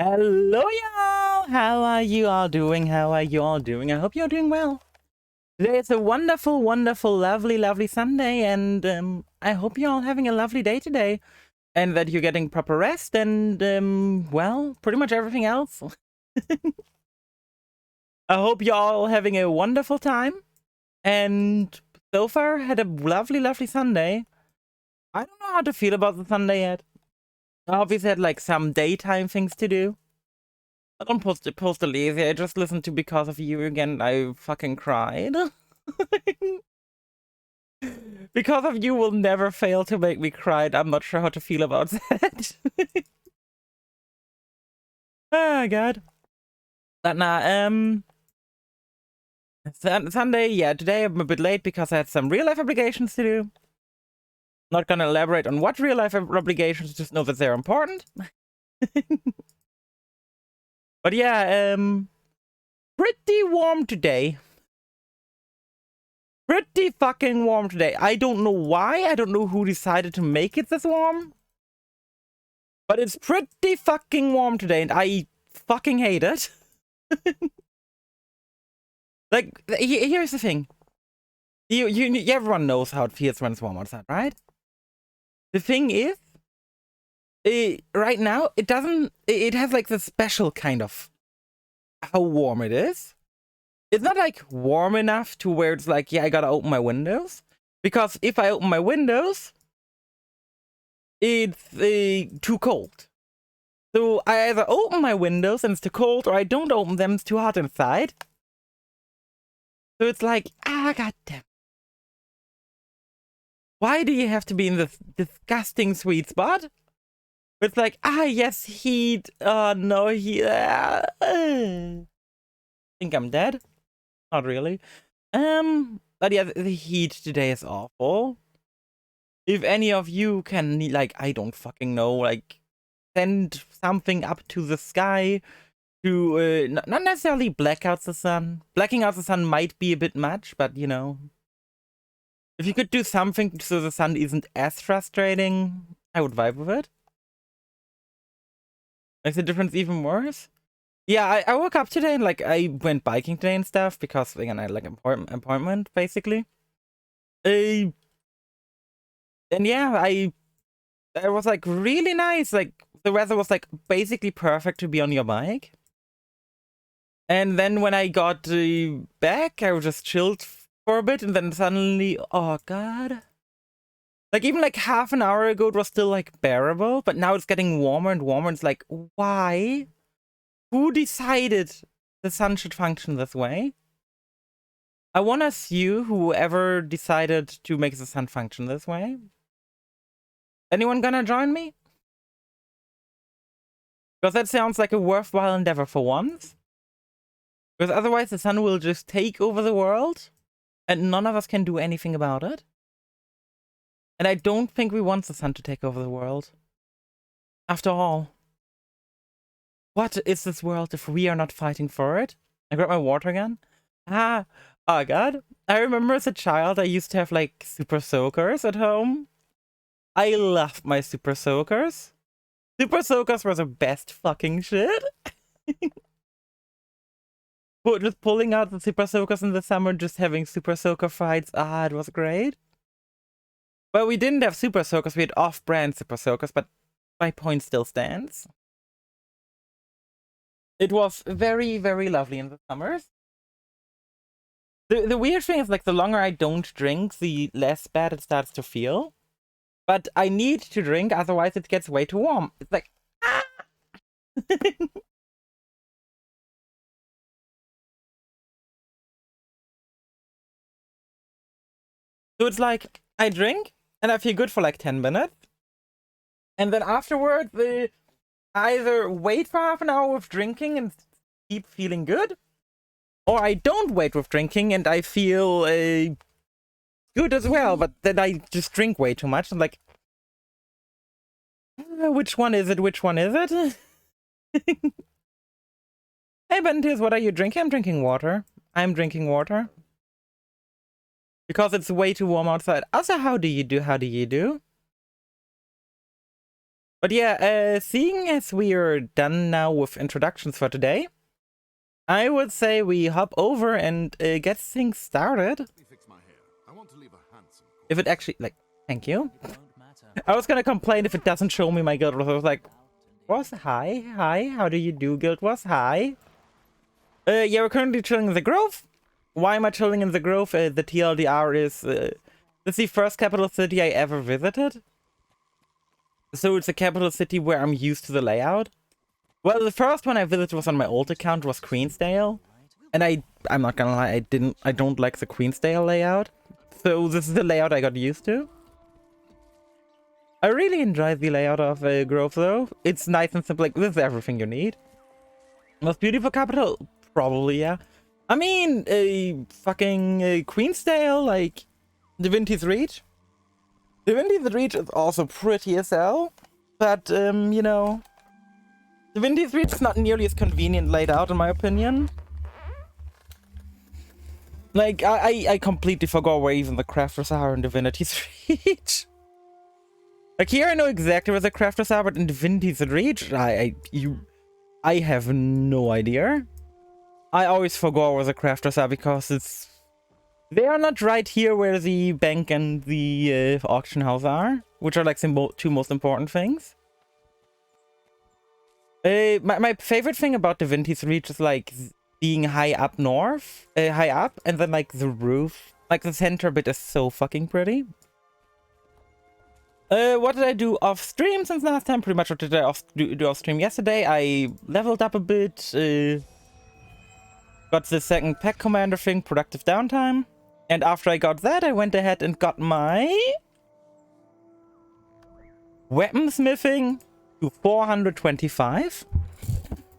Hello, y'all! How are you all doing? How are you all doing? I hope you're doing well. Today is a wonderful, wonderful, lovely, lovely Sunday, and I hope you're all having a lovely day today, and that you're getting proper rest, and, well, pretty much everything else. I hope you're all having a wonderful time, and so far had a lovely, lovely Sunday. I don't know how to feel about the Sunday yet. I obviously had, like, some daytime things to do. I don't post a lazy. I just listened to Because of You again. I fucking cried. Because of You will never fail to make me cry. I'm not sure how to feel about that. Oh god. But nah, Sunday, yeah, today I'm a bit late because I had some real life obligations to do. Not gonna elaborate on what real life obligations, just know that they're important. But yeah, pretty warm today. Pretty fucking warm today. I don't know why. I don't know who decided to make it this warm. But it's pretty fucking warm today, and I fucking hate it. Like, here's the thing. Everyone knows how it feels when it's warm outside, right? The thing is, right now, it has like the special kind of how warm it is. It's not like warm enough to where it's like, yeah, I gotta open my windows. Because if I open my windows, it's too cold. So I either open my windows and it's too cold, or I don't open them, it's too hot inside. So it's like, goddamn. Why do you have to be in this disgusting sweet spot? It's like, yes, heat. Oh, no, heat. Think I'm dead? Not really. But yeah, the heat today is awful. If any of you can, like, I don't fucking know, like, send something up to the sky to, not necessarily black out the sun. Blacking out the sun might be a bit much, but, you know. If you could do something so the sun isn't as frustrating, I would vibe with it. Makes the difference even worse. Yeah, I woke up today and, like, I went biking today and stuff because, again, I had, like, an appointment, basically. And yeah, it was, like, really nice. Like, the weather was, like, basically perfect to be on your bike. And then when I got back, I was just chilled for a bit, and then suddenly, oh god. Like, even like half an hour ago, it was still like bearable, but now it's getting warmer and warmer. And it's like, why? Who decided the sun should function this way? I want to sue whoever decided to make the sun function this way. Anyone gonna join me? Because that sounds like a worthwhile endeavor for once. Because otherwise the sun will just take over the world, and none of us can do anything about it. And I don't think we want the sun to take over the world. After all, what is this world if we are not fighting for it? I grab my water again. Oh god. I remember as a child I used to have like super soakers at home. I loved my super soakers. Super soakers were the best fucking shit. Just pulling out the super soakers in the summer, just having super soaker fights. It was great. Well, we didn't have super soakers, we had off-brand super soakers, but my point still stands. It was very, very lovely in the summers. The weird thing is, like, the longer I don't drink, the less bad it starts to feel. But I need to drink, otherwise it gets way too warm. It's like, So it's like, I drink, and I feel good for like 10 minutes. And then afterward, I either wait for half an hour with drinking and keep feeling good, or I don't wait with drinking and I feel good as well, but then I just drink way too much. I'm like, which one is it? Which one is it? Hey, Bentis, what are you drinking? I'm drinking water. I'm drinking water. Because it's way too warm outside. Also, how do you do? How do you do? But yeah, seeing as we are done now with introductions for today, I would say we hop over and get things started. If it actually, like, thank you. I was gonna complain if it doesn't show me my Guild Wars. I was like, Wars, hi, how do you do, Guild Wars, hi. Yeah, we're currently chilling in the Grove. Why am I chilling in the Grove? The TLDR is, this is the first capital city I ever visited. So it's a capital city where I'm used to the layout. Well, the first one I visited was on my old account, was Queensdale. And I'm not gonna lie, I don't like the Queensdale layout. So this is the layout I got used to. I really enjoy the layout of Grove though. It's nice and simple, like this is everything you need. Most beautiful capital? Probably, yeah. I mean, fucking Queensdale, like Divinity's Reach. Divinity's Reach is also pretty as hell, but you know, Divinity's Reach is not nearly as convenient laid out in my opinion. Like, I completely forgot where even the crafters are in Divinity's Reach. Like, here I know exactly where the crafters are, but in Divinity's Reach, I have no idea. I always forgot where the crafters are because they are not right here where the bank and the auction house are, which are like the two most important things. My favorite thing about Divinity's Reach is like being high up north, high up, and then like the roof, like the center bit is so fucking pretty. What did I do off stream since last time? Pretty much what did I do off stream yesterday? I leveled up a bit, got the second pack commander thing, productive downtime. And after I got that, I went ahead and got my weaponsmithing to 425.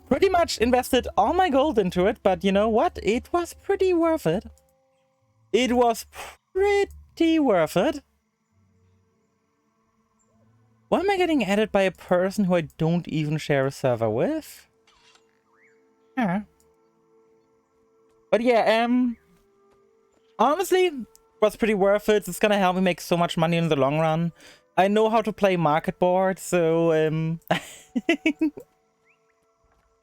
Pretty much invested all my gold into it, but you know what? It was pretty worth it. It was pretty worth it. Why am I getting added by a person who I don't even share a server with? Huh. But yeah, honestly, it was pretty worth it. It's gonna help me make so much money in the long run. I know how to play market board, so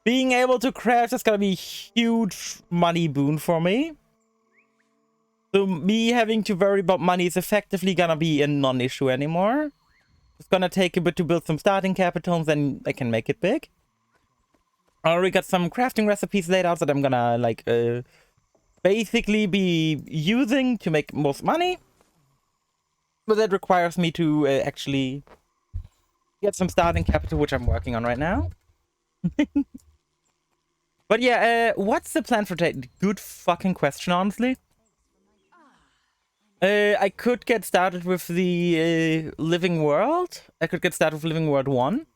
being able to craft is gonna be a huge money boon for me. So me having to worry about money is effectively gonna be a non-issue anymore. It's gonna take a bit to build some starting capital, and then I can make it big. I already got some crafting recipes laid out that I'm gonna like basically be using to make most money. But that requires me to actually get some starting capital, which I'm working on right now. But yeah, what's the plan for today? Good fucking question, honestly. I could get started with the Living World. I could get started with Living World 1.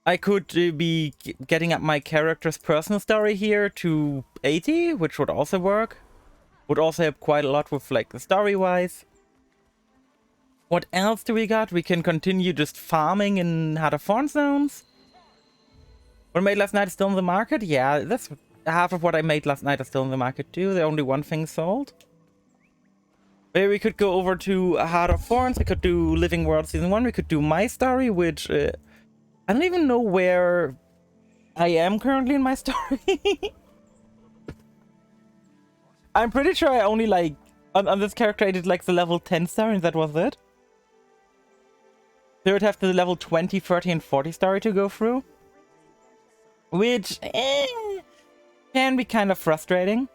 I could be getting up my character's personal story here to 80, which would also work. Would also help quite a lot with like the story-wise. What else do we got? We can continue just farming in Heart of Thorn zones. What I made last night is still in the market? Yeah, that's half of what I made last night is still in the market too. There's only one thing sold. Maybe we could go over to Heart of Thorns. We could do Living World Season 1. We could do my story, which I don't even know where I am currently in my story. I'm pretty sure I only like, on this character I did like the level 10 story and that was it. So would have the level 20, 30 and 40 story to go through. Which can be kind of frustrating.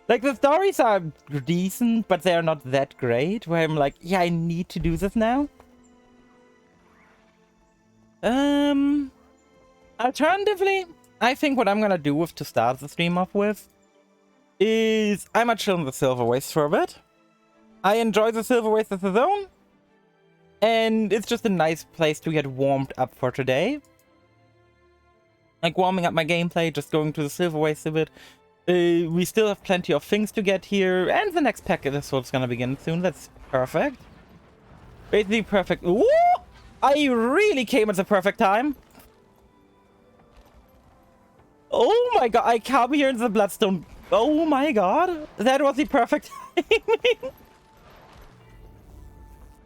Like, the stories are decent, but they are not that great, where I'm like, yeah, I need to do this now. Alternatively, I think what I'm gonna do with to start the stream off with is I'm gonna chill in the Silver Waste for a bit. I enjoy the Silver Waste as a zone, and it's just a nice place to get warmed up for today. Like, warming up my gameplay, just going to the Silver Waste a bit. We still have plenty of things to get here, and the next pack is what's gonna begin soon. That's perfect. Basically perfect. Ooh! I really came at the perfect time. Oh my god, I come here in the Bloodstone. Oh my god, that was the perfect timing.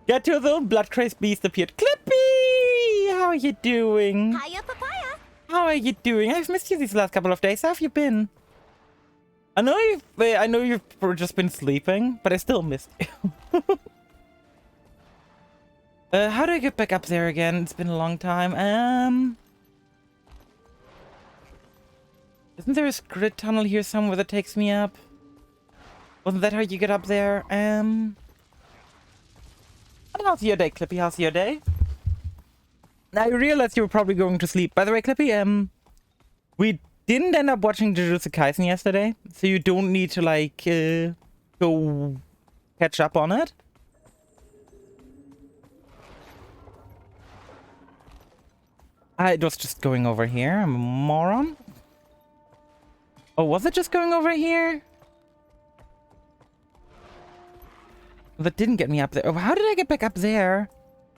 Get to the blood-crazed beast appeared. Clippy! How are you doing? Hiya, papaya. How are you doing? I've missed you these last couple of days. How have you been? I know you've just been sleeping, but I still missed you. How do I get back up there again? It's been a long time. Isn't there a grid tunnel here somewhere that takes me up? Wasn't that how you get up there? And how's your day, Clippy? How's your day? I realized you were probably going to sleep. By the way, Clippy, we didn't end up watching Jujutsu Kaisen yesterday, so you don't need to, like, go catch up on it. It was just going over here. I'm a moron. Oh, was it just going over here? That didn't get me up there. Oh, how did I get back up there?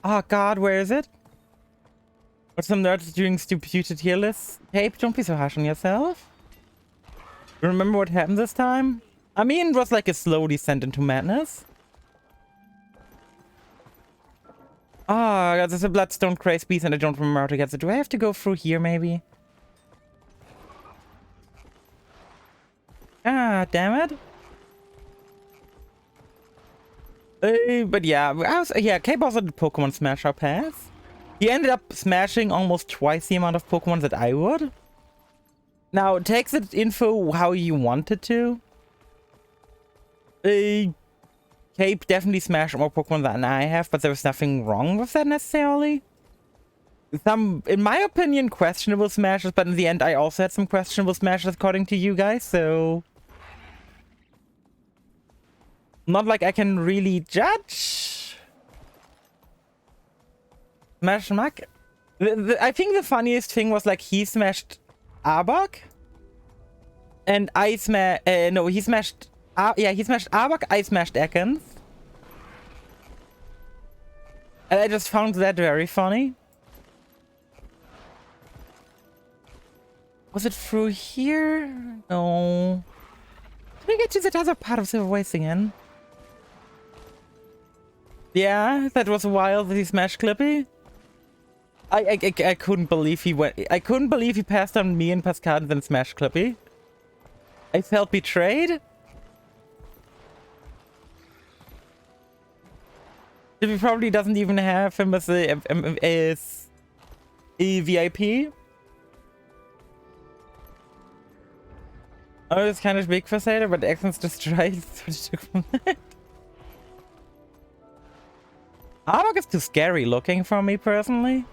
Oh, God, where is it? Or some nerds doing stupid tier list tape? Don't be so harsh on yourself. Remember what happened this time? I mean, it was like a slow descent into madness. Ah, oh, there's a bloodstone craze beast and I don't remember how to get it. Do I have to go through here, maybe? Ah, damn it. But yeah, Cape also did Pokemon Smash our path. He ended up smashing almost twice the amount of Pokemon that I would. Now, take the info how you want it to. Cape definitely smashed more Pokemon than I have, but there was nothing wrong with that necessarily. Some, in my opinion, questionable smashes, but in the end I also had some questionable smashes according to you guys, so... Not like I can really judge. Smash Mac? I think the funniest thing was like he smashed Arbok. And I smashed... no, he smashed... yeah, he smashed Arbok, I smashed Ekans. And I just found that very funny. Was it through here? No. Did I get to that other part of Silver Waste again? Yeah, that was wild that he smashed Clippy. I couldn't believe he went... I couldn't believe he passed on me and Pascal and then smashed Clippy. I felt betrayed. He probably doesn't even have him as a VIP. Oh, it's kind of big for Sailor, but Exxon's just tried. From that. Arbok is too scary looking for me personally.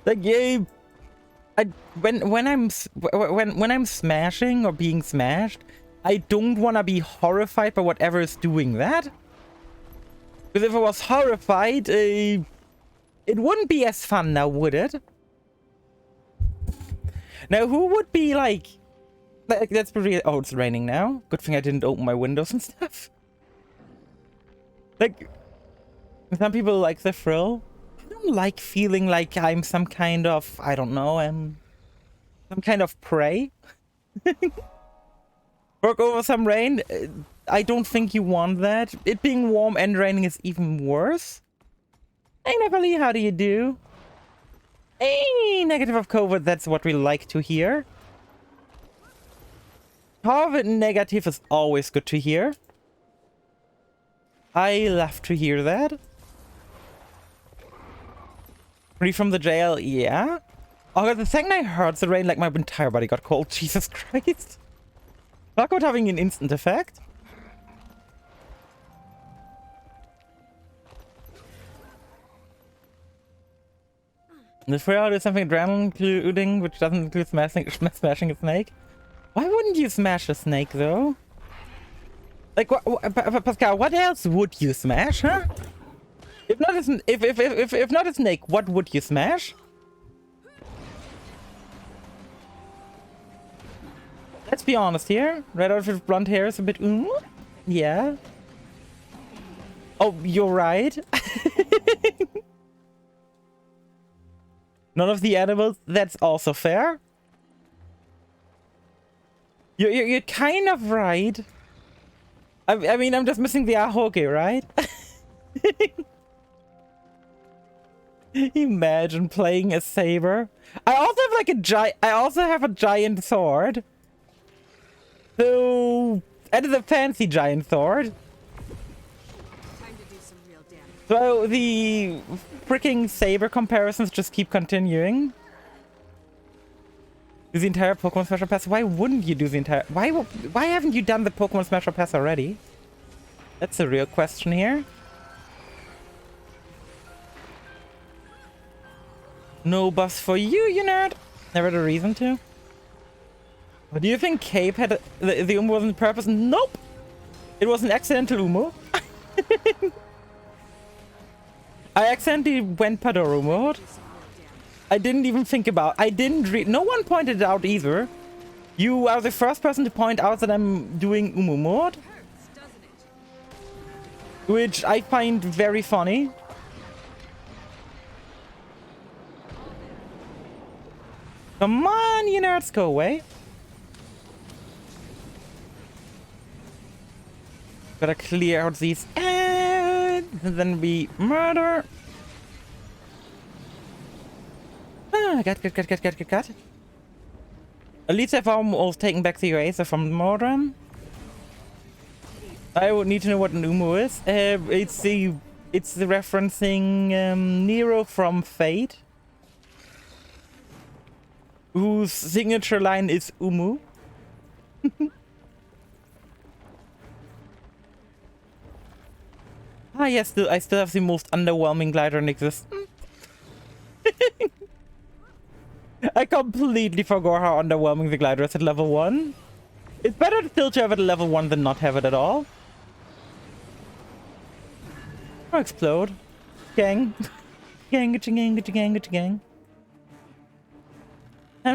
Like, yeah, when I'm smashing or being smashed, I don't want to be horrified by whatever is doing that. Because if I was horrified, it wouldn't be as fun now, would it? Now, who would be like that's pretty... Oh, it's raining now. Good thing I didn't open my windows and stuff. Like, some people like the thrill. I don't like feeling like I'm some kind of, I don't know, some kind of prey. Work over some rain. I don't think you want that. It being warm and raining is even worse. Hey, Nepali, how do you do? Hey, negative of COVID, that's what we like to hear. COVID negative is always good to hear. I love to hear that. Free from the jail, yeah. Oh, the second I heard the rain, like my entire body got cold. Jesus Christ. Talk about having an instant effect. The free is something adrenaline including, which doesn't include smashing a snake. Why wouldn't you smash a snake though? Like, Pascal, what else would you smash, huh? If not a snake, what would you smash? Let's be honest here. Red outfit with blonde hair is a bit yeah. Oh, you're right. None of the animals, that's also fair. You're kind of right. I mean, I'm just missing the Ahoge, right? Imagine playing a saber. I also have like a giant sword. So, and it's a fancy giant sword. Time to do some real damage. So the freaking saber comparisons just keep continuing. Do the entire Pokemon Smasher Pass. Why wouldn't you do the entire... Why haven't you done the Pokemon Smasher Pass already? That's a real question here. No buffs for you, you nerd. Never had a reason to. But do you think Cape had... the Umu wasn't purpose? Nope! It was an accidental Umu. I accidentally went Padoru mode. I didn't even think about... no one pointed it out either. You are the first person to point out that I'm doing Umu mode. Hurts, doesn't it? Which I find very funny. Come on, you nerds, go away. Gotta clear out these and then we murder. Got. At least I've almost taken back the eraser from Mordram. I would need to know what an Umu is. It's the referencing Nero from Fate, whose signature line is Umu. Ah yes, I still have the most underwhelming glider in existence. I completely forgot how underwhelming the glider is at level 1. It's better still to have it at level 1 than not have it at all. Or explode. Gang. Gang. Time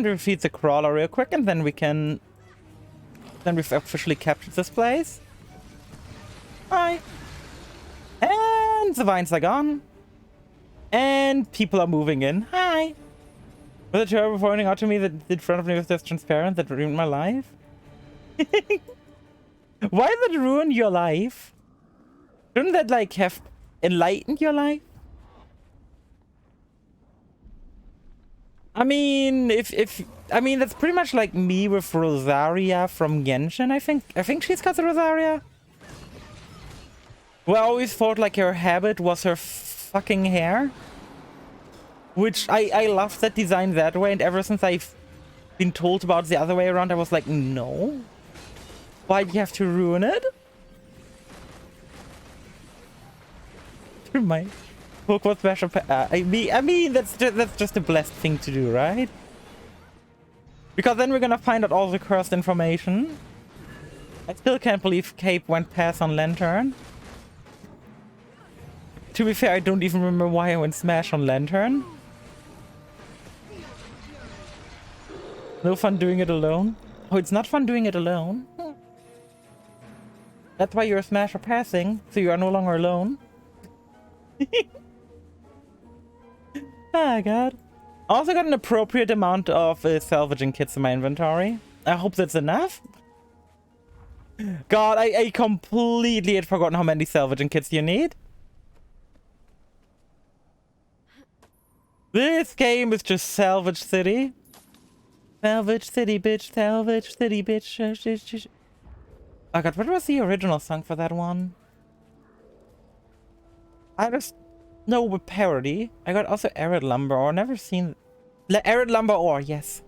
to defeat the crawler real quick and then we can... Then we've officially captured this place. Hi. And the vines are gone. And people are moving in. Hi. Was it terrible pointing out to me that in front of me was just transparent that ruined my life? Why did it ruin your life? Shouldn't that like have enlightened your life? I mean, I mean that's pretty much like me with Rosaria from Genshin. I think she's got the Rosaria. Well, I always thought like her habit was her fucking hair. Which I love that design that way, and ever since I've been told about the other way around, I was like, no. Why'd you have to ruin it? My Pokemon Smasher I mean that's just a blessed thing to do, right? Because then we're gonna find out all the cursed information. I still can't believe Cape went pass on Lantern. To be fair, I don't even remember why I went smash on Lantern. No fun doing it alone. Oh, it's not fun doing it alone. That's why you're a smash or passing, so you are no longer alone. Ah, God. I also got an appropriate amount of salvaging kits in my inventory. I hope that's enough. God, I completely had forgotten how many salvaging kits you need. This game is just Salvage City. Salvage City, bitch. Salvage City, bitch. Oh God, what was the original song for that one? I just know with parody. I got also Arid Lumber Ore. Never seen... Arid Lumber Ore, yes.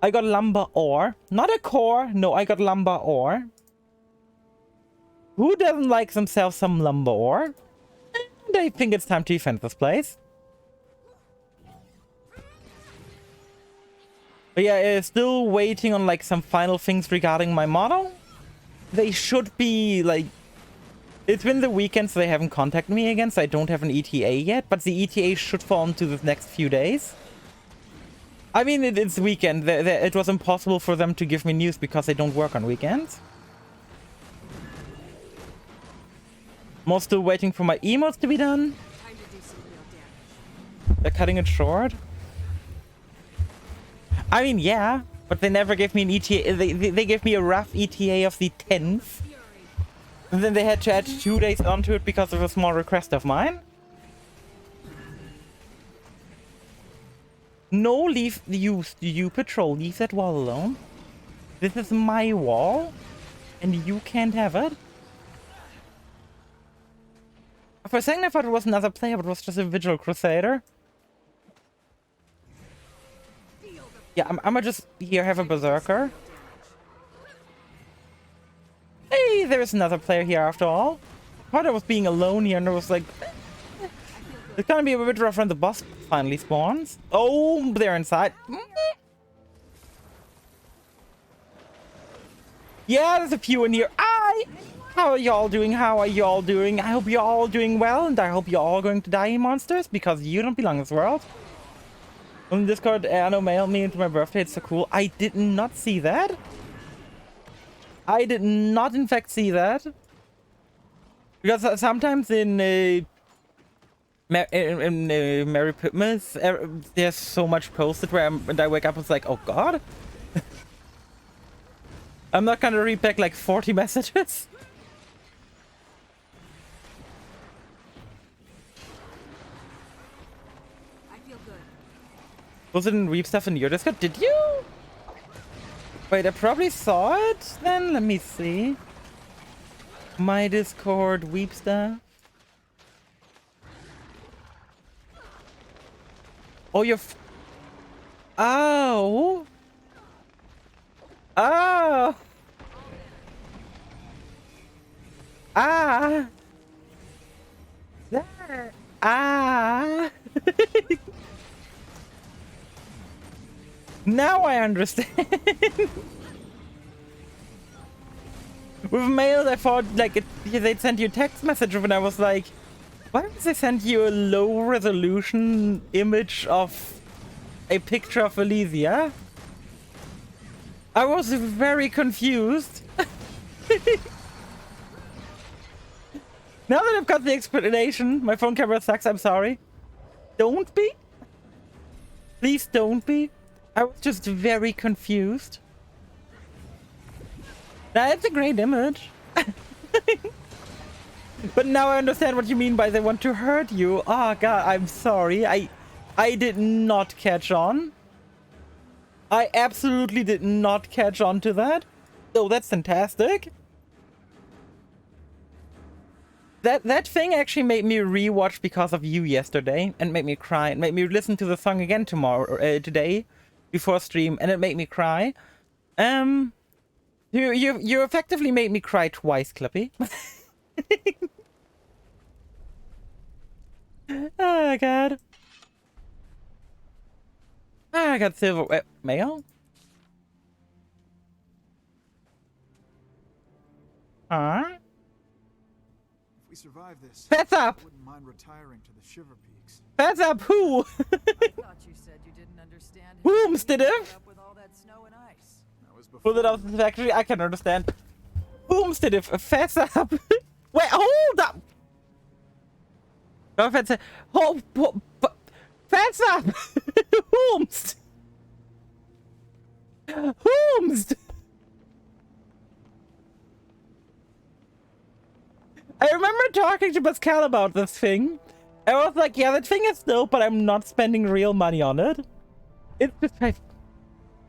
I got Lumber Ore. Not a core. No, I got Lumber Ore. Who doesn't like themselves some Lumber Ore? And I think it's time to defend this place. But yeah, still waiting on like some final things regarding my model. They should be like... It's been the weekend, so they haven't contacted me again, so I don't have an ETA yet. But the ETA should fall into the next few days. I mean, it's weekend. It was impossible for them to give me news because they don't work on weekends. I'm still waiting for my emotes to be done. Time to do some real damage. They're cutting it short. I mean, yeah, but they never gave me an ETA. They gave me a rough ETA of the 10th. And then they had to add 2 days onto it because of a small request of mine. No, leave you stupid troll. Leave that wall alone. This is my wall, and you can't have it. For a second I thought it was another player, but it was just a Vigil Crusader. Yeah, I'm gonna just here have a Berserker. Hey, there's another player here after all. I thought I was being alone here, and I was like, it's gonna be a bit rough when the boss finally spawns. Oh, they're inside. Yeah, there's a few in here. How are y'all doing? How are y'all doing? I hope you're all doing well, and I hope you're all going to die, monsters, because you don't belong in this world. On Discord, Anno mailed me into my birthday. It's so cool. I did not see that. I did not, in fact, see that. Because sometimes in Merry Pitmas, there's so much posted where and I wake up and it's like, oh god. I'm not gonna read back like 40 messages. I feel good. Was it in Weep stuff in your Discord? Did you? Wait, I probably saw it then? Let me see. My Discord, Weep stuff. Oh, you're... Oh! Oh! Ah! There! Ah! Now I understand. With mail, I thought like they'd send you a text message, and I was like, why did they send you a low resolution image of a picture of Elysia? I was very confused. Now that I've got the explanation, my phone camera sucks, I'm sorry. Don't be. Please don't be. I was just very confused. That's a great image. But now I understand what you mean by they want to hurt you. Oh god, I'm sorry. I did not catch on. I absolutely did not catch on to that. Oh, that's fantastic. That thing actually made me rewatch Because of You yesterday and made me cry. It made me listen to the song again today before stream, and it made me cry. You effectively made me cry twice, Clippy. Oh god. I got silver mail. Huh? If we survive this, Fess up! I wouldn't mind retiring to the Shiver Peaks. Fess up who? I thought you said you didn't understand how Whom's did you it? put up with all that snow and ice. That was before. Pull it out of the factory. I can understand. Whom's did it? Fess up. Wait, hold up. No, fess up. Hold, fess up. Whom's? Whom's? I remember talking to Pascal about this thing. I was like, yeah, that thing is dope, but I'm not spending real money on it. It's just like,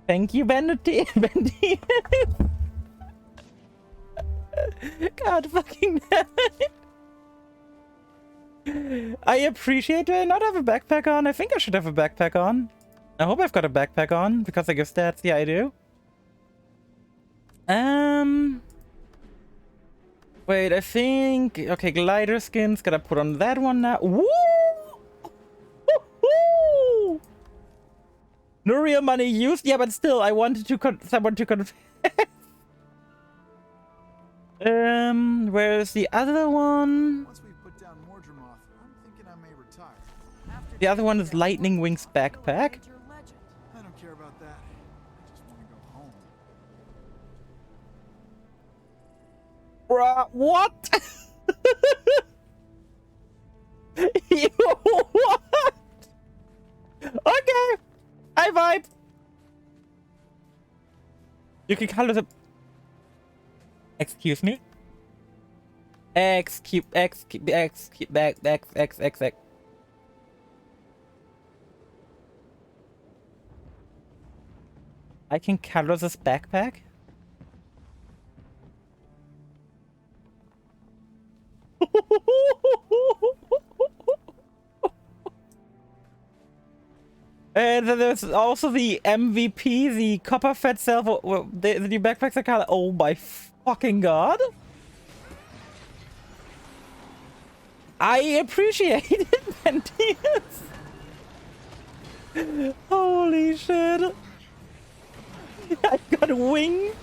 thank you, Vanity. Vanity. God fucking damn it. I appreciate it. I not have a backpack on. I think I should have a backpack on. I hope I've got a backpack on because I give stats. Yeah, I do. Wait, I think... Okay, glider skins. Gotta put on that one now. Woo! Woo-hoo! No real money used. Yeah, but still, I wanted to someone to confess. Where's the other one? Once we put down Mordremoth, I'm thinking I may retire. After The other one is that, Lightning Wings backpack. Major legend. I don't care about that. I just want to go home. Bruh, what? You what? Okay, I vibe. You can call it a... Excuse me? Excuse back. I can color this backpack. And then there's also the MVP, the copper fed self. The new backpacks are kind of. Oh my fucking god! I appreciate it, Pentius. Holy shit! I got wings,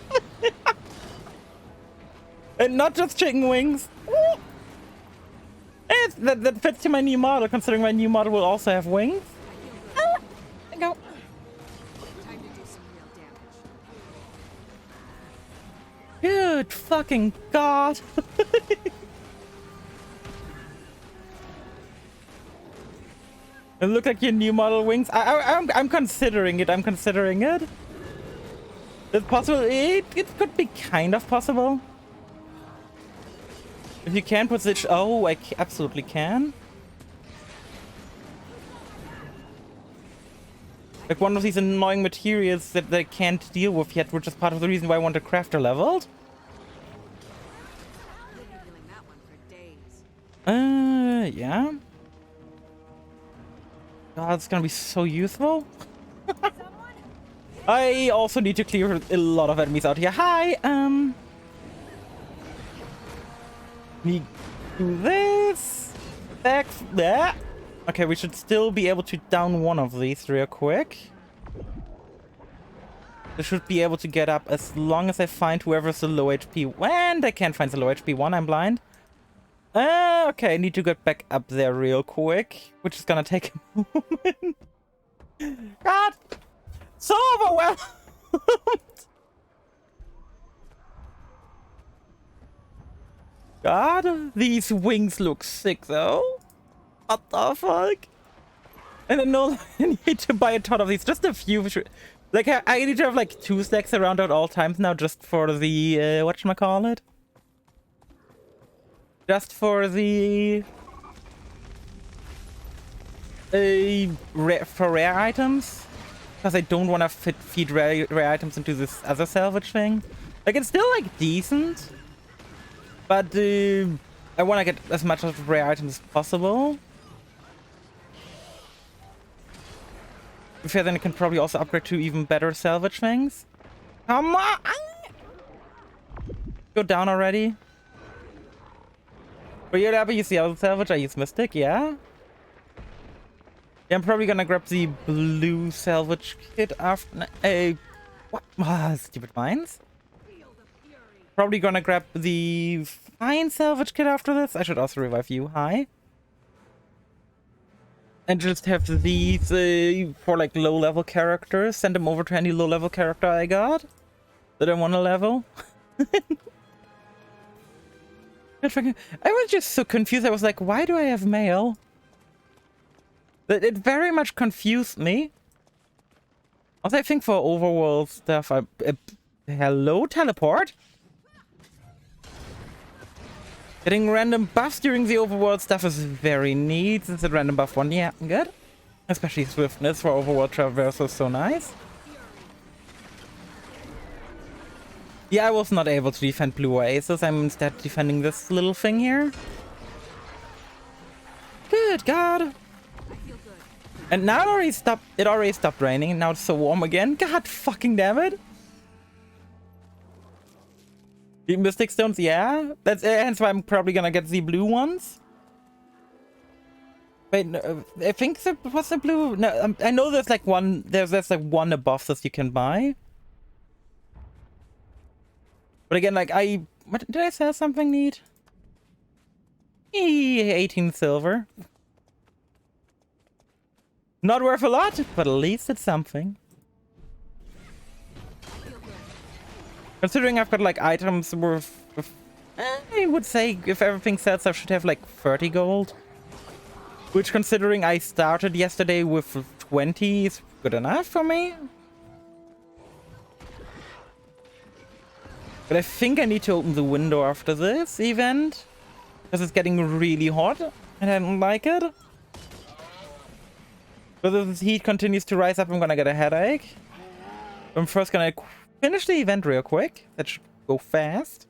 and not just chicken wings. That fits to my new model, considering my new model will also have wings. Go. Time to do some real damage. Good fucking god. It look like your new model wings. I'm considering it. I'm considering it. It's possible. It could be kind of possible. If you can position. Oh, I absolutely can. Like one of these annoying materials that they can't deal with yet, which is part of the reason why I want a crafter leveled. You'll be feeling that one for days. Yeah. God, it's gonna be so useful. I also need to clear a lot of enemies out here. Hi, me do this. Back there. Okay, we should still be able to down one of these real quick. I should be able to get up as long as I find whoever's the low HP. And I can't find the low HP one, I'm blind. Okay, I need to get back up there real quick, which is gonna take a moment. God! So overwhelmed! God, these wings look sick though. What the fuck? And I know I need to buy a ton of these. Just a few. Like, I need to have like 2 stacks around at all times now just for the, whatchamacallit? Just for the... for rare items. Because I don't want to feed rare items into this other salvage thing. Like, it's still like decent. But I want to get as much of the rare items as possible. If then I can probably also upgrade to even better salvage things. Come on! Go down already. For you to use the other salvage, I use Mystic, yeah? Yeah, I'm probably gonna grab the blue salvage kit after... what? Stupid mines. Probably gonna grab the fine salvage kit after this. I should also revive you. Hi. And just have these for like low-level characters. Send them over to any low-level character I got that I want to level. I was just so confused. I was like, why do I have mail? It very much confused me. Also, I think for overworld stuff, hello, teleport? Getting random buffs during the overworld stuff is very neat. Since the random buff one, yeah, good. Especially swiftness for overworld traverse is so nice. Yeah, I was not able to defend blue oasis. I'm instead defending this little thing here. Good God. I feel good. And now it already stopped raining, and now it's so warm again. God fucking damn it. The Mystic Stones, yeah. That's hence why I'm probably gonna get the blue ones. Wait, no, I think what's the blue? No, I know there's like one. There's like one above this you can buy. But again, like what, did I sell something neat? 18 silver. Not worth a lot, but at least it's something. Considering I've got like items worth, I would say if everything sells, I should have like 30 gold. Which, considering I started yesterday with 20, is good enough for me. But I think I need to open the window after this event. Because it's getting really hot and I don't like it. But if this heat continues to rise up, I'm gonna get a headache. I'm first gonna finish the event real quick. That should go fast.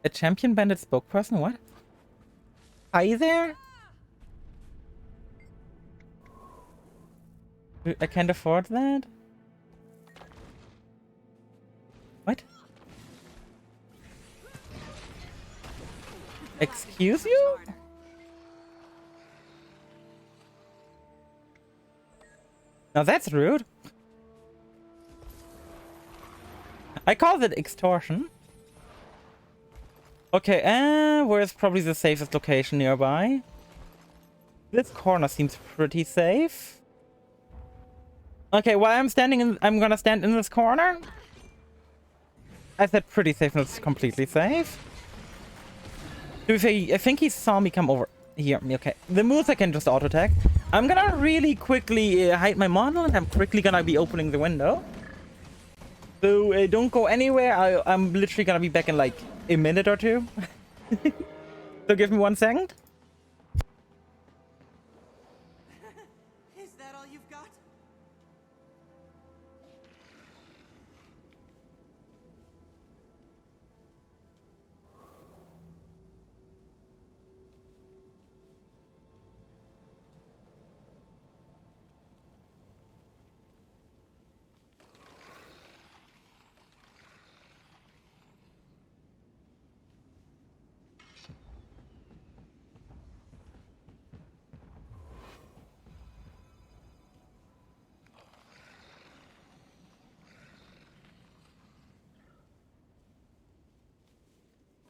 A champion bandit spokesperson? What? Hi there? I can't afford that? What? Excuse you? Now that's rude. I call it extortion. Okay, where's probably the safest location nearby? This corner seems pretty safe. Okay, while I'm gonna stand in this corner. I said pretty safe, not completely safe. To be fair, I think he saw me come over here. Okay, the moves I can just auto attack. I'm gonna really quickly hide my model, and I'm quickly gonna be opening the window. So don't go anywhere. I'm literally gonna be back in like a minute or two. So give me 1 second. Is that all you've got?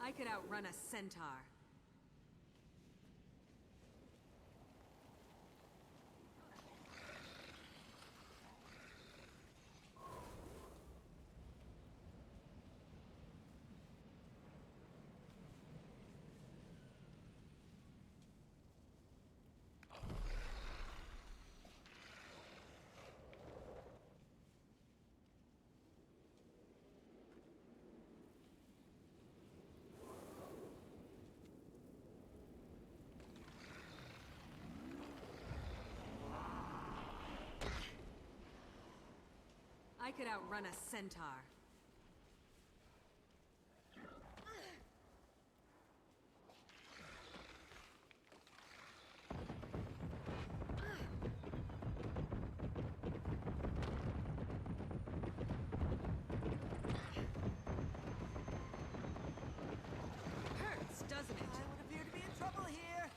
I could outrun a centaur. I could outrun a centaur. Hurts, doesn't it? I would appear to be in trouble here.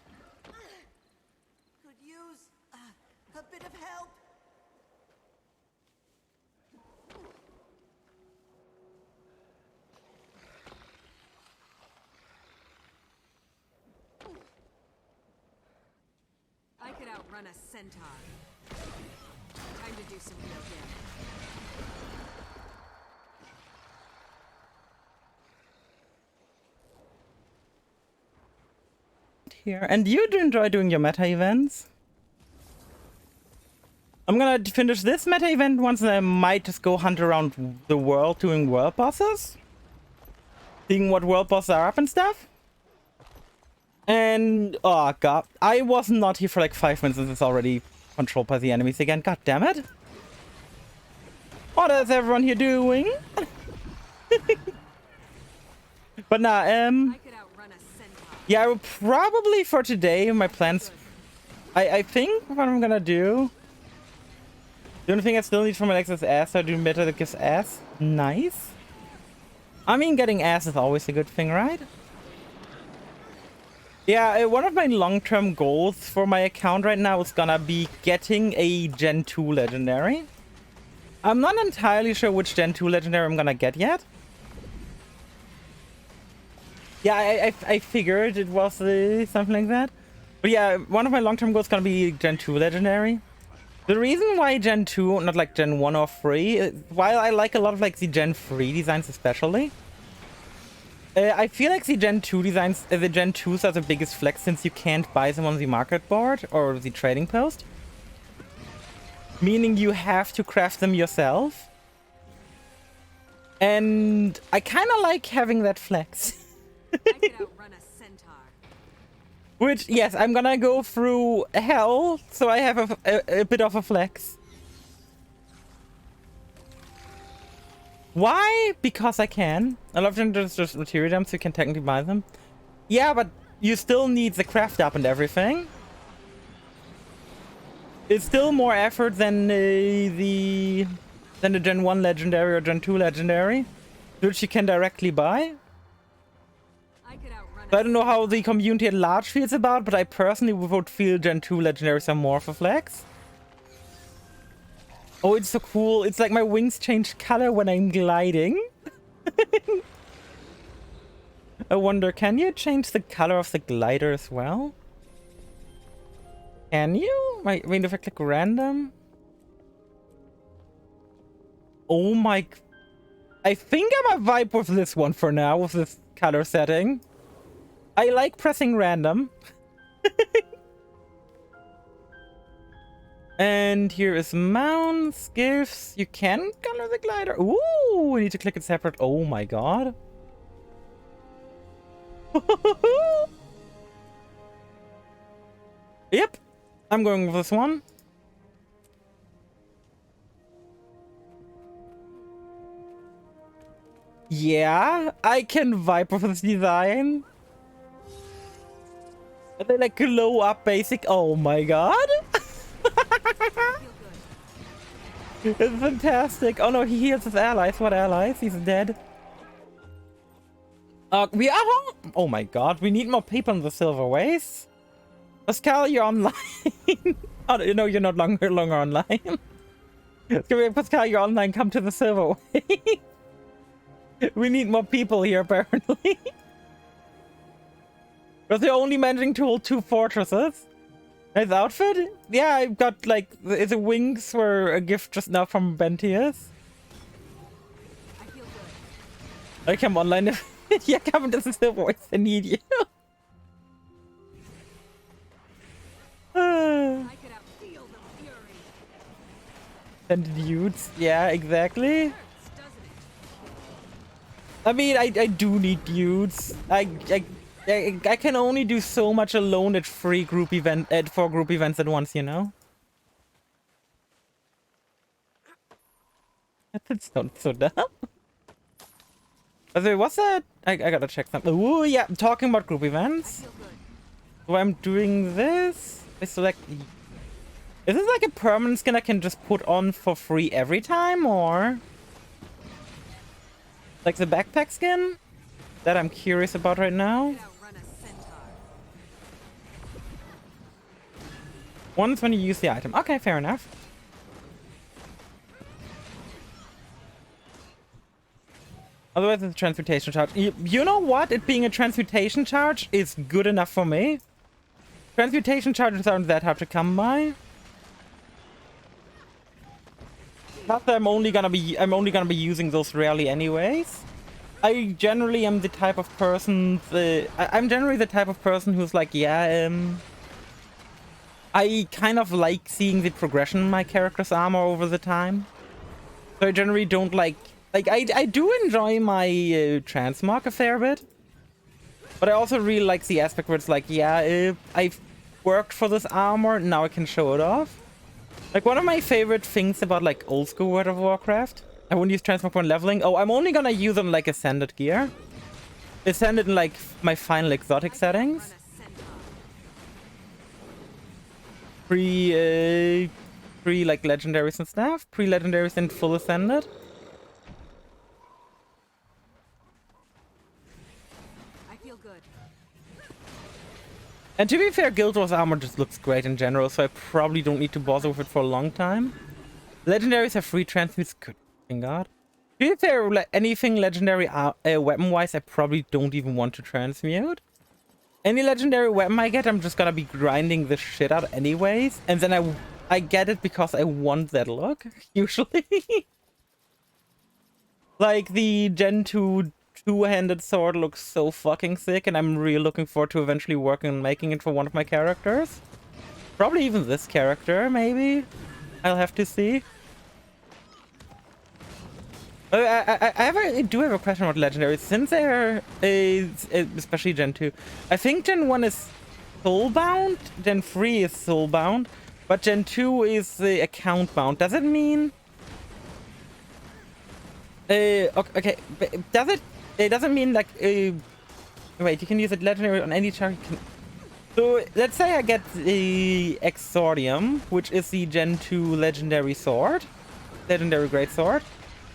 Could use a bit of help. I could outrun a centaur. Time to do some real damage. Here. And you do enjoy doing your meta events? I'm gonna finish this meta event once, and I might just go hunt around the world doing world bosses. Seeing what world bosses are up and stuff. And, oh god, I was not here for like 5 minutes and it's already controlled by the enemies again. God damn it. What is everyone here doing? But nah, I could outrun a centaur. yeah, I will probably for today, my plans, I think what I'm gonna do, the only thing I still need for my next is ass, so I do meta that gives ass. Nice. I mean, getting ass is always a good thing, right? Yeah, one of my long-term goals for my account right now is gonna be getting a Gen 2 legendary. I'm not entirely sure which Gen 2 legendary I'm gonna get yet. Yeah, I figured it was something like that. But yeah, one of my long-term goals is gonna be Gen 2 legendary. The reason why Gen 2, not like Gen 1 or 3, while I like a lot of like the Gen 3 designs especially, I feel like the Gen 2 designs, the Gen 2s are the biggest flex since you can't buy them on the market board or the trading post. Meaning you have to craft them yourself. And I kind of like having that flex. I could outrun a centaur. Which, yes, I'm gonna go through hell, so I have a bit of a flex. Why? Because I can. A lot of them just material dumps, so you can technically buy them. Yeah, but you still need the craft up and everything. It's still more effort than the Gen 1 legendary or Gen 2 legendary, which you can directly buy. I could outrun So I don't know how the community at large feels about, but I personally would feel Gen 2 legendaries are more for flex. Oh, it's so cool. It's like my wings change color when I'm gliding. I wonder, can you change the color of the glider as well? Can you? I mean, if I click random. Oh my... I think I might vibe with this one for now, with this color setting. I like pressing random. And here is mounts, gifts. You can color the glider. Ooh, we need to click it separate. Oh my god. Yep, I'm going with this one. Yeah, I can vibe with this design. Are they like glow up basic? Oh my god. It's fantastic. Oh no, he heals his allies. What allies? He's dead. We are... Oh my god, we need more people in the Silver Ways. Pascal, you're online. Oh, no, you're not longer online. Pascal, you're online. Come to the Silver Way. We need more people here, apparently. Because they're only managing to hold 2 fortresses. His outfit? Yeah, I've got, like, the wings were a gift just now from Bentius. I feel good. I come online. Yeah, come into the Silver Ways. I need you. I could outfeel the fury. And dudes. Yeah, exactly. Hurts, doesn't it? I mean, I do need dudes. I can only do so much alone at 4 group events at once, you know? That's not so dumb. Wait, what's that? I gotta check something. Oh yeah, I'm talking about group I events. feel good. So I'm doing this. I select... Is this like a permanent skin I can just put on for free every time, or... Like the backpack skin? That I'm curious about right now. I could outrun a centaur. Once when you use the item. Okay, fair enough. Otherwise it's a transmutation charge. You know what? It being a transmutation charge is good enough for me. Transmutation charges aren't that hard to come by. Plus I'm only gonna be using those rarely anyways. I generally am the type of person I'm generally the type of person who's like, yeah, I kind of like seeing the progression in my character's armor over the time. So I generally don't like I do enjoy my transmog a fair bit. But I also really like the aspect where it's like, yeah, I've worked for this armor, now I can show it off. Like, one of my favorite things about, like, old school World of Warcraft, I wouldn't use transmog when leveling. Oh, I'm only gonna use them, like, Ascended gear. Ascended in, like, my final exotic settings. Run a centaur. Pre, like, legendaries and stuff. Pre-legendaries and full Ascended. I feel good. And to be fair, Guild Wars armor just looks great in general, so I probably don't need to bother with it for a long time. Legendaries have free transmutes. Good fucking god. To be fair, like, anything legendary weapon-wise, I probably don't even want to transmute. Any legendary weapon I get, I'm just gonna be grinding the shit out anyways. And then I get it because I want that look, usually. Like, the Gen 2 two-handed sword looks so fucking sick, and I'm really looking forward to eventually working on making it for one of my characters. Probably even this character, maybe. I'll have to see. I do have a question about legendaries. Since they're, especially Gen 2, I think Gen 1 is soulbound, Gen 3 is soulbound, but Gen 2 is account bound. Does it mean... Okay. Does it? It doesn't mean like. Wait, you can use it legendary on any char. So let's say I get the Exordium, which is the Gen 2 legendary sword, legendary great sword.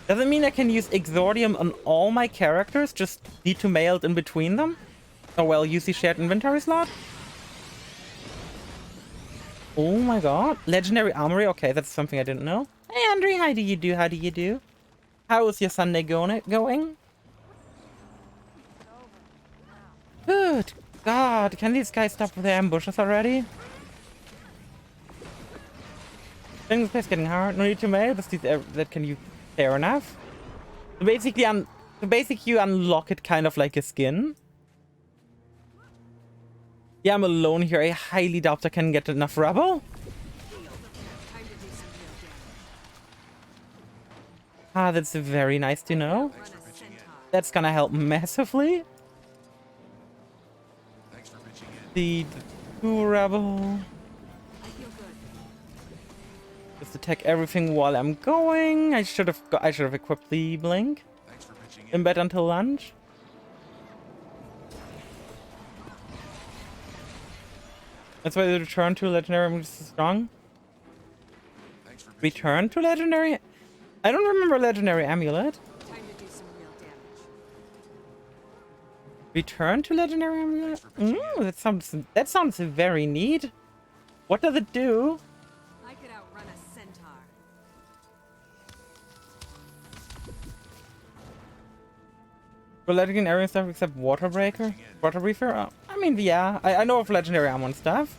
Does it mean I can use Exordium on all my characters? Just need to mail it in between them? Oh well, use the shared inventory slot. Oh my god, legendary armory. Okay, that's something I didn't know. Hey Andre, how do you do? How do you do? How is your Sunday going? Good God, can these guys stop with their ambushes already? I think this place getting hard. No need to mail, but that can you. Fair enough. So basically, you unlock it kind of like a skin. Yeah, I'm alone here. I highly doubt I can get enough rubble. Time to do some real damage. Ah, that's very nice to know. Run a centaur. That's gonna help massively. Thanks for pitching in. The 2 rubble. I feel good. Just attack everything while I'm going. I should have equipped the blink. Thanks for pitching in. In bed until lunch. That's why the return to legendary is so strong. Thanks for pitching Return to legendary? I don't remember legendary amulet. Time to do some real damage. Return to legendary amulet? That sounds very neat. What does it do? I could outrun a centaur. For legendary area stuff except water breaker? Water breather? Oh, I mean, yeah. I know of legendary armor and stuff.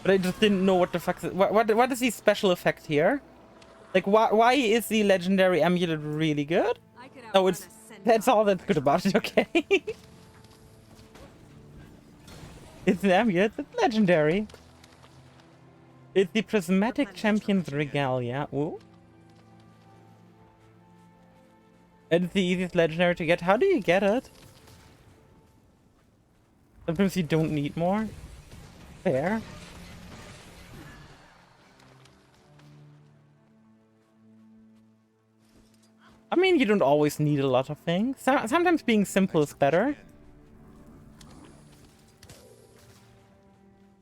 But I just didn't know what the fuck is what is the special effect here? Like why is the legendary amulet really good? I could Oh, outrun it's a centaur. that's all that's good about it, okay. It's an amulet, it's legendary. It's the Prismatic Champion's Regalia. Ooh. And it's the easiest legendary to get. How do you get it? Sometimes you don't need more. Fair. I mean, you don't always need a lot of things. Sometimes being simple is better.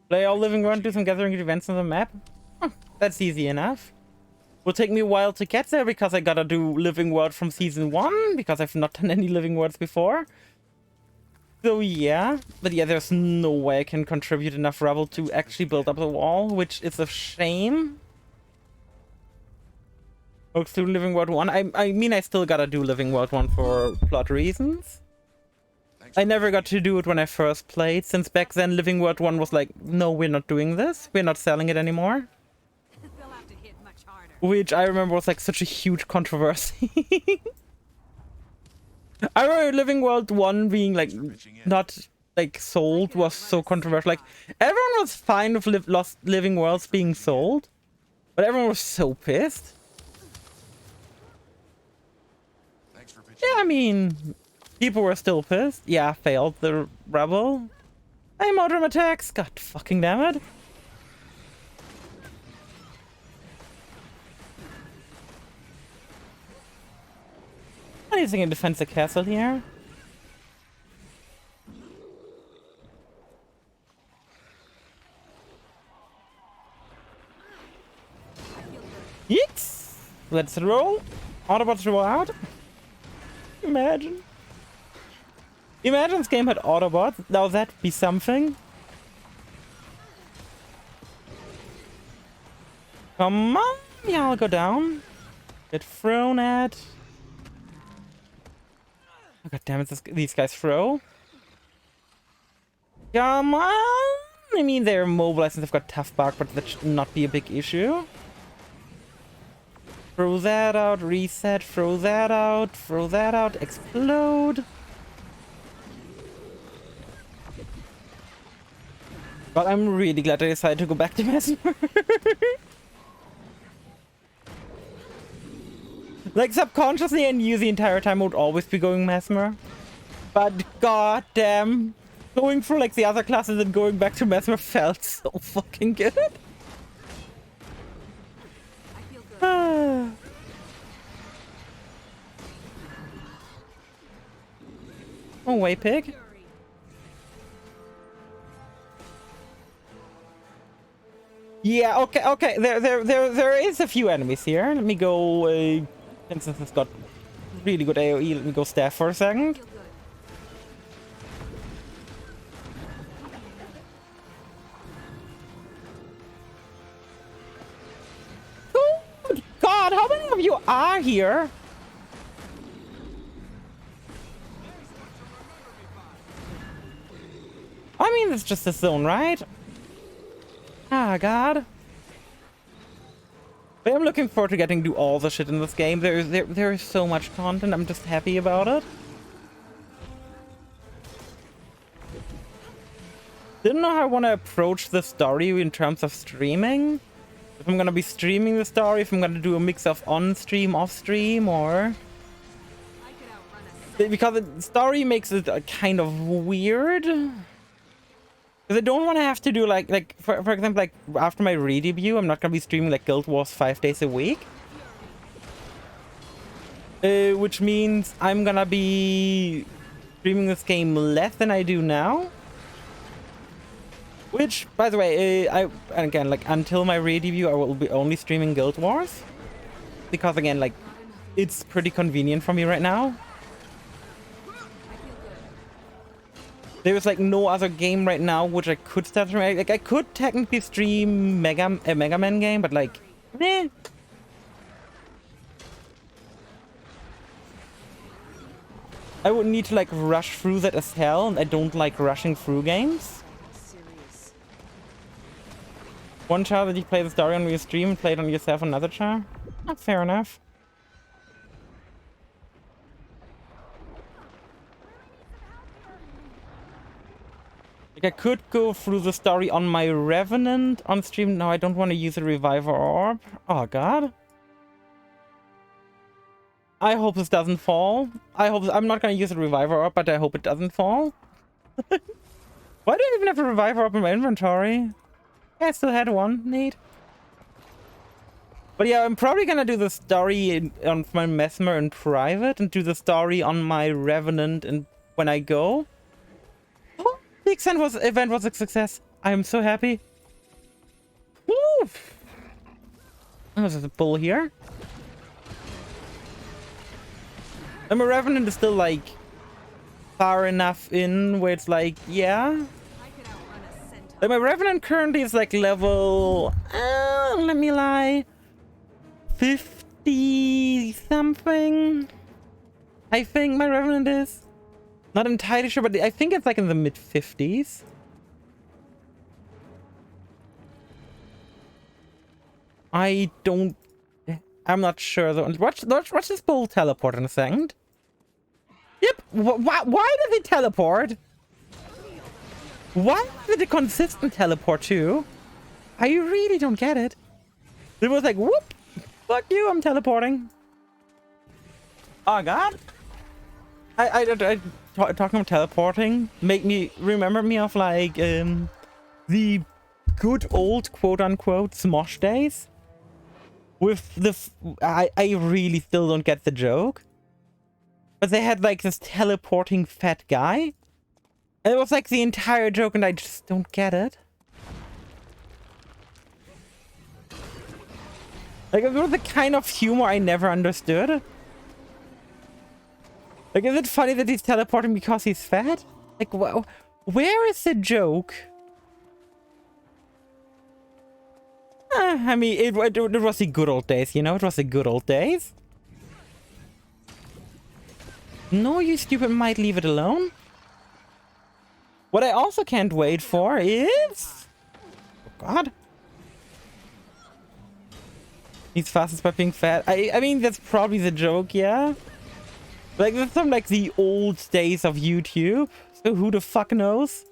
Play all living world, do some gathering events on the map. Huh, that's easy enough. Will take me a while to get there because I gotta do living world from season 1 because I've not done any living worlds before. So yeah, but yeah, there's no way I can contribute enough rubble to actually build up the wall, which is a shame. Works through living world 1. I mean, I still gotta do living world 1 for plot reasons. I never got to do it when I first played, since back then Living World 1 was like, no, we're not doing this. We're not selling it anymore. They'll have to hit much harder. Which I remember was like such a huge controversy. I remember Living World 1 being like, not like sold was so controversial. Like, everyone was fine with Lost Living Worlds being sold, but everyone was so pissed. Thanks for pitching Yeah, I mean, people were still pissed. Yeah, failed the rebel. Hey, Modern attacks! God fucking damn it. Anything to defend the castle here? Yeeks! Let's roll. Autobots roll out. Imagine. Imagine this game had Autobots. Now that'd be something. Come on. Yeah, I'll go down. Get thrown at. Oh, God damn it, these guys throw. Come on. I mean, they're mobilized and they've got tough bark, but that should not be a big issue. Throw that out, reset, throw that out, explode. But I'm really glad I decided to go back to Mesmer. Like, subconsciously I knew the entire time I would always be going Mesmer. But goddamn, going through like the other classes and going back to Mesmer felt so fucking good. I feel good. Go away, pig. Yeah, okay. There is a few enemies here. Let me go. Since it's got really good AOE, let me go staff for a second. Good God, how many of you are here? I mean, it's just a zone, right? Ah, God. But I'm looking forward to getting to do all the shit in this game. There is so much content. I'm just happy about it. Didn't know how I want to approach the story in terms of streaming. If I'm gonna be streaming the story, if I'm gonna do a mix of on-stream, off-stream, or... Because the story makes it kind of weird. Because I don't want to have to do like for example, like after my re-debut, I'm not going to be streaming like Guild Wars 5 days a week. Which means I'm going to be streaming this game less than I do now. Which, by the way, and again, like until my re-debut, I will be only streaming Guild Wars. Because again, like, it's pretty convenient for me right now. There is like no other game right now which I could start streaming. Like I could technically stream a Mega Man game, but like, meh. I would need to like rush through that as hell, and I don't like rushing through games. One char that you play the story on your stream and play it on yourself, another char? Not fair enough. Like I could go through the story on my Revenant on stream. No, I don't want to use a Reviver Orb. Oh god. I hope this doesn't fall. I'm not going to use a Reviver Orb, but I hope it doesn't fall. Why do I even have a Reviver Orb in my inventory? Yeah, I still had one. Neat. But yeah, I'm probably going to do the story on my Mesmer in private and do the story on my Revenant and when I go. The event was a success. I am so happy. Woo! Oh, there's a bull here. And my Revenant is still like far enough in where it's like, yeah. Like my Revenant currently is like level, let me lie, 50 something. I think my Revenant is. Not entirely sure, but I think it's like in the mid-50s. I'm not sure though. Watch this bull teleport in a second. Yep. Why did they teleport? Why did it consistent teleport too? I really don't get it. It was like, whoop, fuck you, I'm teleporting. Oh god. Talking about teleporting remember me of like the good old quote-unquote Smosh days with the I really still don't get the joke, but they had like this teleporting fat guy and it was like the entire joke and I just don't get it. Like it was the kind of humor I never understood. Like, is it funny that he's teleporting because he's fat? Like, where is the joke? I mean, it was the good old days, you know? It was the good old days. No, you stupid might leave it alone. What I also can't wait for is... Oh, God. He's fastest by being fat. I mean, that's probably the joke, yeah? Like, this is from, like, the old days of YouTube. So who the fuck knows?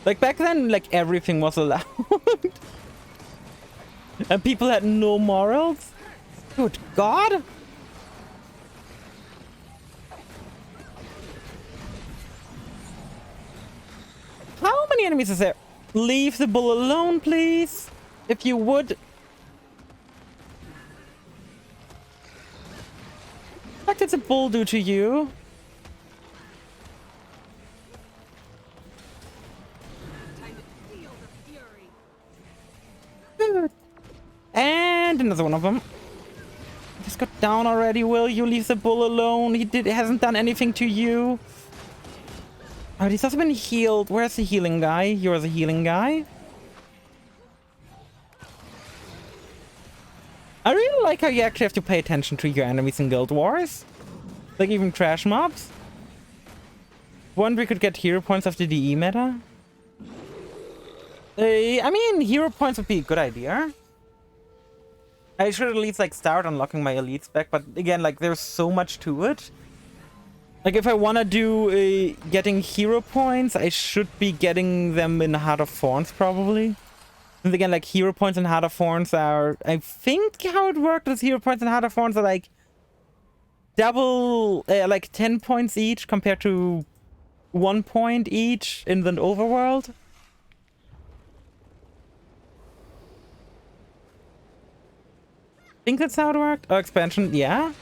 Like, back then, like, everything was allowed. And people had no morals. Good God. How many enemies is there? Leave the bull alone, please. If you would. did the bull do to you? Time to feel the fury. Good. And another one of them. Just got down already, will you? Leave the bull alone. He hasn't done anything to you. Oh, he's also been healed. Where's the healing guy? You're the healing guy. I really like how you actually have to pay attention to your enemies in Guild Wars. Like even trash mobs. Wonder we could get hero points after the DE meta. I mean, hero points would be a good idea. I should at least like start unlocking my elites back, but again, like there's so much to it. Like if I want to do getting hero points, I should be getting them in Heart of Thorns probably. And again, like hero points in Heart of Thorns are, I think how it worked is hero points in Heart of Thorns are like double, like 10 points each compared to 1 point each in the overworld. I think that's how it worked. Oh, expansion, yeah.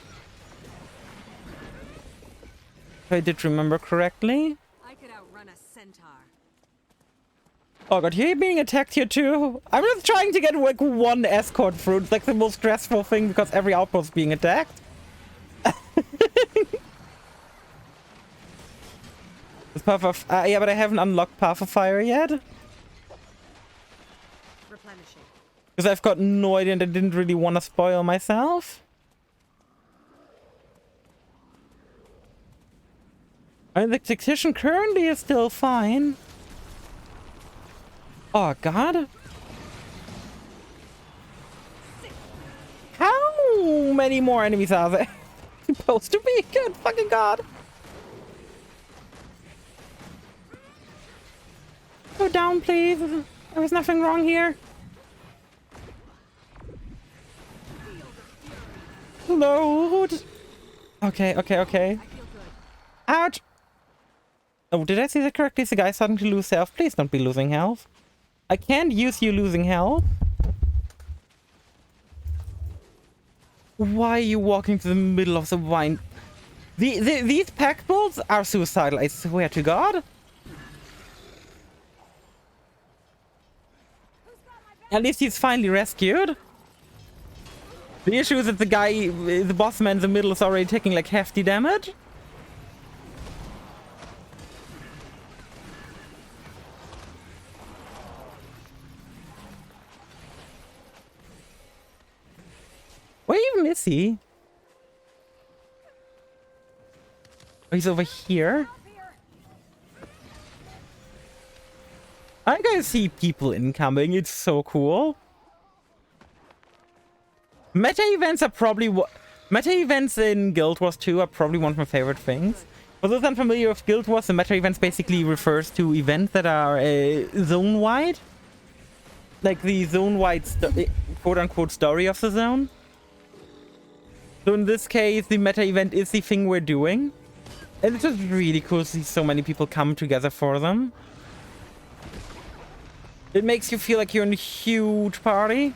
If I did remember correctly. I could outrun a centaur. Oh god, you're being attacked here too? I'm just trying to get like one escort through. It's like the most stressful thing because every outpost is being attacked. This Path of... yeah, but I haven't unlocked Path of Fire yet. Replenishing. Because I've got no idea and I didn't really want to spoil myself. I mean, the Tactician currently is still fine. Oh, God. How many more enemies are there supposed to be? Good fucking God. Go down, please. There was nothing wrong here. Load. Okay. I feel good. Ouch. Oh, did I see that correctly? Is the guy starting to lose health? Please don't be losing health. I can't use you losing health. Why are you walking to the middle of the wine? These pack bulls are suicidal, I swear to God. At least he's finally rescued. The issue is that the guy, the boss man in the middle is already taking like hefty damage. Where even is he? Oh, he's over here. I gotta see people incoming. It's so cool. Meta events are probably meta events in Guild Wars 2 are probably one of my favorite things. For those unfamiliar with Guild Wars, the meta events basically refers to events that are zone-wide. Like the zone-wide quote-unquote story of the zone. So in this case, the meta event is the thing we're doing. And it's just really cool to see so many people come together for them. It makes you feel like you're in a huge party.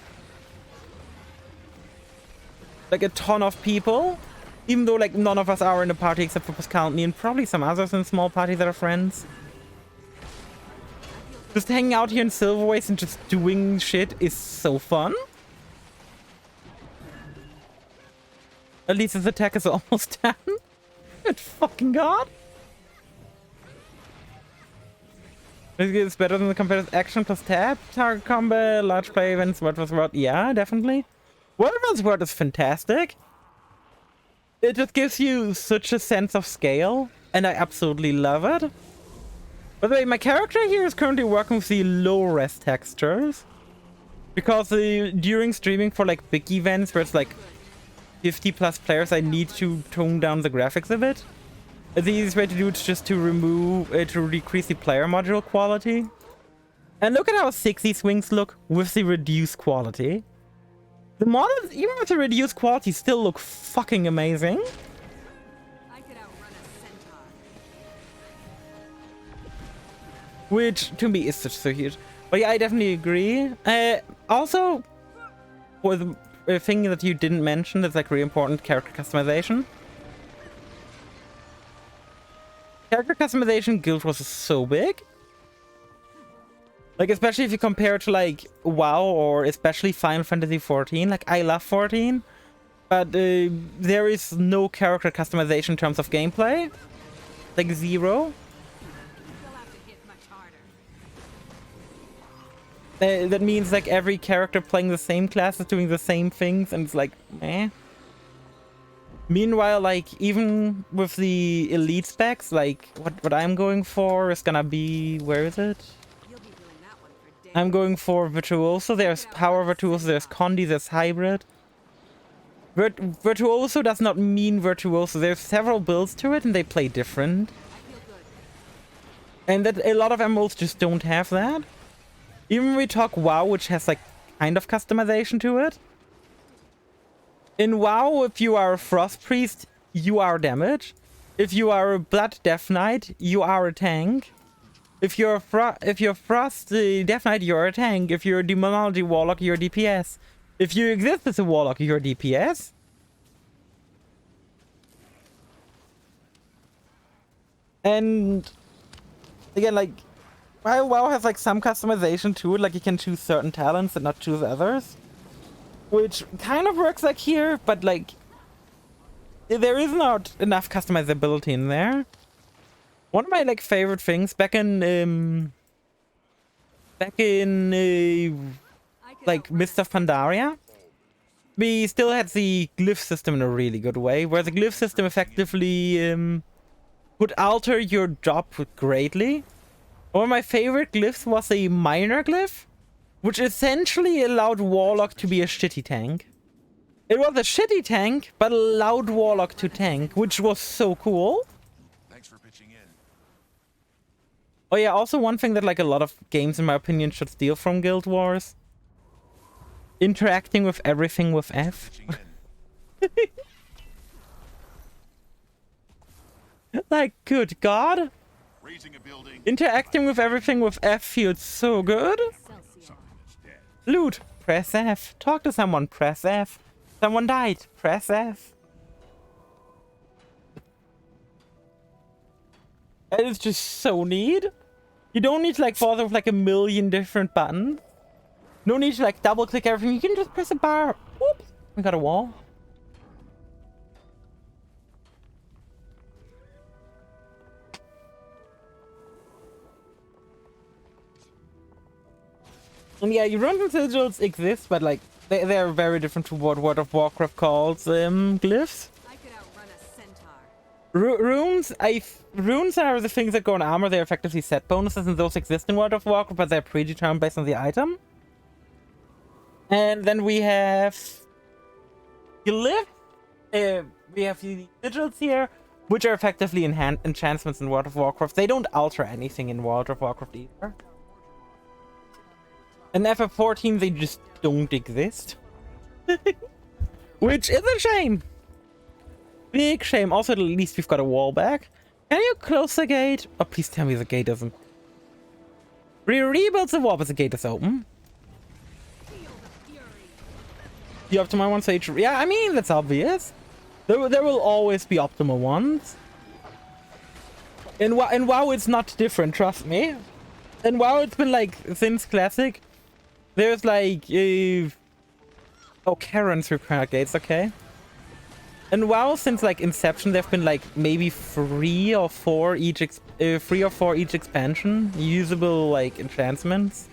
Like a ton of people. Even though like none of us are in the party except for Pascalny and probably some others in small parties that are friends. Just hanging out here in Silverwaste and just doing shit is so fun. At least his attack is almost done. Good fucking God. It's better than the competitive action plus tap, target combat, large play events, Word vs. Word. Yeah, definitely. Word vs. Word is fantastic. It just gives you such a sense of scale, and I absolutely love it. By the way, my character here is currently working with the low-res textures. Because during streaming for like big events where it's like 50 plus players, I need to tone down the graphics a bit. The easiest way to do it is just to remove, to decrease the player module quality. And look at how sick these wings look with the reduced quality. The models, even with the reduced quality, still look fucking amazing. I could outrun a centaur. Which, to me, is such so huge. But yeah, I definitely agree. Also, for the thing that you didn't mention that's like really important, character customization. character customization in Guild Wars is so big. Like, especially if you compare it to, like, WoW or especially Final Fantasy 14. Like, I love 14. But there is no character customization in terms of gameplay. Like, zero. You'll have to hit much harder. That means, like, every character playing the same class is doing the same things, and it's like, eh. Meanwhile, like, even with the elite specs, like, what I'm going for is gonna be... Where is it? You'll be doing that one for days. I'm going for Virtuoso. There's Power Virtuoso, there's Condi, there's Hybrid. Virtuoso does not mean Virtuoso. There's several builds to it, and they play different. I feel good. And that a lot of MMOs just don't have that. Even when we talk WoW, which has, like, kind of customization to it. In WoW, if you are a Frost Priest, you are damage. If you are a Blood Death Knight, you are a tank. If you're Frost Death Knight, you're a tank. If you're a Demonology Warlock, you're DPS. If you exist as a Warlock, you're DPS. And again, like, while WoW has, like, some customization to it, like, you can choose certain talents and not choose others. Which kind of works like here, but, like, there is not enough customizability in there. One of my, like, favorite things back in like, Mist of Pandaria, we still had the glyph system in a really good way, where the glyph system effectively would alter your job greatly. One of my favorite glyphs was a minor glyph, which essentially allowed Warlock to be a shitty tank. It was a shitty tank, but allowed Warlock to tank, which was so cool. Thanks for pitching in. Oh yeah, also one thing that, like, a lot of games, in my opinion, should steal from Guild Wars. Interacting with everything with F. Pitching in. Like, good god. Raising a building. Interacting with everything with F feels so good. Loot, press F. Talk to someone, press F. Someone died, press F. That is just so neat. You don't need to, like, bother with, like, a million different buttons. No need to, like, double click everything. You can just press a bar. Whoops. We got a wall. And yeah, runes and sigils exist, but, like, they're very different to what World of Warcraft calls glyphs. I could outrun a centaur. Runes are the things that go on armor. They're effectively set bonuses, and those exist in World of Warcraft, but they're predetermined based on the item. And then we have glyph. We have the sigils here, which are effectively enchantments in World of Warcraft. They don't alter anything in World of Warcraft either. In FF14, they just don't exist. Which is a shame. Big shame. Also, at least we've got a wall back. Can you close the gate? Oh, please tell me the gate doesn't. Rebuild the wall, but the gate is open. The optimal ones, yeah, I mean, that's obvious. There will always be optimal ones. In WoW, it's not different, trust me. In WoW, it's been, like, since Classic. There's, like, oh, Karen's repair gates, okay. In WoW, since, like, Inception, there've been, like, maybe 3 or 4 each expansion. Usable, like, enchantments.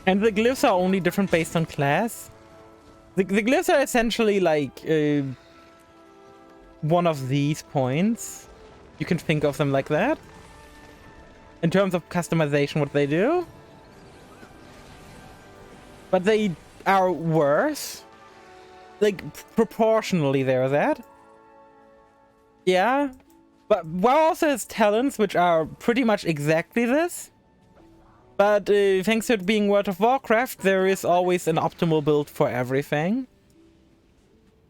And the glyphs are only different based on class. The glyphs are essentially, like, one of these points. You can think of them like that. In terms of customization, what they do. But they are worse. Like, proportionally, they're that. Yeah. But WoW also has talents, which are pretty much exactly this. But thanks to it being World of Warcraft, there is always an optimal build for everything.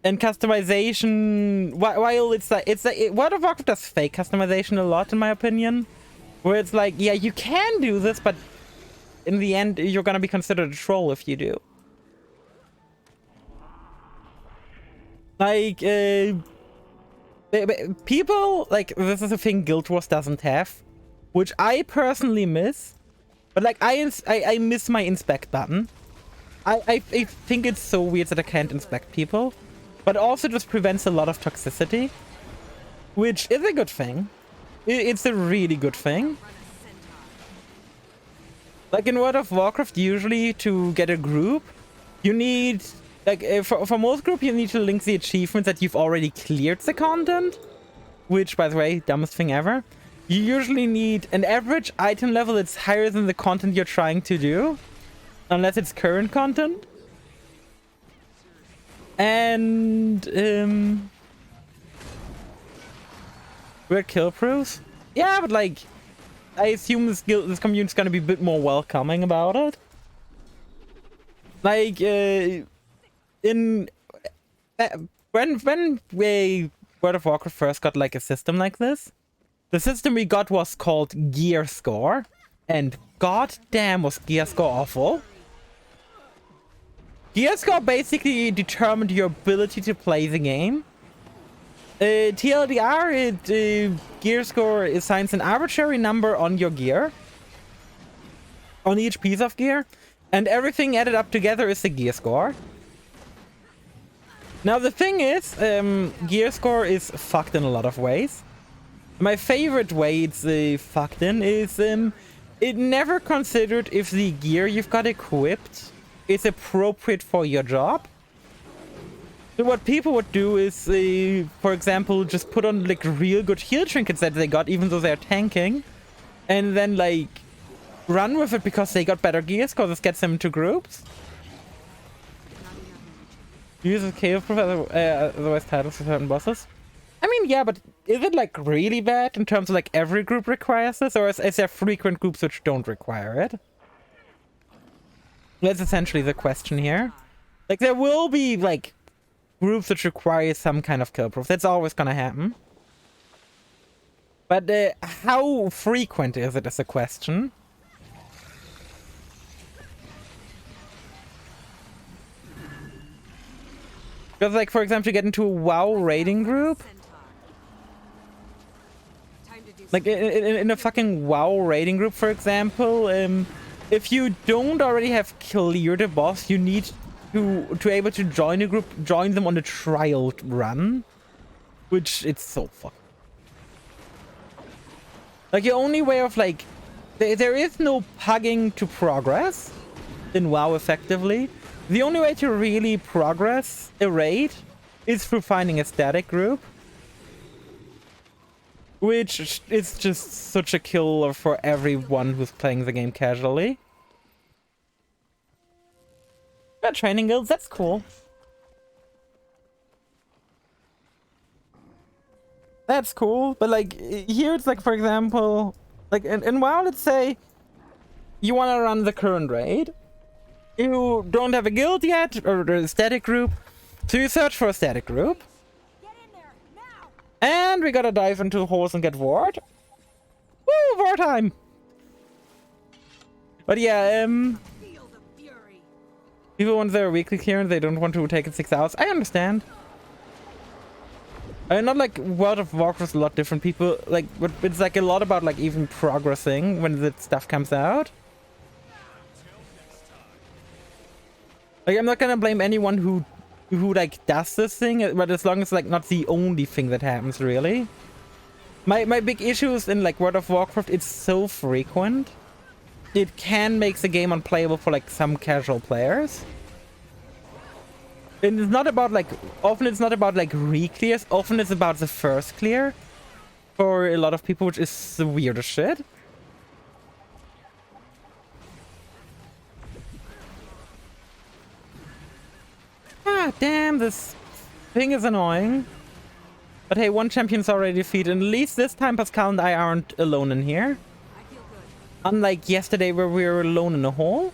And customization, while it's like World of Warcraft does fake customization a lot, in my opinion. Where it's like, yeah, you can do this, but in the end, you're gonna be considered a troll if you do. Like, People, like, this is a thing Guild Wars doesn't have, which I personally miss. But, like, I miss my inspect button. I think it's so weird that I can't inspect people. But also just prevents a lot of toxicity, which is a good thing. It's a really good thing. Like, in World of Warcraft, usually to get a group, you need... Like, for most group, you need to link the achievements that you've already cleared the content. Which, by the way, dumbest thing ever. You usually need an average item level that's higher than the content you're trying to do. Unless it's current content. And, we're kill proofs? Yeah, but like, I assume this community is gonna be a bit more welcoming about it. Like, when World of Warcraft first got like a system like this, the system we got was called Gear Score, and goddamn was Gear Score awful. Gear Score basically determined your ability to play the game. TLDR, Gear Score assigns an arbitrary number on your gear, on each piece of gear, and everything added up together is the Gear Score. Now the thing is, Gear Score is fucked in a lot of ways. My favorite way it's fucked in is it never considered if the gear you've got equipped is appropriate for your job. So what people would do is, for example, just put on like real good heal trinkets that they got even though they're tanking, and then like run with it because they got better gears because this gets them into groups. Use a KO proof otherwise titles for certain bosses. I mean, yeah, but is it like really bad in terms of like every group requires this, or is there frequent groups which don't require it? That's essentially the question here. Like, there will be like groups which require some kind of kill proof. That's always gonna happen. But how frequent is it is a question. Because, like, for example, you get into a WoW raiding group. Like, in a fucking WoW raiding group, for example, if you don't already have cleared a boss, you need to able to join a group, join them on a trial run. Which, it's so fucked. Like, your only way of, like... There is no pugging to progress in WoW, effectively. The only way to really progress a raid is through finding a static group. Which is just such a killer for everyone who's playing the game casually. Got training guilds, that's cool. That's cool, but like, here it's like, for example, like in WoW, let's say you want to run the current raid. You don't have a guild yet, or a static group, so you search for a static group. Get in there now. And we gotta dive into holes and get Ward. Woo, War time! But yeah, Feel the fury. people want their weekly clearance, they don't want to take it 6 hours. I understand. I mean, not like World of Warcraft, a lot different people, like, but it's like a lot about like even progressing when the stuff comes out. Like, I'm not gonna blame anyone who like does this thing, but as long as like not the only thing that happens, really. My big issue is in like World of Warcraft, it's so frequent. It can make the game unplayable for like some casual players. And it's not about like, often it's not about like re-clears, often it's about the first clear for a lot of people, which is the weirdest shit. Ah, damn, this thing is annoying. But hey, one champion's already defeated. And at least this time Pascal and I aren't alone in here. I feel good. Unlike yesterday where we were alone in a hole.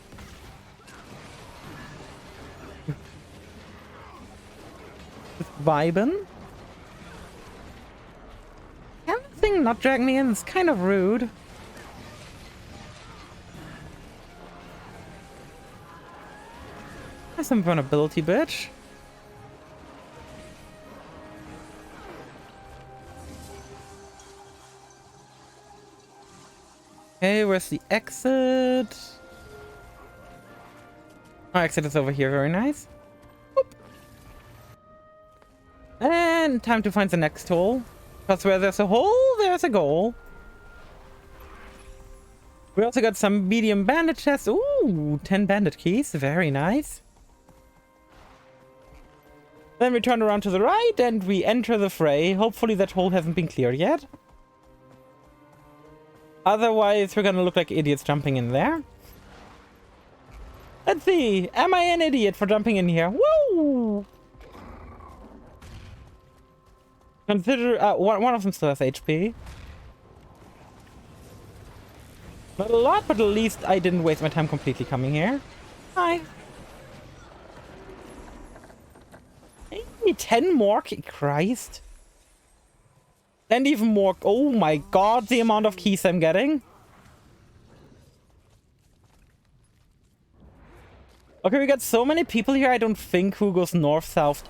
Just vibing. Can the thing not drag me in? It's kind of rude. Have some vulnerability, bitch. Okay, where's the exit? Our exit is over here, very nice. Boop. And time to find the next hole. Because where there's a hole, there's a goal. We also got some medium bandit chests. Ooh, 10 bandit keys, very nice. Then we turn around to the right and we enter the fray. Hopefully that hole hasn't been cleared yet. Otherwise, we're gonna look like idiots jumping in there. Let's see. Am I an idiot for jumping in here? Woo! Consider one of them still has HP. Not a lot, but at least I didn't waste my time completely coming here. Hi. Hey, 10 more? Christ. And even more. Oh my god, the amount of keys I'm getting. Okay, we got so many people here. I don't think who goes north, south,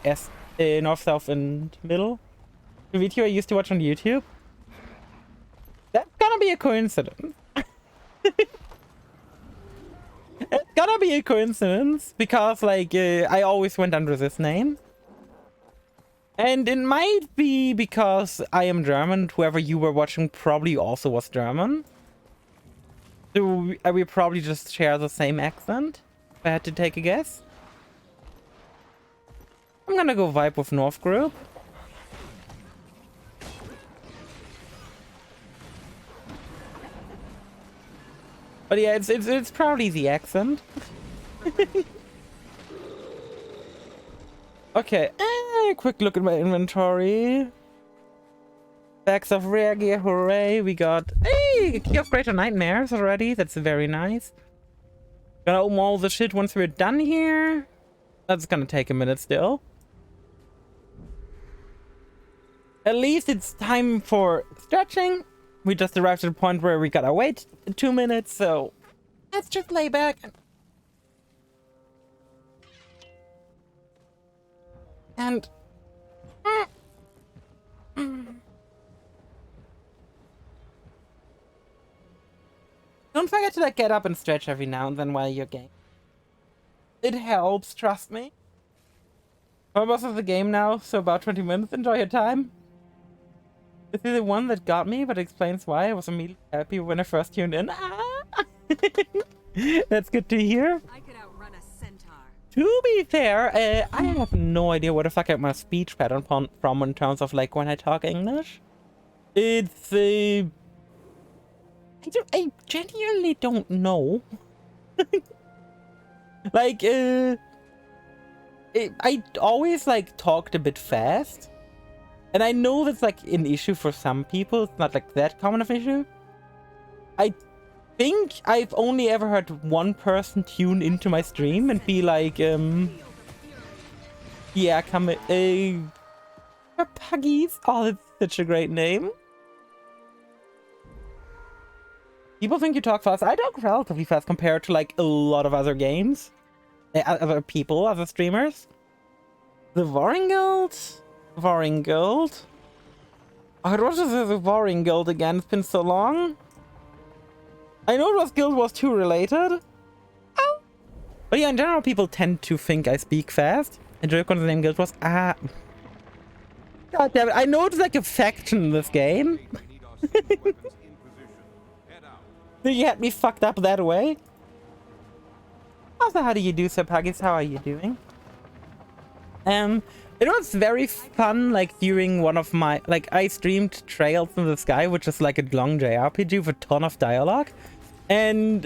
north, south, and middle. The video I used to watch on YouTube. That's gonna be a coincidence. It's gonna be a coincidence because, like, I always went under this name. And it might be because I am German. Whoever you were watching probably also was German. So we probably just share the same accent, if I had to take a guess. I'm gonna go vibe with North Group. But yeah, it's probably the accent. Okay, quick look at my inventory. Bags of rare gear, hooray! We got a key of greater nightmares already. That's very nice. Gonna open all the shit once we're done here. That's gonna take a minute still. At least it's time for stretching. We just arrived to the point where we gotta wait 2 minutes, so let's just lay back. And don't forget to like get up and stretch every now and then while you're gaming. It helps, trust me. For most of the game now, so about 20 minutes. Enjoy your time. This is the one that got me, but explains why I was immediately happy when I first tuned in. Ah! That's good to hear. I could outrun a centaur. To be fair, I have no idea where the fuck I get my speech pattern from in terms of like when I talk English. It's I genuinely don't know. Like I always like talked a bit fast. And I know that's like an issue for some people. It's not like that common of an issue. I think I've only ever heard one person tune into my stream and be like, yeah, come Puggies. Oh, that's such a great name. People think you talk fast. I talk relatively fast compared to like a lot of other games. Other people, other streamers. The Warring Guild? Warring Guild? Oh, what was the Warring Guild again? It's been so long. I know it was Guild Wars 2 related. Oh. But yeah, in general, people tend to think I speak fast. And joke on the name Guild Wars. Ah. God damn it. I know it's like a faction in this game. You had me fucked up that way. Also, how do you do, Sir Puggies? How are you doing? It was very fun, like, during one of my... Like, I streamed Trails in the Sky, which is like a long JRPG with a ton of dialogue. And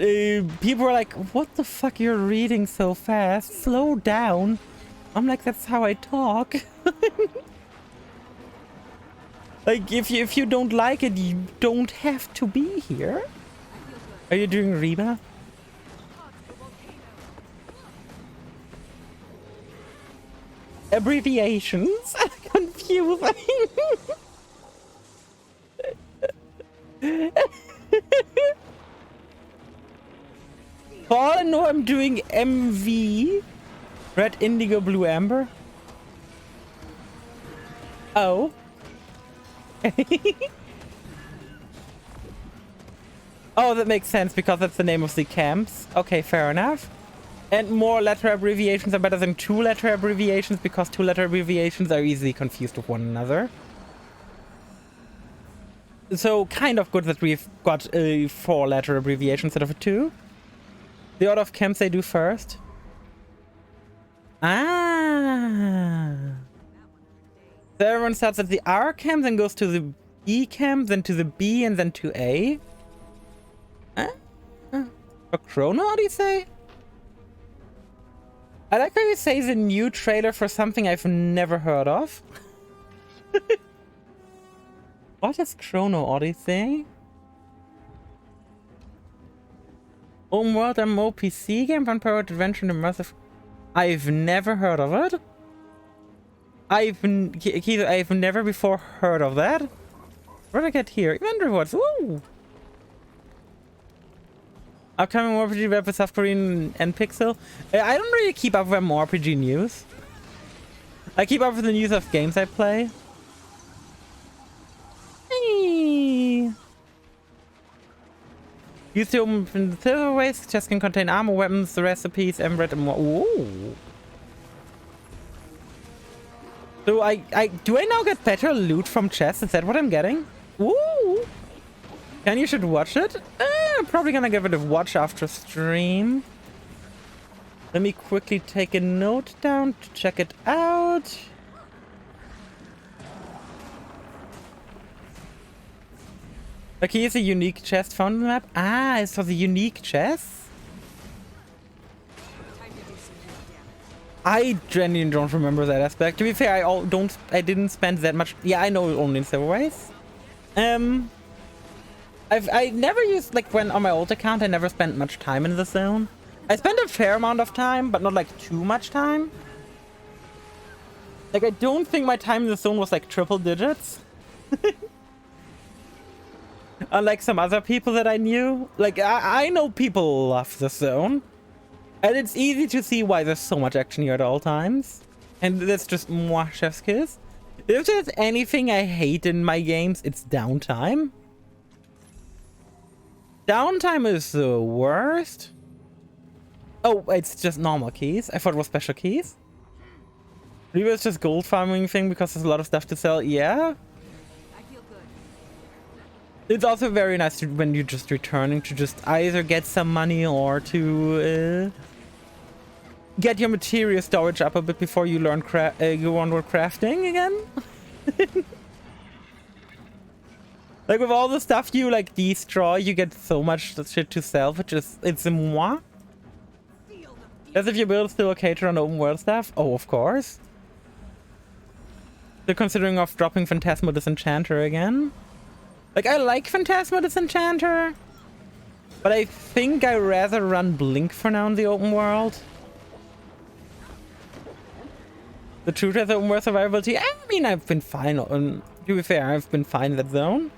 people were like, what the fuck, you're reading so fast? Slow down. I'm like, that's how I talk. Like, if you don't like it, you don't have to be here. Are you doing Reba? Abbreviations? Confusing. For all I know, I'm doing MV. Red, Indigo, Blue, Amber. Oh. Oh, that makes sense because that's the name of the camps. Okay, fair enough. And more letter abbreviations are better than 2-letter abbreviations because 2-letter abbreviations are easily confused with one another. So kind of good that we've got a 4-letter abbreviation instead of a 2. The order of camps they do first. Ah. So everyone starts at the R camp, then goes to the E camp, then to the B, and then to A. For Chrono Odyssey? I like how you say the new trailer for something I've never heard of. What is Chrono Odyssey? Open world MMO PC game, vampire adventure and immersive. I've never heard of it. I've never before heard of that. What did I get here? Event rewards. Woo! Upcoming RPG web with South Korean and Pixel. I don't really keep up with RPG news. I keep up with the news of games I play. Hey. Use the open silverways. Chests can contain armor, weapons, recipes, and more. Ooh. So do I now get better loot from chests? Is that what I'm getting? Ooh. Ken, you should watch it. I'm probably gonna give it a watch after stream. Let me quickly take a note down to check it out. Okay, here's a unique chest found on the map. Ah, it's for the unique chests. Time to do some real damage. I genuinely don't remember that aspect. To be fair, I didn't spend that much. Yeah, I know only in Silverways. I never used, like, when on my old account, I never spent much time in the zone. I spent a fair amount of time, but not like too much time. Like, I don't think my time in the zone was like triple digits. Unlike some other people that I knew. Like, I know people love the zone. And it's easy to see why there's so much action here at all times. And that's just moi chef's kiss. If there's anything I hate in my games, it's downtime. Downtime is the worst. Oh, it's just normal keys. I thought it was special keys. Maybe it's just gold farming thing because there's a lot of stuff to sell. Yeah. I feel good. It's also very nice when you're just returning to just either get some money or to get your material storage up a bit before you learn go onward crafting again. Like with all the stuff you like destroy, you get so much shit to sell, which is it's a moi. As if your build is still okay to run open world stuff. Oh, of course. They're considering of dropping Phantasmo Disenchanter again. Like, I like Phantasmo Disenchanter, but I think I'd rather run Blink for now in the open world. The truth has open world survivability. I mean, I've been fine. To be fair, I've been fine in that zone.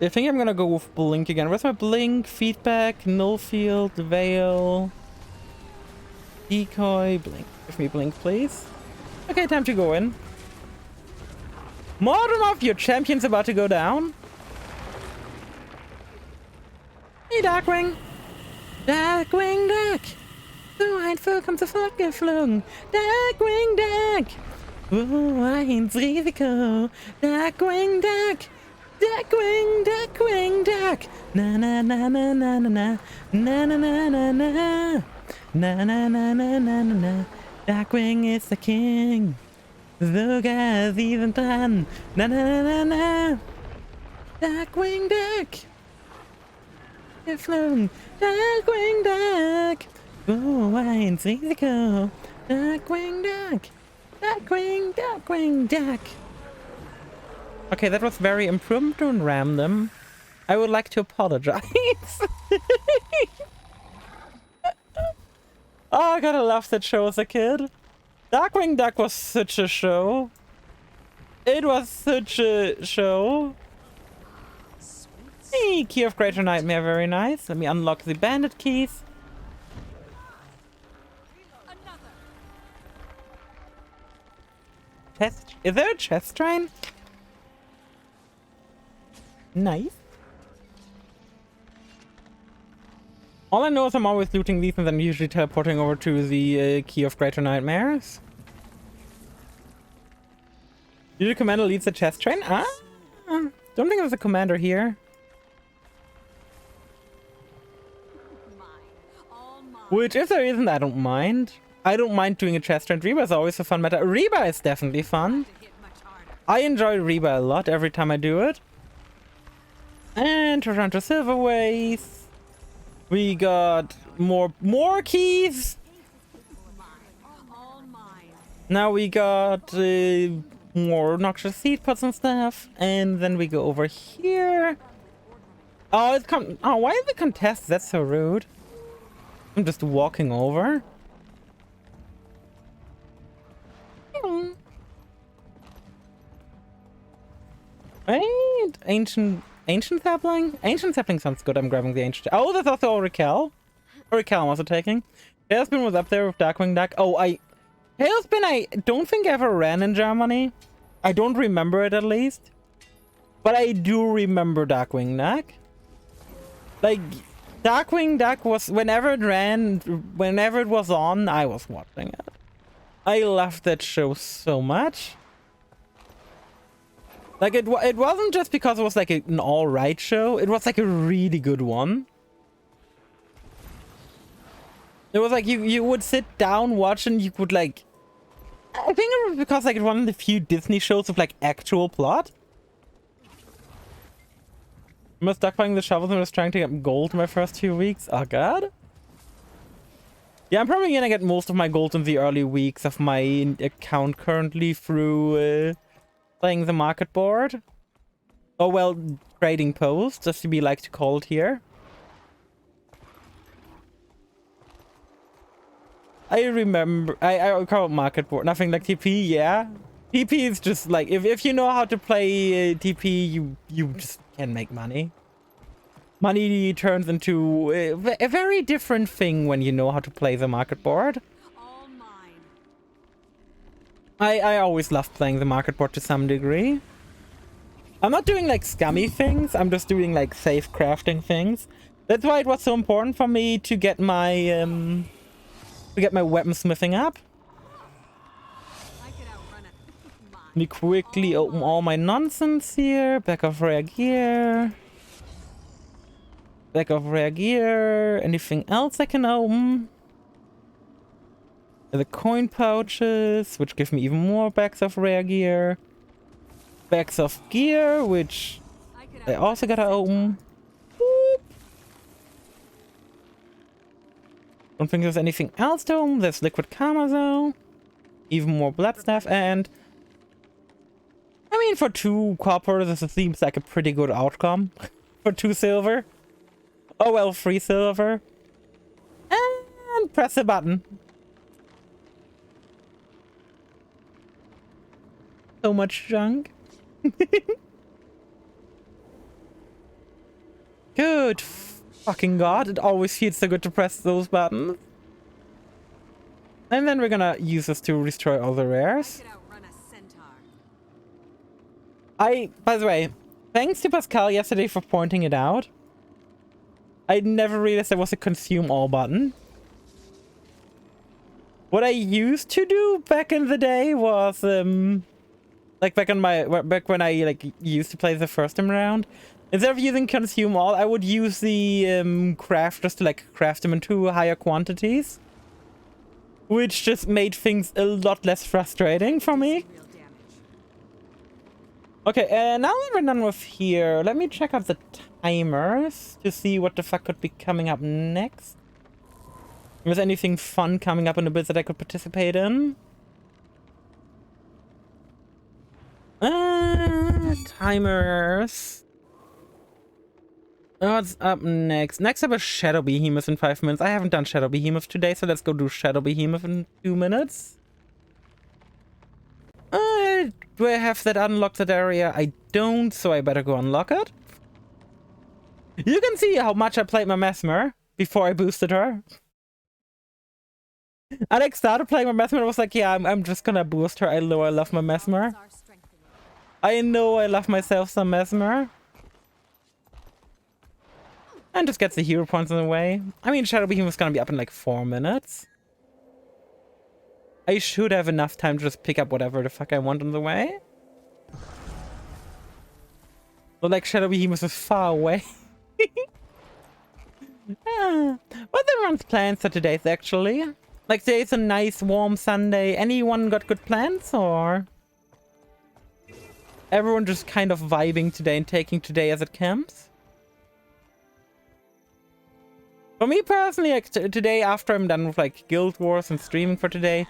I think I'm gonna go with Blink again. Where's my Blink? Feedback, Null Field, Veil, Decoy, Blink. Give me Blink, please. Okay, time to go in. Mordormoth, your champion's about to go down. Hey, Darkwing. Darkwing Duck. So einfach kommt sofort geflogen. Darkwing Duck. Oh, ins Risiko. Darkwing Duck. Darkwing, Darkwing Duck. Na na na na na na na na na na na na na na na na na na. Darkwing is the king. Sogar sie sind dran. Na na na na na. Darkwing Duck. Geflogen. Darkwing Duck. Oh, ins Risiko. Darkwing Duck. Darkwing, Darkwing Duck. Okay, that was very impromptu and random. I would like to apologize. Oh, I gotta love that show as a kid. Darkwing Duck was such a show. It was such a show. Hey, Key of Greater Nightmare, very nice. Let me unlock the bandit keys. Chest? Is there a chest train? Nice. All I know is I'm always looting these and then usually teleporting over to the Key of Greater Nightmares. Usually commander leads the chest train? Ah, don't think there's a commander here. Mine. All mine. Which, if there isn't, I don't mind. I don't mind doing a chest train. Reba is always a fun meta. Reba is definitely fun. To hit much harder. I enjoy Reba a lot every time I do it. And Toronto Silverways. We got more keys. Mine. All mine. Now we got more noxious seed pods and stuff. And then we go over here. Oh, why is it contest? That's so rude. I'm just walking over. Wait, ancient sapling? Ancient sapling sounds good. I'm grabbing the ancient. Oh, there's also Oracle. Oracle I'm also taking. Tailspin was up there with Darkwing Duck. Oh, Tailspin I don't think ever ran in Germany. I don't remember it at least. But I do remember Darkwing Duck. Like, Darkwing Duck was, whenever it ran, whenever it was on, I was watching it. I loved that show so much. Like, it wasn't just because it was like an alright show. It was like a really good one. It was like you would sit down, watch, and you would like... I think it was because like it's one of the few Disney shows with like actual plot. I was stuck buying the shovels and was trying to get gold my first 2 weeks. Oh god. Yeah, I'm probably gonna get most of my gold in the early weeks of my account currently through playing the market board. Oh well, trading post, just to be like to call it here. I remember, I call it market board, nothing like TP, yeah. TP is just like, if you know how to play TP, you just can make money. Money turns into a very different thing when you know how to play the market board. All mine. I always love playing the market board to some degree. I'm not doing like scummy things, I'm just doing like safe crafting things. That's why it was so important for me to get my weaponsmithing up. I could outrun it. Mine. Let me quickly open all my nonsense here. Back of rare gear. Back of rare gear. Anything else I can open? The coin pouches, which give me even more bags of rare gear. Bags of gear, which I also gotta open. Boop. Don't think there's anything else to open. There's liquid karma though. Even more blood stuff, and I mean, for 2 copper, this seems like a pretty good outcome. For 2 silver. Oh well, 3 silver. And press a button. So much junk. Good fucking god, it always feels so good to press those buttons. And then we're gonna use this to destroy all the rares. I could outrun a centaur. By the way, thanks to Pascal yesterday for pointing it out. I never realized there was a consume all button. What I used to do back in the day was, like back when I like used to play the first time around, instead of using consume all, I would use the craft just to like craft them into higher quantities, which just made things a lot less frustrating for me. Real damage. Okay, now that we're done with here, let me check out the timers to see what the fuck could be coming up next. If there's anything fun coming up in the bits that I could participate in. Timers. What's up next? Next up is Shadow Behemoth in 5 minutes. I haven't done Shadow Behemoth today, so let's go do Shadow Behemoth in 2 minutes. Do I have that unlocked, that area? I don't, so I better go unlock it. You can see how much I played my Mesmer before I boosted her. I like started playing my Mesmer and was like, yeah, I'm just gonna boost her. I know I love my Mesmer. Our strengthening. I know I love myself some Mesmer. And just gets the hero points in the way. I mean, Shadow Behemoth is gonna be up in like 4 minutes. I should have enough time to just pick up whatever the fuck I want on the way. But like Shadow Behemoth is far away. What's everyone's plans for today's actually? Like today's a nice warm Sunday. Anyone got good plans or? Everyone just kind of vibing today and taking today as it comes? For me personally, like today after I'm done with like Guild Wars and streaming for today.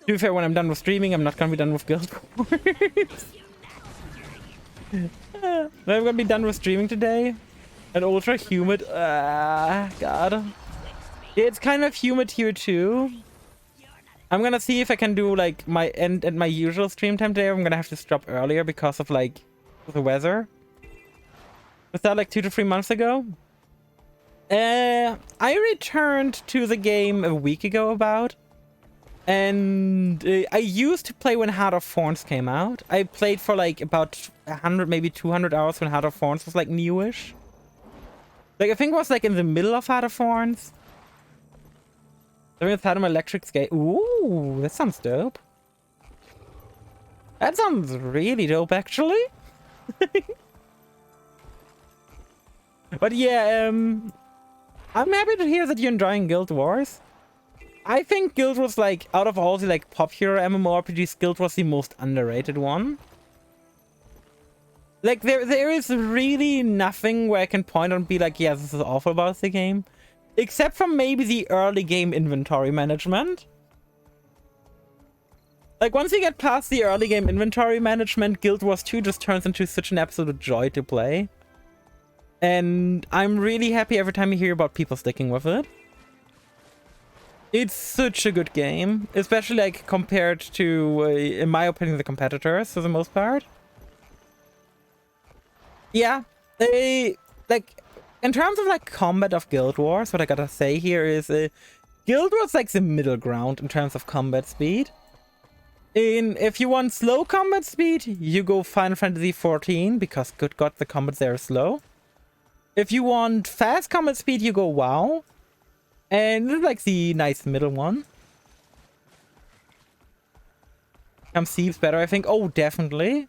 To be fair, when I'm done with streaming, I'm not gonna be done with Guild Wars. I'm gonna be done with streaming today. And ultra humid. God. Yeah, it's kind of humid here too. I'm gonna see if I can do like my end at my usual stream time today. I'm gonna have to stop earlier because of like the weather. Was that like 2 to 3 months ago? I returned to the game a week ago about. And I used to play when Heart of Thorns came out. I played for like about 100, maybe 200 hours when Heart of Thorns was like newish. Like I think it was like in the middle of Heart of Thorns. It's had an electric skate. Ooh, that sounds dope. That sounds really dope, actually. But yeah, I'm happy to hear that you're enjoying Guild Wars. I think Guild Wars, like, out of all the like popular MMORPGs, Guild Wars the most underrated one. Like, there is really nothing where I can point and be like, yeah, this is awful about the game. Except for maybe the early game inventory management. Like, once you get past the early game inventory management, Guild Wars 2 just turns into such an absolute joy to play. And I'm really happy every time I hear about people sticking with it. It's such a good game. Especially, like, compared to, in my opinion, the competitors, for the most part. Yeah. Like... In terms of like combat of Guild Wars, what I gotta say here is Guild Wars like the middle ground in terms of combat speed. If you want slow combat speed, you go Final Fantasy XIV because good god the combat there is slow. If you want fast combat speed, you go WoW. And this is like the nice middle one. Seems better, I think. Oh, definitely.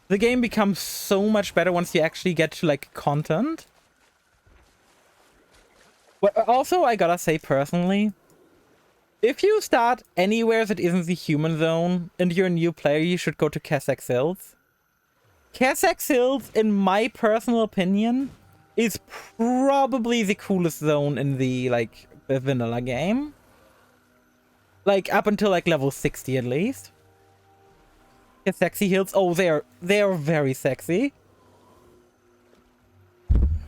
The game becomes so much better once you actually get to like content. But also, I gotta say personally, if you start anywhere that isn't the human zone and you're a new player, you should go to Kessex Hills. Kessex Hills, in my personal opinion, is probably the coolest zone in the, like, the vanilla game. Like, up until, like, level 60 at least. Sexy Hills, oh, they're very sexy.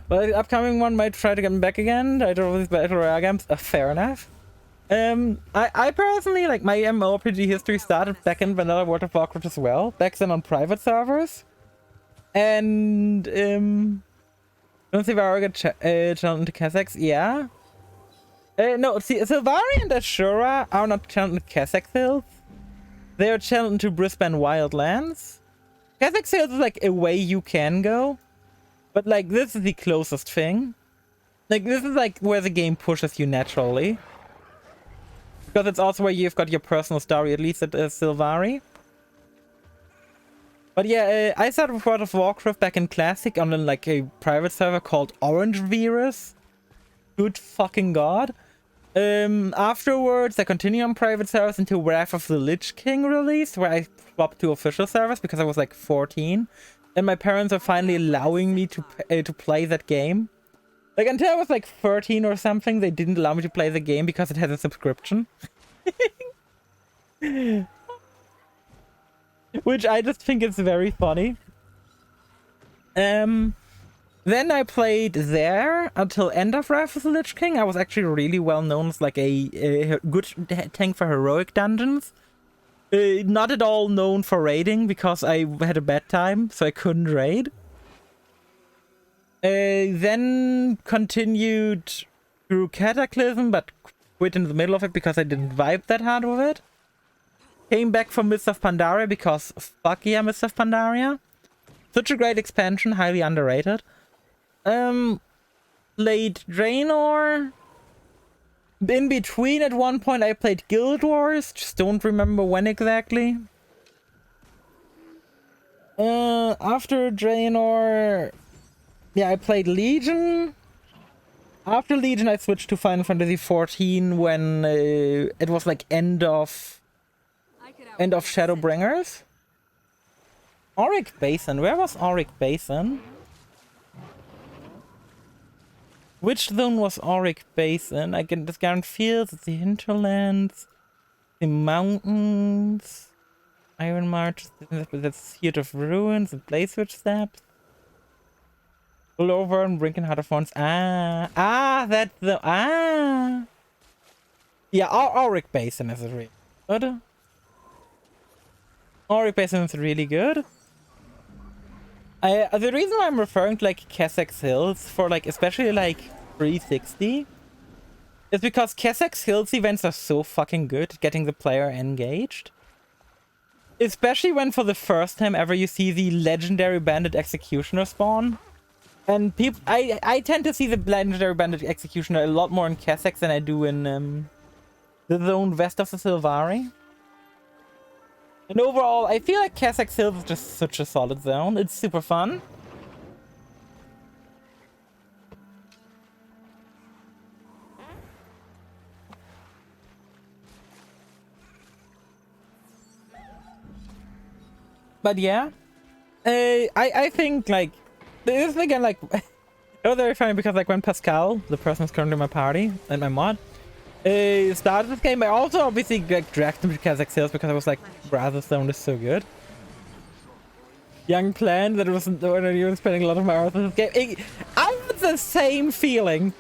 But the upcoming one might try to get them back again. I don't know these battle royale games. Fair enough. I personally, like, my MMORPG history started back in vanilla World of Warcraft as well. Back then on private servers. And, don't see if I ever get channeled into Kessex. Yeah. No, see, Sylvari and Ashura are not channeled into Kessex Hills. They are channeled into Brisbane Wildlands. Kessex Hills is, like, a way you can go. But, like, this is the closest thing. Like, this is, like, where the game pushes you naturally. Because it's also where you've got your personal story, at least at Sylvari. But yeah, I started with World of Warcraft back in Classic on, like, a private server called Orange Virus. Good fucking god. Afterwards, I continued on private servers until Wrath of the Lich King released, where I swapped to official servers because I was, like, 14. And my parents are finally allowing me to play that game. Like, until I was like 13 or something, they didn't allow me to play the game because it has a subscription. Which I just think is very funny. Then I played there until end of Wrath of the Lich King. I was actually really well known as like a good tank for heroic dungeons. Not at all known for raiding because I had a bad time, so I couldn't raid. Then continued through Cataclysm, but quit in the middle of it because I didn't vibe that hard with it. Came back from Mists of Pandaria because fuck yeah, Mists of Pandaria. Such a great expansion, highly underrated. played Draenor. In between, at one point, I played Guild Wars. Just don't remember when exactly. After Draenor, yeah, I played Legion. After Legion, I switched to Final Fantasy XIV when it was like end of Shadowbringers. Auric Basin. Where was Auric Basin? Which zone was Auric Basin? I can just guarantee it's the hinterlands, the mountains, Iron March, that's Seat of Ruins, the Blazewitch Steps. Over and Brinkenheart of Wands. That's the yeah, Auric Basin is really good. Auric Basin is really good. The reason why I'm referring to like Kessex Hills for like especially like 360 is because Kessex Hills events are so fucking good at getting the player engaged. Especially when for the first time ever you see the legendary bandit executioner spawn. And people, I tend to see the legendary bandit executioner a lot more in Kessex than I do in the zone west of the Sylvari. And overall, I feel like Kessex Hills is just such a solid zone. It's super fun. But yeah, I think like this is again like it was very funny because like when Pascal, the person who's currently in my party and my mod, started this game, I also obviously like dragged him to Kessex Hills because I was like, Brazos Zone is so good. Young plan that wasn't when I was spending a lot of my hours on this game. I had the same feeling.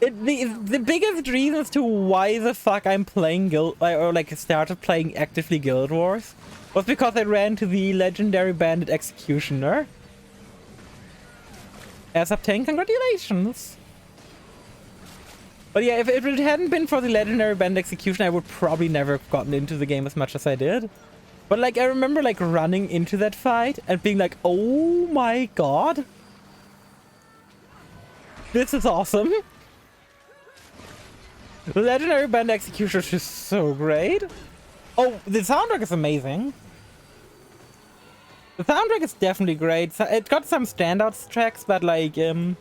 The biggest reason as to why the fuck I'm playing or like started playing actively Guild Wars was because I ran to the legendary bandit executioner. As obtained, congratulations. But yeah, if it hadn't been for the legendary bandit execution, I would probably never have gotten into the game as much as I did. But like I remember like running into that fight and being like, oh my god, this is awesome. The legendary bandit executioner is just so great. Oh, the soundtrack is amazing. The soundtrack is definitely great. It got some standout tracks, but like yeah.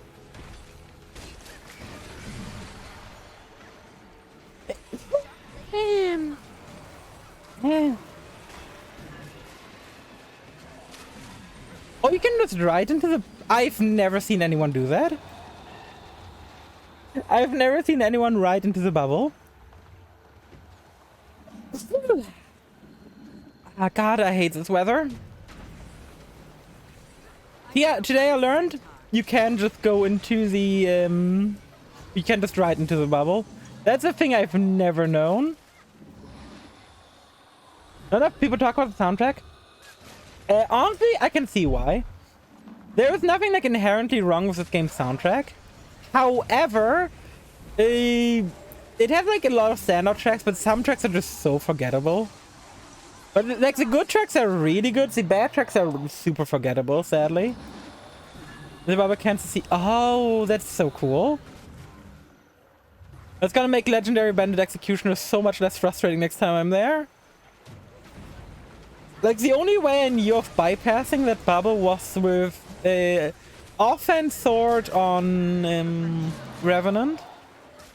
Oh, you can just ride into the... I've never seen anyone do that. I've never seen anyone ride into the bubble. Ah, God, I hate this weather. Yeah, today I learned you can just go into the... you can just ride into the bubble. That's a thing I've never known. Not enough people talk about the soundtrack. Honestly, I can see why. There is nothing like inherently wrong with this game's soundtrack. However, it has like a lot of standout tracks, but some tracks are just so forgettable. But like the good tracks are really good, the bad tracks are super forgettable, sadly. The Baba Kansas City. Oh, that's so cool. That's gonna make Legendary Bandit Executioner so much less frustrating next time I'm there. Like, the only way I knew of bypassing that bubble was with Offense Sword on Revenant.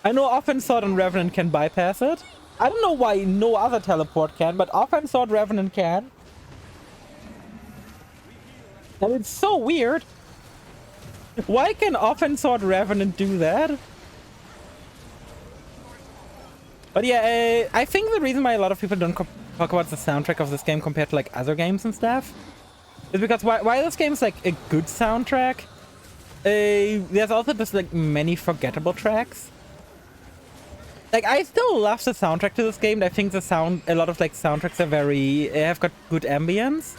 I know Offense Sword on Revenant can bypass it. I don't know why no other teleport can, but Offense Sword Revenant can. And it's so weird. Why can Offense Sword Revenant do that? But yeah, I think the reason why a lot of people don't talk about the soundtrack of this game compared to like other games and stuff is because while this game is like a good soundtrack, there's also just like many forgettable tracks. Like, I still love the soundtrack to this game. I think a lot of like soundtracks are have got good ambience.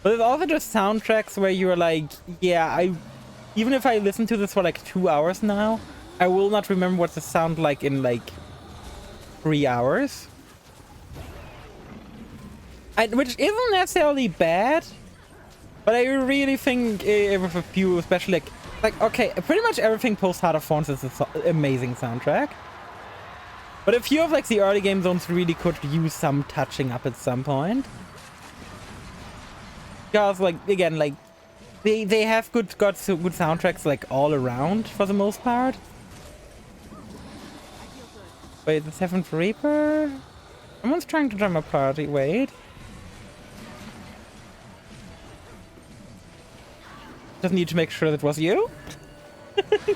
But there's also just soundtracks where you're like, yeah, even if I listen to this for like 2 hours now, I will not remember what the sound like in like 3 hours. Which isn't necessarily bad, but I really think with a few, especially like Like, okay, pretty much everything post Heart of Thorns is an amazing soundtrack. But a few of like the early game zones really could use some touching up at some point. Because like, again, like, they have good soundtracks like all around for the most part. Wait, the Seventh Reaper? Someone's trying to join my party, wait. Just need to make sure that was you. Time to do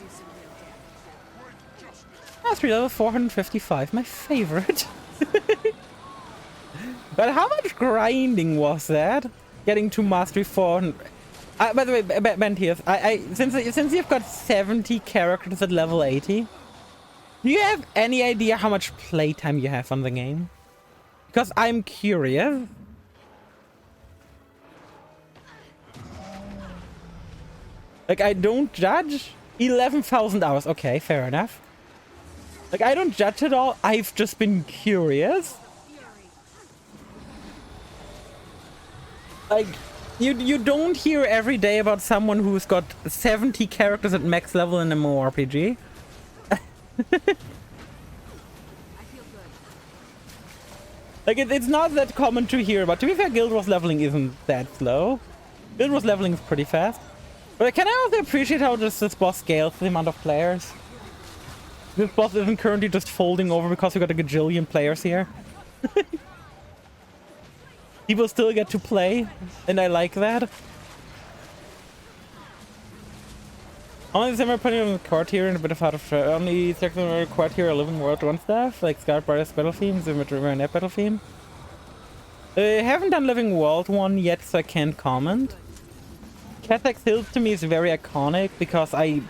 some real damage. Mastery level 455, my favorite. But how much grinding was that? Getting to mastery 400. By the way, Bentius, since you've got 70 characters at level 80, do you have any idea how much playtime you have on the game? Because I'm curious. Like, I don't judge. 11,000 hours. Okay, fair enough. Like, I don't judge at all. I've just been curious. Like, you don't hear every day about someone who's got 70 characters at max level in a MMORPG. I feel good. Like, it's not that common to hear about. To be fair, Guild Wars leveling isn't that slow. Guild Wars leveling is pretty fast. But can I also appreciate how just this boss scales the amount of players? This boss isn't currently just folding over because we got a gajillion players here. People still get to play, and I like that. Only some are putting on the court here and a bit of out of only section on the court here are living world 1 stuff, like Scarred Brothers Battle Theme, River Net Battle Theme. I haven't done Living World 1 yet, so I can't comment. Kazakh Hills to me is very iconic because I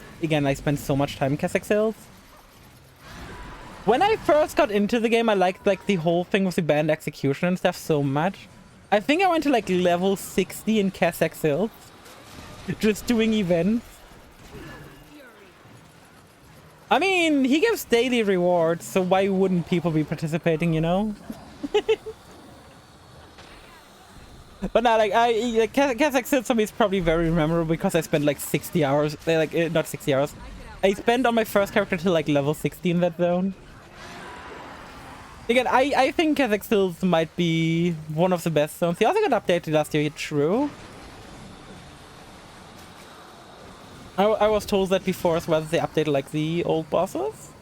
spent so much time in Kazakh Hills. When I first got into the game, I liked like the whole thing with the band execution and stuff so much. I think I went to like level 60 in Kazakh Hills, just doing events. I mean, he gives daily rewards, so why wouldn't people be participating, you know? But now, like, Kazakh Hills for me is probably very memorable because I spent like 60 hours, not 60 hours. I spent on my first character till like level 60 in that zone. Again, I think Kazakh Hills might be one of the best zones. He also got updated last year, true. I was told that before as well, that they updated like the old bosses.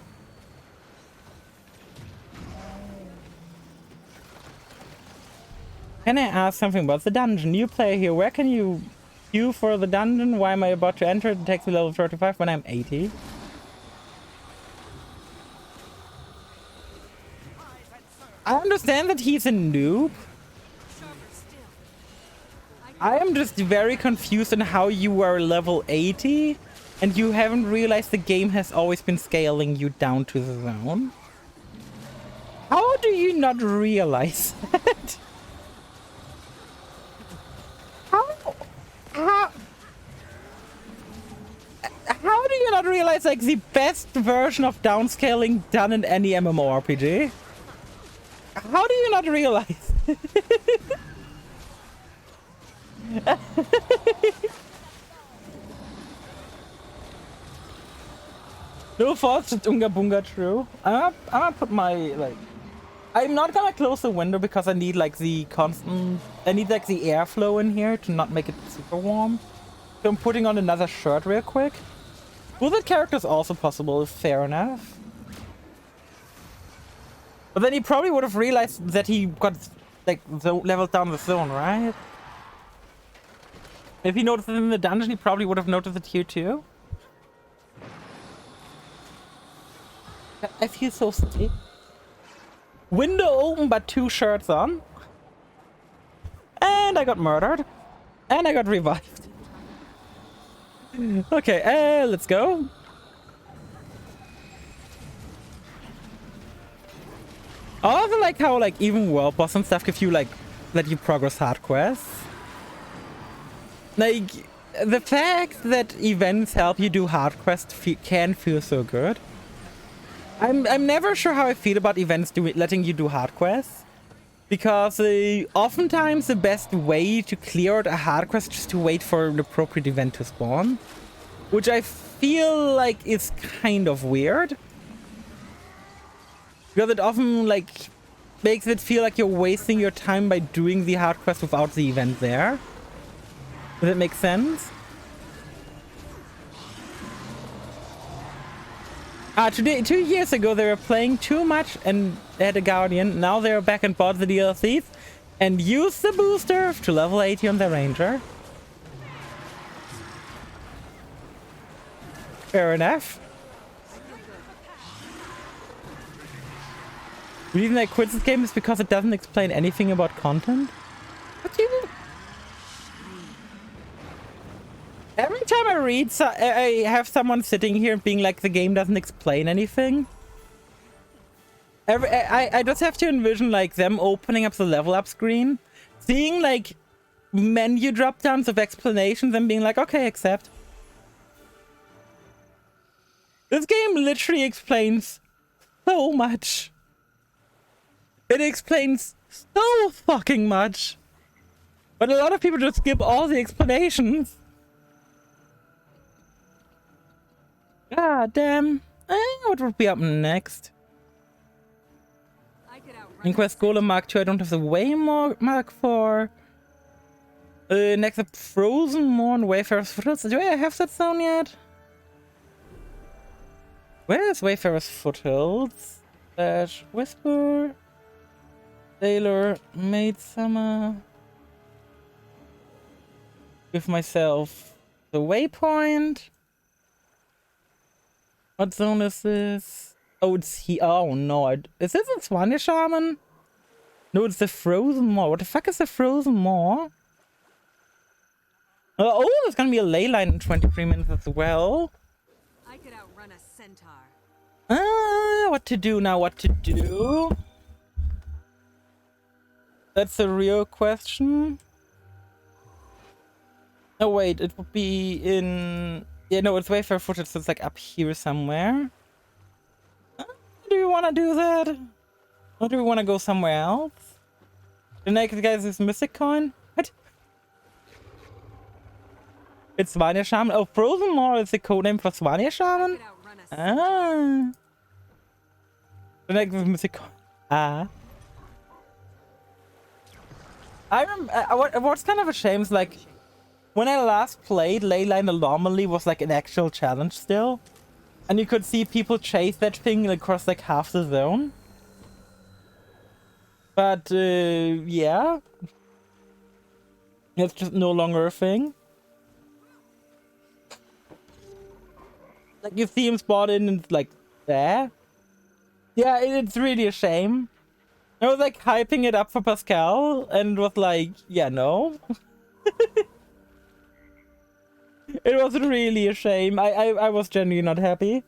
Can I ask something about the dungeon? New player here, where can you queue for the dungeon? Why am I about to enter? It takes me level 35 when I'm 80. I understand that he's a noob. I am just very confused on how you are level 80 and you haven't realized the game has always been scaling you down to the zone. How do you not realize that? How do you not realize like the best version of downscaling done in any MMORPG? How do you not realize? No fault, it's Unga Bunga true. I'm gonna put my like. I'm not gonna close the window because I need like the constant. I need like the airflow in here to not make it super warm. So I'm putting on another shirt real quick. Bullet character is also possible, fair enough. But then he probably would have realized that he got like leveled down the zone, right? If he noticed it in the dungeon, he probably would have noticed it here too. I feel so sick. Window open but 2 shirts on. And I got murdered. And I got revived. Okay, let's go. I also like how like even world boss and stuff give you like let you progress hard quests. Like the fact that events help you do hard quests can feel so good. I'm never sure how I feel about events letting you do hard quests. Because oftentimes the best way to clear out a hard quest is just to wait for the appropriate event to spawn. Which I feel like is kind of weird. Because it often like makes it feel like you're wasting your time by doing the hard quest without the event there. Does it make sense? Today, 2 years ago, they were playing too much and they had a Guardian. Now they're back and bought the DLCs and use the booster to level 80 on their Ranger. Fair enough. The reason I quit this game is because it doesn't explain anything about content. What do you mean? Every time I read, I have someone sitting here being like, the game doesn't explain anything. I just have to envision like them opening up the level up screen, seeing like menu drop downs of explanations and being like, okay, accept. This game literally explains so much. It explains so fucking much. But a lot of people just skip all the explanations. God damn. What would be up next? Inquest Golem Mark II. I don't have the Mark for. Next up, Frozen Mourn Wayfarer's Foothills. Do I have that zone yet? Where is Wayfarer's Foothills? Whisper. Sailor. Midsummer. Give myself the waypoint. What zone is this? Oh, it's here. Oh no, is this a Swanee Shaman? No, it's the Frozen Moor. What the fuck is the Frozen Moor? Oh, there's gonna be a ley line in 23 minutes as well. I could outrun a centaur. What to do now? What to do? That's the real question. Oh wait, it would be in. Yeah, no, it's Wayfarer footage, so it's like up here somewhere. Do we want to do that? Or do we want to go somewhere else? The naked guy is this Mystic Coin? What? It's Swanee Shaman. Oh, Frozen Moor is the codename for Swanee Shaman? Ah. The naked is Mystic Coin. Ah. I remember, what's kind of a shame is like, when I last played, Leyline Anomaly was like an actual challenge still. And you could see people chase that thing across like half the zone. But, yeah. It's just no longer a thing. Like, you see him spot in and it's like, there. Yeah, it's really a shame. I was like hyping it up for Pascal and was like, yeah, no. It was really a shame. I was genuinely not happy.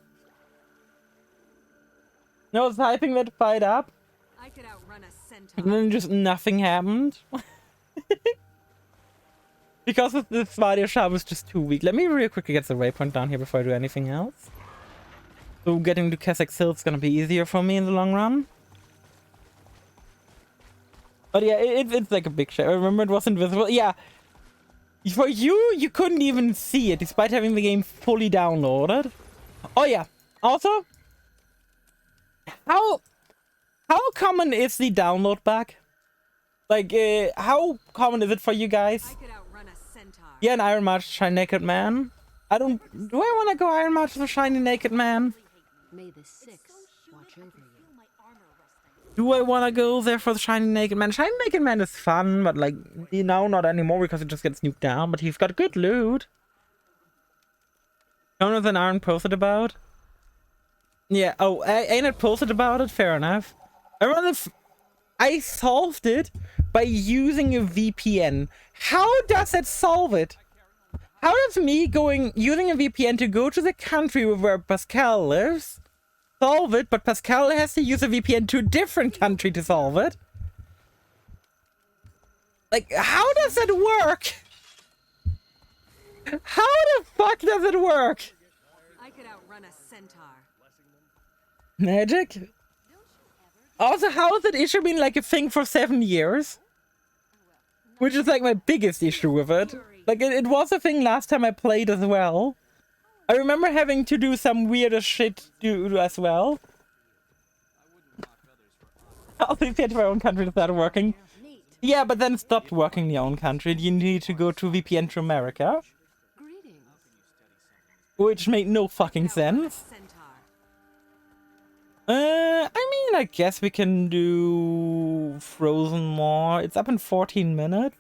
I was hyping that fight up. I could outrun a centaur. And then just nothing happened. Because the Swanee Shaman was just too weak. Let me real quickly get the waypoint down here before I do anything else. So getting to Kessex Hill is gonna be easier for me in the long run. But yeah, it's like a big shame. I remember it was invisible. Yeah. For you couldn't even see it, despite having the game fully downloaded. Oh yeah. Also, how common is the download bug? Like, how common is it for you guys? I could outrun a centaur. Yeah, an Iron March Shiny Naked Man. Do I want to go Iron March the Shiny Naked Man? May the Six watch over you. Do I want to go there for the Shiny Naked Man? Shiny Naked Man is fun, but like, you know, not anymore because it just gets nuked down. But he's got good loot. Jonathan Aaron posted about. Yeah, oh, ain't it posted about it? Fair enough. I solved it by using a VPN. How does that solve it? How does me using a VPN to go to the country where Pascal lives solve it, but Pascal has to use a VPN to a different country to solve it? Like, how does that work? How the fuck does it work? I could outrun a centaur. Magic? Also, how has that issue been like a thing for 7 years? Which is like my biggest issue with it. Like, it was a thing last time I played as well. I remember having to do some weirder shit as well. I'll VPN to my own country to start working. Neat. Yeah, but then it stopped working in your own country. You need to go to VPN to America. Greetings. Which made no fucking sense. Centaur. I mean, I guess we can do Frozen more. It's up in 14 minutes.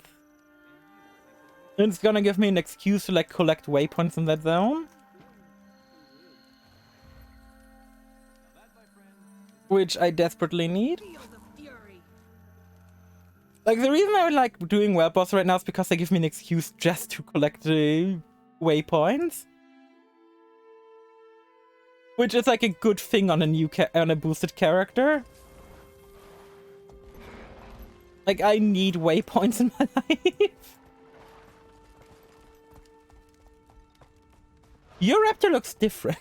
It's gonna give me an excuse to like collect waypoints in that zone. Which I desperately need. Feel the fury. Like, the reason I like doing web boss right now is because they give me an excuse just to collect the waypoints. Which is like a good thing on a boosted character. Like, I need waypoints in my life. Your raptor looks different.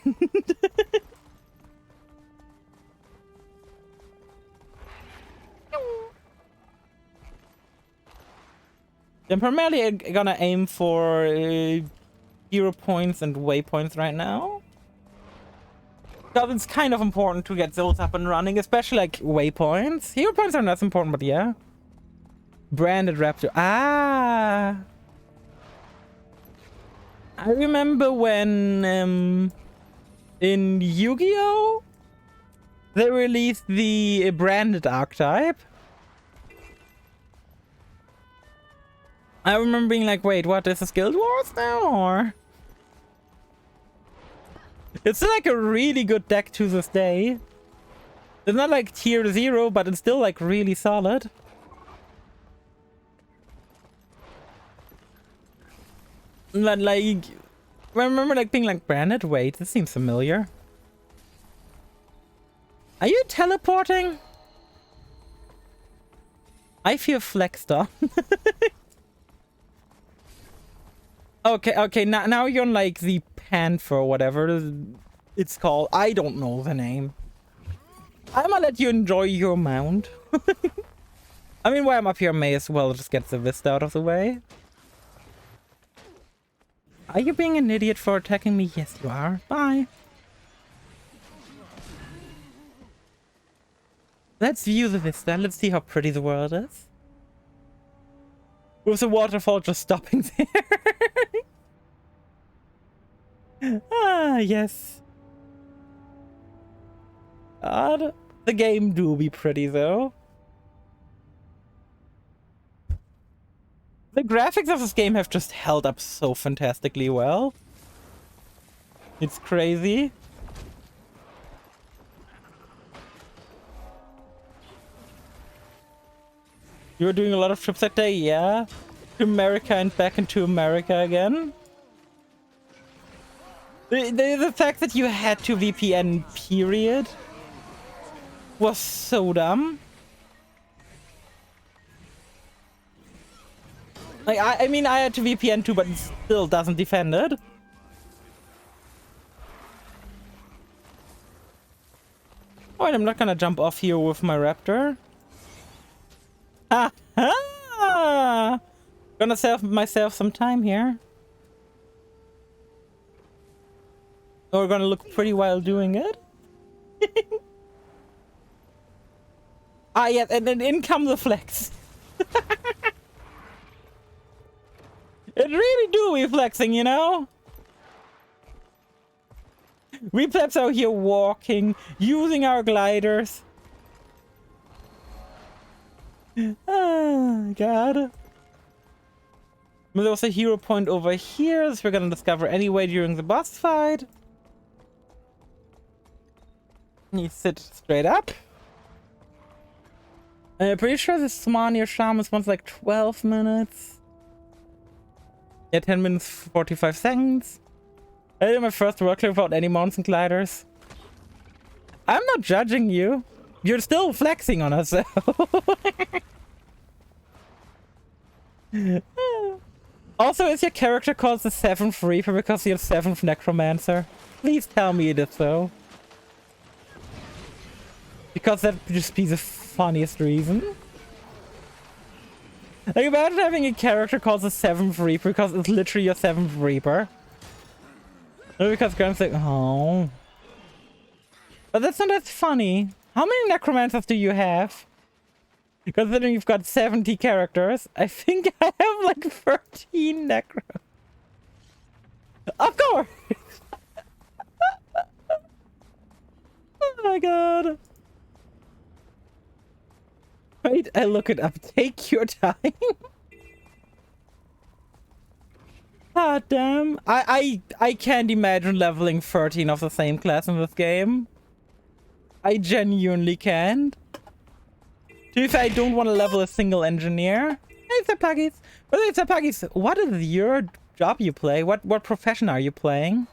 I'm primarily gonna aim for hero points and waypoints right now. Because it's kind of important to get those up and running, especially like waypoints. Hero points are less important, but yeah. Branded raptor. Ah! I remember when in Yu-Gi-Oh! They released the branded archetype. I remember being like, wait, what, is this Guild Wars now, or? It's still like a really good deck to this day. It's not like tier 0, but it's still like really solid. But like, I remember like being like, branded? Wait, this seems familiar. Are you teleporting? I feel flexed on. Okay, now you're on like the Panther or whatever it's called. I don't know the name. I'm gonna let you enjoy your mount. I mean, while I'm up here, I may as well just get the Vista out of the way. Are you being an idiot for attacking me? Yes, you are. Bye. Let's view the Vista. Let's see how pretty the world is. With the waterfall just stopping there. Ah, yes. God, the game do be pretty though. The graphics of this game have just held up so fantastically well. It's crazy. You were doing a lot of trips that day, yeah? To America and back into America again. The fact that you had to VPN, period, was so dumb. Like, I mean, I had to VPN too, but it still doesn't defend it. Alright, I'm not gonna jump off here with my raptor. Ha ha! Gonna save myself some time here. Or gonna look pretty while doing it. Ah, yeah, and then in come the flex. It really do be flexing, you know? We plebs out here walking, using our gliders. Oh, God. There was a hero point over here, that we're gonna discover anyway during the boss fight. You sit straight up. I'm pretty sure the Smania Shaman's one's like 12 minutes. Yeah, 10 minutes, 45 seconds. I did my first work clear without any mounts and gliders. I'm not judging you. You're still flexing on us. Also, is your character called the 7th Reaper because you're 7th Necromancer? Please tell me it is so. because that'd just be the funniest reason. Like, imagine having a character called the Seventh Reaper because it's literally your Seventh Reaper. Not because Graham's like, oh. But that's not as funny. How many necromancers do you have? Considering you've got 70 characters, I think I have like 13 necro. Of course! Oh my god. Wait, I look it up. Take your time. God damn. I can't imagine leveling 13 of the same class in this game. I genuinely can't. If I don't want to level a single engineer. Hey, Zapagis. Well, hey, Zapagis, what is your job you play? What profession are you playing?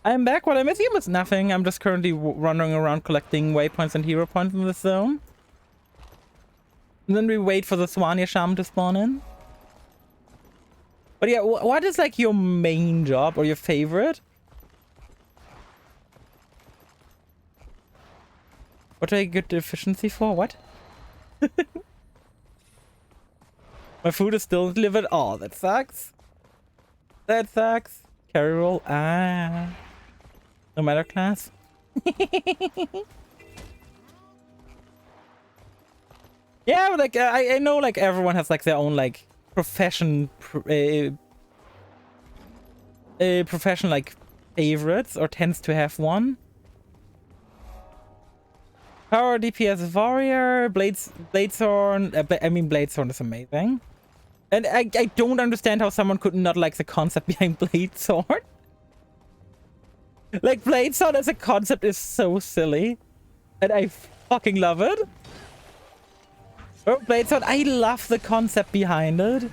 I'm back. What I miss you was nothing. I'm just currently running around collecting waypoints and hero points in this zone. And then we wait for the Swania Shaman to spawn in. But yeah, what is like your main job or your favorite? What do I get the efficiency for? What? My food is still delivered. Oh, that sucks. That sucks. Carry roll. Ah. No matter class. Yeah, but like I know like everyone has like their own like profession profession like favorites or tends to have one. Power DPS warrior, Bladethorn. I mean, Bladethorn is amazing. And I don't understand how someone could not like the concept behind Bladethorn. Like, Bladethorn as a concept is so silly. And I fucking love it. Oh, Bladethorn, I love the concept behind it.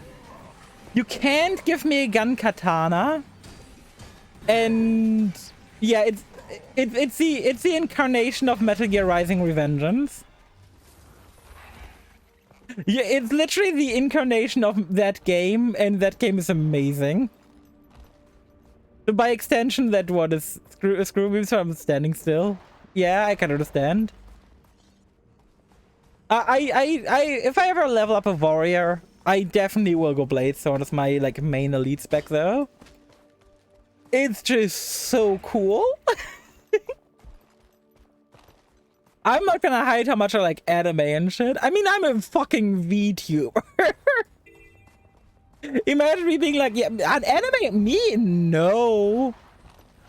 You can't give me a gun katana. And yeah, it's the incarnation of Metal Gear Rising Revengeance. Yeah, it's literally the incarnation of that game, and that game is amazing. So by extension, that what is screw me, so I'm standing still. Yeah, I can understand. If I ever level up a warrior, I definitely will go Bladethorn as my like main elite spec though. It's just so cool. I'm not gonna hide how much I like anime and shit. I mean, I'm a fucking VTuber. Imagine me being like, yeah, an anime? Me? No.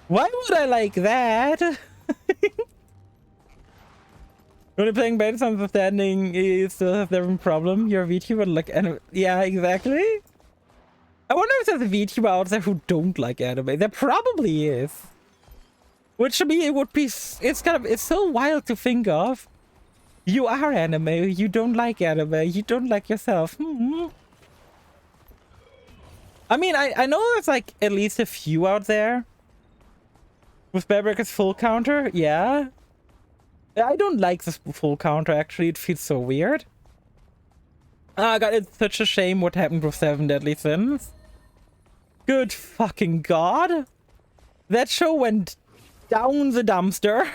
Why would I like that? When you're playing Bad Understanding, you still have the problem. You're a VTuber, like anime. Yeah, exactly. I wonder if there's a VTuber out there who don't like anime. There probably is. Which to me, it would be, it's so wild to think of. You are anime, you don't like anime, you don't like yourself. I mean, I know there's like at least a few out there. With Bearbreaker's full counter, yeah. I don't like this full counter actually, it feels so weird. Oh god, it's such a shame what happened with 7 Deadly Sins. Good fucking god. That show went down the dumpster.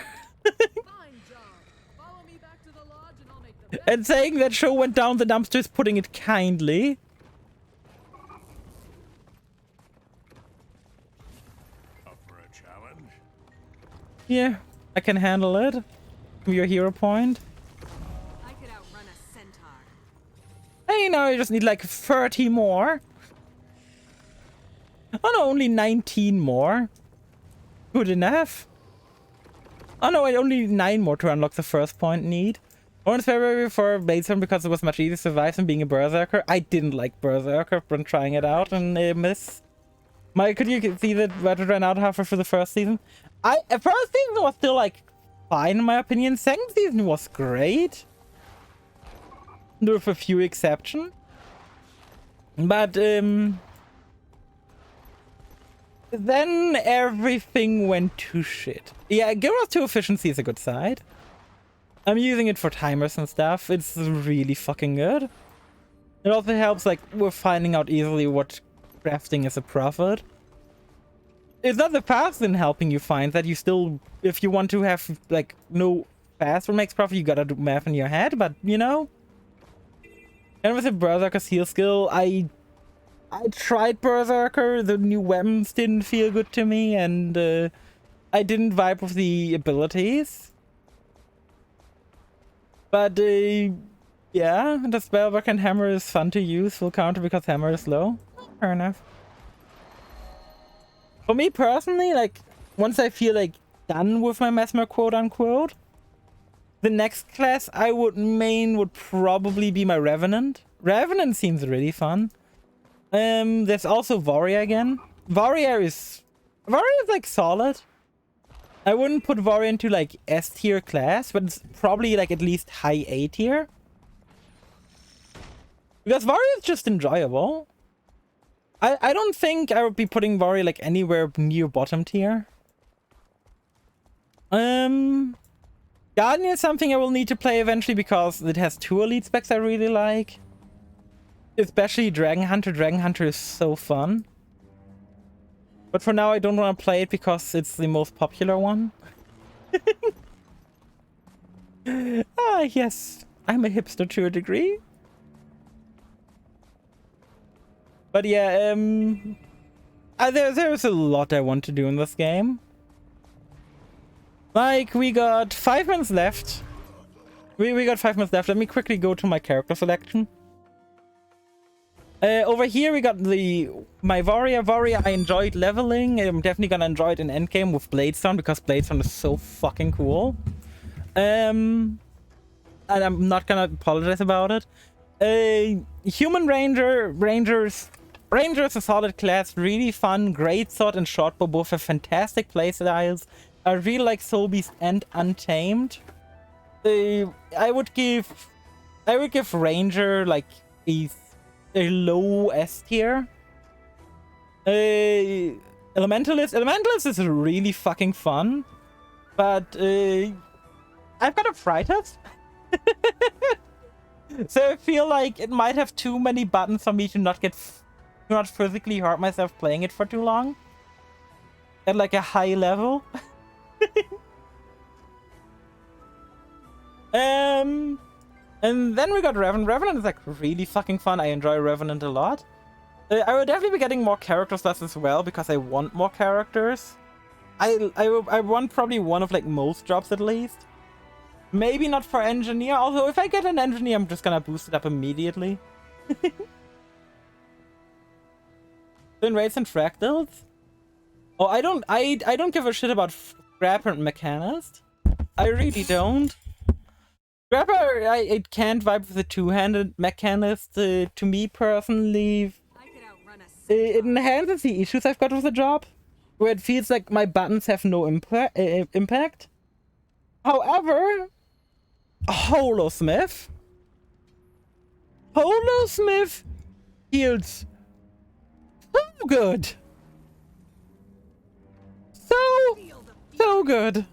And saying that show went down the dumpster is putting it kindly. Up for a challenge? Yeah, I can handle it. Your hero point. I could outrun a centaur. Hey, now I just need like 30 more. Oh no, only 19 more. Good enough. Oh no, I only need 9 more to unlock the first point need. I went February for Bladethorn because it was much easier to survive than being a Berserker. I didn't like Berserker. I've been trying it out and miss. Could you see that Battle ran out halfway through the first season? First season was still like fine in my opinion. Second season was great. With a few exceptions. But then everything went to shit. Yeah, Gyros 2 efficiency is a good side. I'm using it for timers and stuff. It's really fucking good. It also helps like with finding out easily what crafting is a profit. It's not the fast in helping you find that. You still, if you want to have like no fast what makes profit. You gotta do math in your head, but you know. And with the Berserker's heal skill, I tried Berserker. The new weapons didn't feel good to me, and I didn't vibe with the abilities. But yeah, the Spellbook and Hammer is fun to use. Full counter because Hammer is low. Fair enough. For me personally, like, once I feel like done with my Mesmer quote unquote, the next class I would main would probably be my Revenant. Revenant seems really fun. There's also Warrior again. Warrior is like solid. I wouldn't put Warrior into like S tier class, but it's probably like at least high A tier. Because Warrior is just enjoyable. I don't think I would be putting Warrior like anywhere near bottom tier. Guardian is something I will need to play eventually because it has 2 elite specs I really like. Especially Dragon Hunter. Dragon Hunter is so fun. But for now I don't want to play it because it's the most popular one. Ah, yes. I'm a hipster to a degree. But yeah, there's a lot I want to do in this game. Like, we got 5 minutes left. We got 5 minutes left. Let me quickly go to my character selection. Over here we got my Warrior. Warrior, I enjoyed leveling. I'm definitely gonna enjoy it in endgame with Bladestone because Bladestone is so fucking cool. And I'm not gonna apologize about it. Human Ranger. Ranger is a solid class, really fun, great sword and short bow, both have fantastic playstyles. I really like Soul Beast and Untamed. I would give Ranger like a low S tier. Elementalist is really fucking fun, but I've got arthritis. So I feel like it might have too many buttons for me to not physically hurt myself playing it for too long. At like a high level. And then we got Revenant. Revenant is like really fucking fun. I enjoy Revenant a lot. I will definitely be getting more character slots as well because I want more characters. I want probably one of like most jobs at least. Maybe not for Engineer, although if I get an Engineer, I'm just gonna boost it up immediately. Then Raids and Fractals? Oh, I don't give a shit about Scrapper and Mechanist. I really don't. Scrapper, I can't vibe with the two-handed. Mechanist, to me personally, I could outrun a it enhances the issues I've got with the job, where it feels like my buttons have no impact. However, Holosmith feels so good. So good.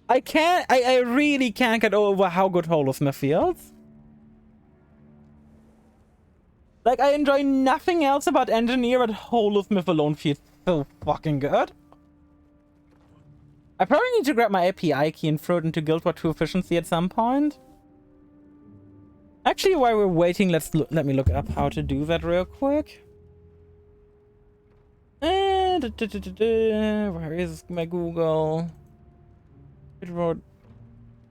I really can't get over how good Holosmith feels. Like, I enjoy nothing else about Engineer, but Holosmith alone feels so fucking good. I probably need to grab my API key and throw it into Guild War 2 efficiency at some point. Actually, while we're waiting, let me look up how to do that real quick. Where is my Google?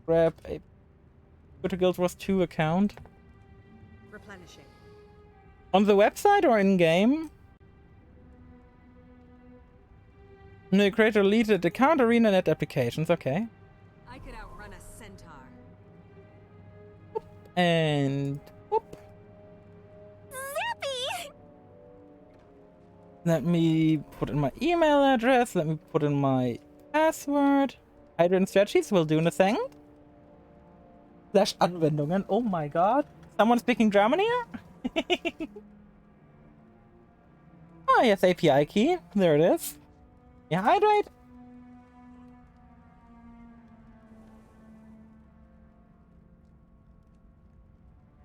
Grab a go to Guild Wars 2 account. replenishing. On the website or in game? No, create or delete the account, arena, net applications. Okay. I could outrun a centaur. And whoop. Let me put in my email address. Let me put in my password. Hydrogen Strategies will do nothing. / Anwendungen. Oh my god. Someone speaking German here? Oh yes, API key. There it is. Yeah, hydrate.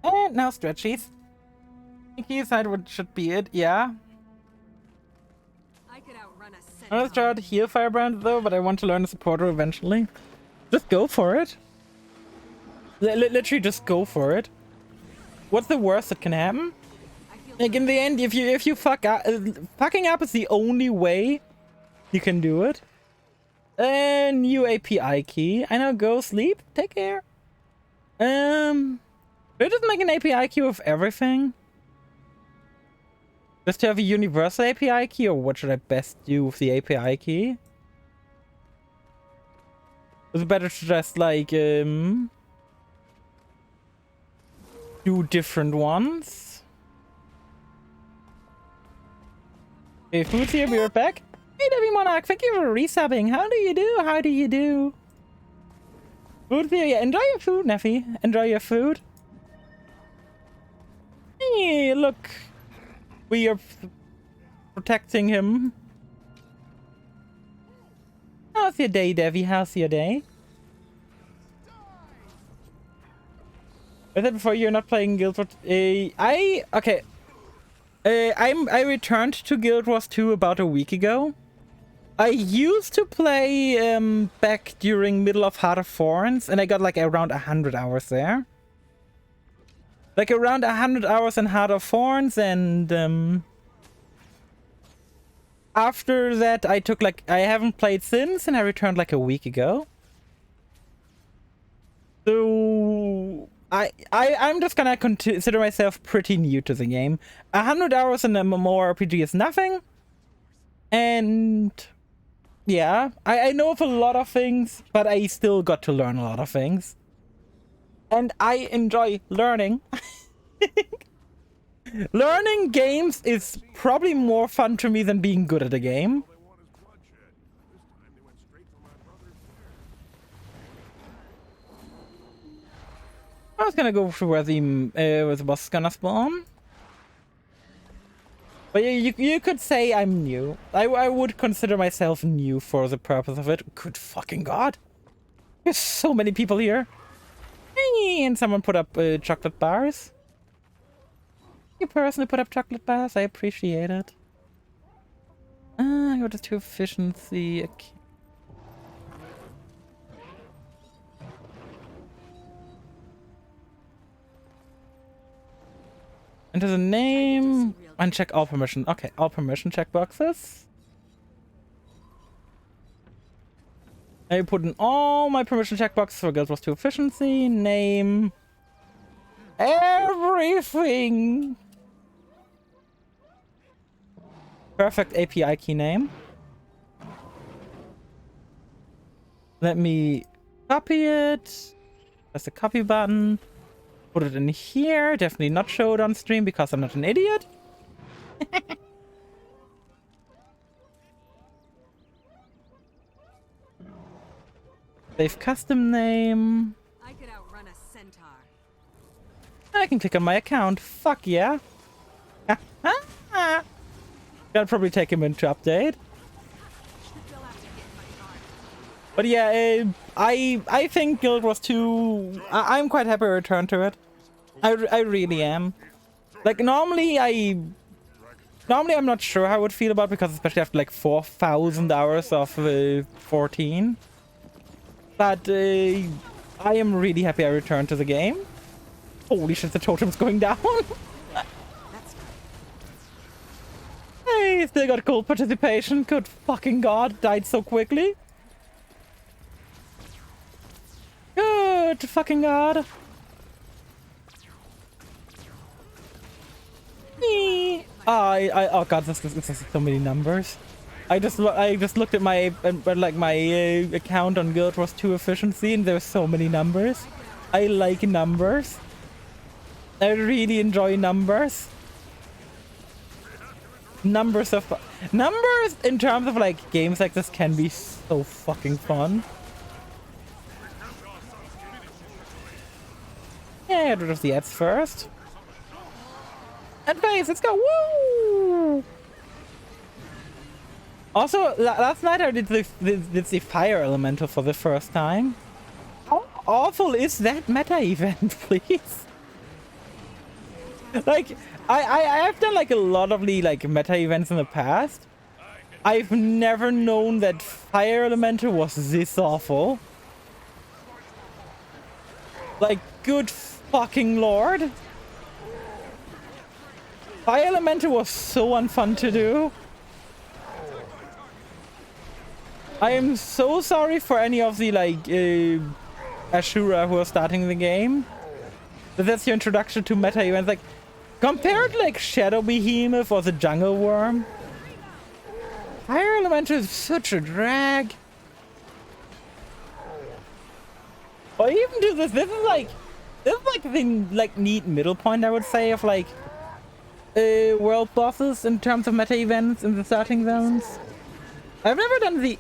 And now Stretchies. Keys, that should be it. Yeah. I could outrun a centaur. I'm gonna try to heal Firebrand though, but I want to learn the supporter eventually. Just go for it. Literally just go for it. What's the worst that can happen? Like in the end, if you fuck up, fucking up is the only way you can do it. New API key. I know. Go sleep. Take care. Do I just make an API key of everything? Just to have a universal API key, or what should I best do with the API key? Is it better to just like do different ones? Okay, food's here. Be right back. Hey, Debbie Monarch, thank you for resubbing. How do you do? How do you do? Food's here. Yeah, enjoy your food, Neffy. Enjoy your food. Hey, look. We are protecting him. How's your day, Devi? How's your day? I said before you're not playing Guild Wars. I returned to Guild Wars 2 about a week ago. I used to play back during middle of Heart of Thorns, and I got like around 100 hours there. Like around 100 hours in Heart of Thorns, and after that I took like, I haven't played since, and I returned like a week ago. So I'm just gonna consider myself pretty new to the game. 100 hours in a MMORPG is nothing, and yeah, I know of a lot of things, but I still got to learn a lot of things. And I enjoy learning. Learning games is probably more fun to me than being good at a game. I was gonna go for where the boss is gonna spawn. But you could say I'm new. I would consider myself new for the purpose of it. Good fucking god. There's so many people here. And someone put up chocolate bars. You person who put up chocolate bars, I appreciate it. Go to efficiency. Okay. Enter the name. Uncheck all permission. Okay, all permission checkboxes. I put in all my permission checkboxes for Guild Wars 2 efficiency. Name. Everything. Perfect API key name. Let me copy it. Press the copy button. Put it in here. Definitely not show it on stream because I'm not an idiot. Save custom name. I could outrun a centaur. I can click on my account. Fuck yeah. Gotta probably take him into update. But yeah, I think Guild Wars 2, I'm quite happy to return to it. I really am. Like normally I'm not sure how I would feel about it, because especially after like 4,000 hours of 14. But I am really happy I returned to the game. Holy shit, the totem's going down. Hey, still got gold participation. Good fucking god, died so quickly. Good fucking god. Oh god, this is so many numbers. I just looked at my account on Guild Wars 2 efficiency, and there's so many numbers. I like numbers. I really enjoy numbers. Numbers in terms of like games like this can be so fucking fun. Yeah, get rid of the ads first. Advance, let's go! Woo! Also, last night I did the fire elemental for the first time. How awful is that meta event, please? Like, I have done like a lot of the like meta events in the past, I've never known that Fire Elemental was this awful. Like, good fucking lord. Fire Elemental was so unfun to do. I am so sorry for any of the, like, Ashura who are starting the game. But that's your introduction to meta events. Like, compared to, like, Shadow Behemoth or the Jungle Worm, Fire Elemental is such a drag. Or even do this. This is like the like neat middle point, I would say, of like world bosses in terms of meta events in the starting zones. I've never done the.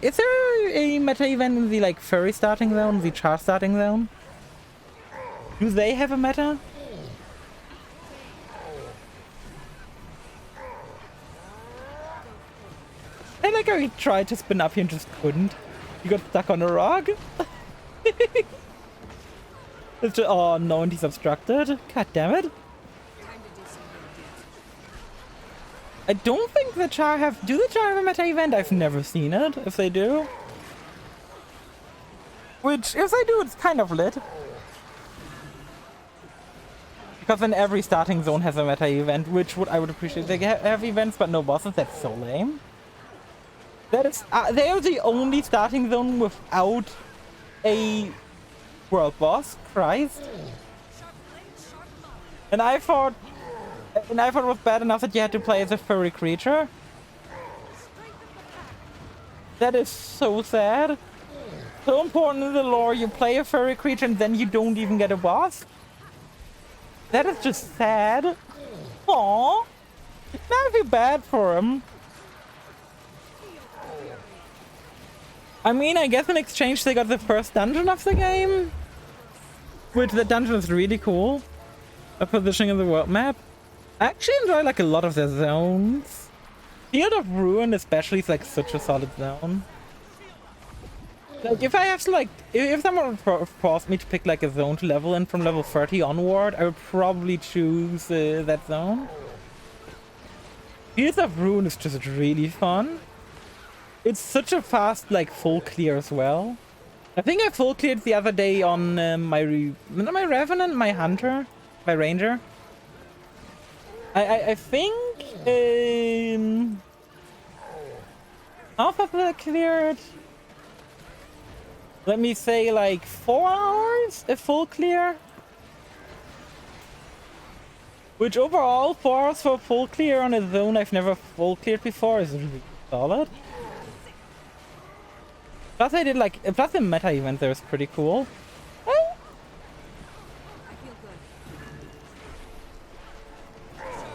Is there a meta event in the like furry starting zone, the char starting zone? Do they have a meta? I like how he tried to spin up here and just couldn't. He got stuck on a rock. It's just, oh no, and he's obstructed. God damn it. Time to do some real damage. I don't think the Char have... Do the Char have a meta event? I've never seen it, if they do. Which, if they do, it's kind of lit. Because then every starting zone has a meta event, which I would appreciate. They have events, but no bosses. That's so lame. That is... they are the only starting zone without a world boss. Christ. And I thought it was bad enough that you had to play as a furry creature. That is so sad. So important in the lore, you play a furry creature and then you don't even get a boss. That is just sad. Aww. Now I feel bad for him. I mean, I guess in exchange they got the first dungeon of the game. Which the dungeon is really cool. A positioning in the world map. I actually enjoy like a lot of their zones. Field of Ruin especially is like such a solid zone. Like if I have to like, if someone would force me to pick like a zone to level in from level 30 onward, I would probably choose that zone. Field of Ruin is just really fun. It's such a fast like full clear as well. I think I full cleared the other day on my Revenant, my Hunter, my Ranger. I think half of it cleared. Let me say like 4 hours a full clear. Which overall 4 hours for a full clear on a zone I've never full cleared before is really solid. Plus I did like, plus the meta event there is pretty cool. Oh. I feel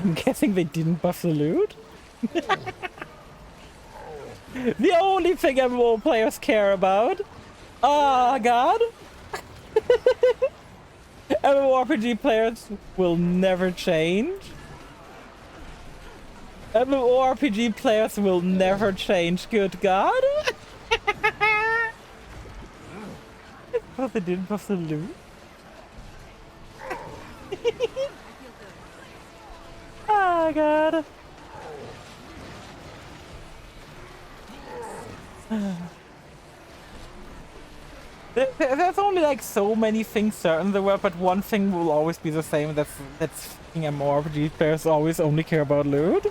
good. I'm guessing they didn't buff the loot. The only thing MMO players care about. Ah, God. MMORPG players will never change. MMORPG players will never change, good God. But they didn't buff the loot. Oh God. There's only like so many things certain in the world, but one thing will always be the same. That's MMORPG players always only care about loot.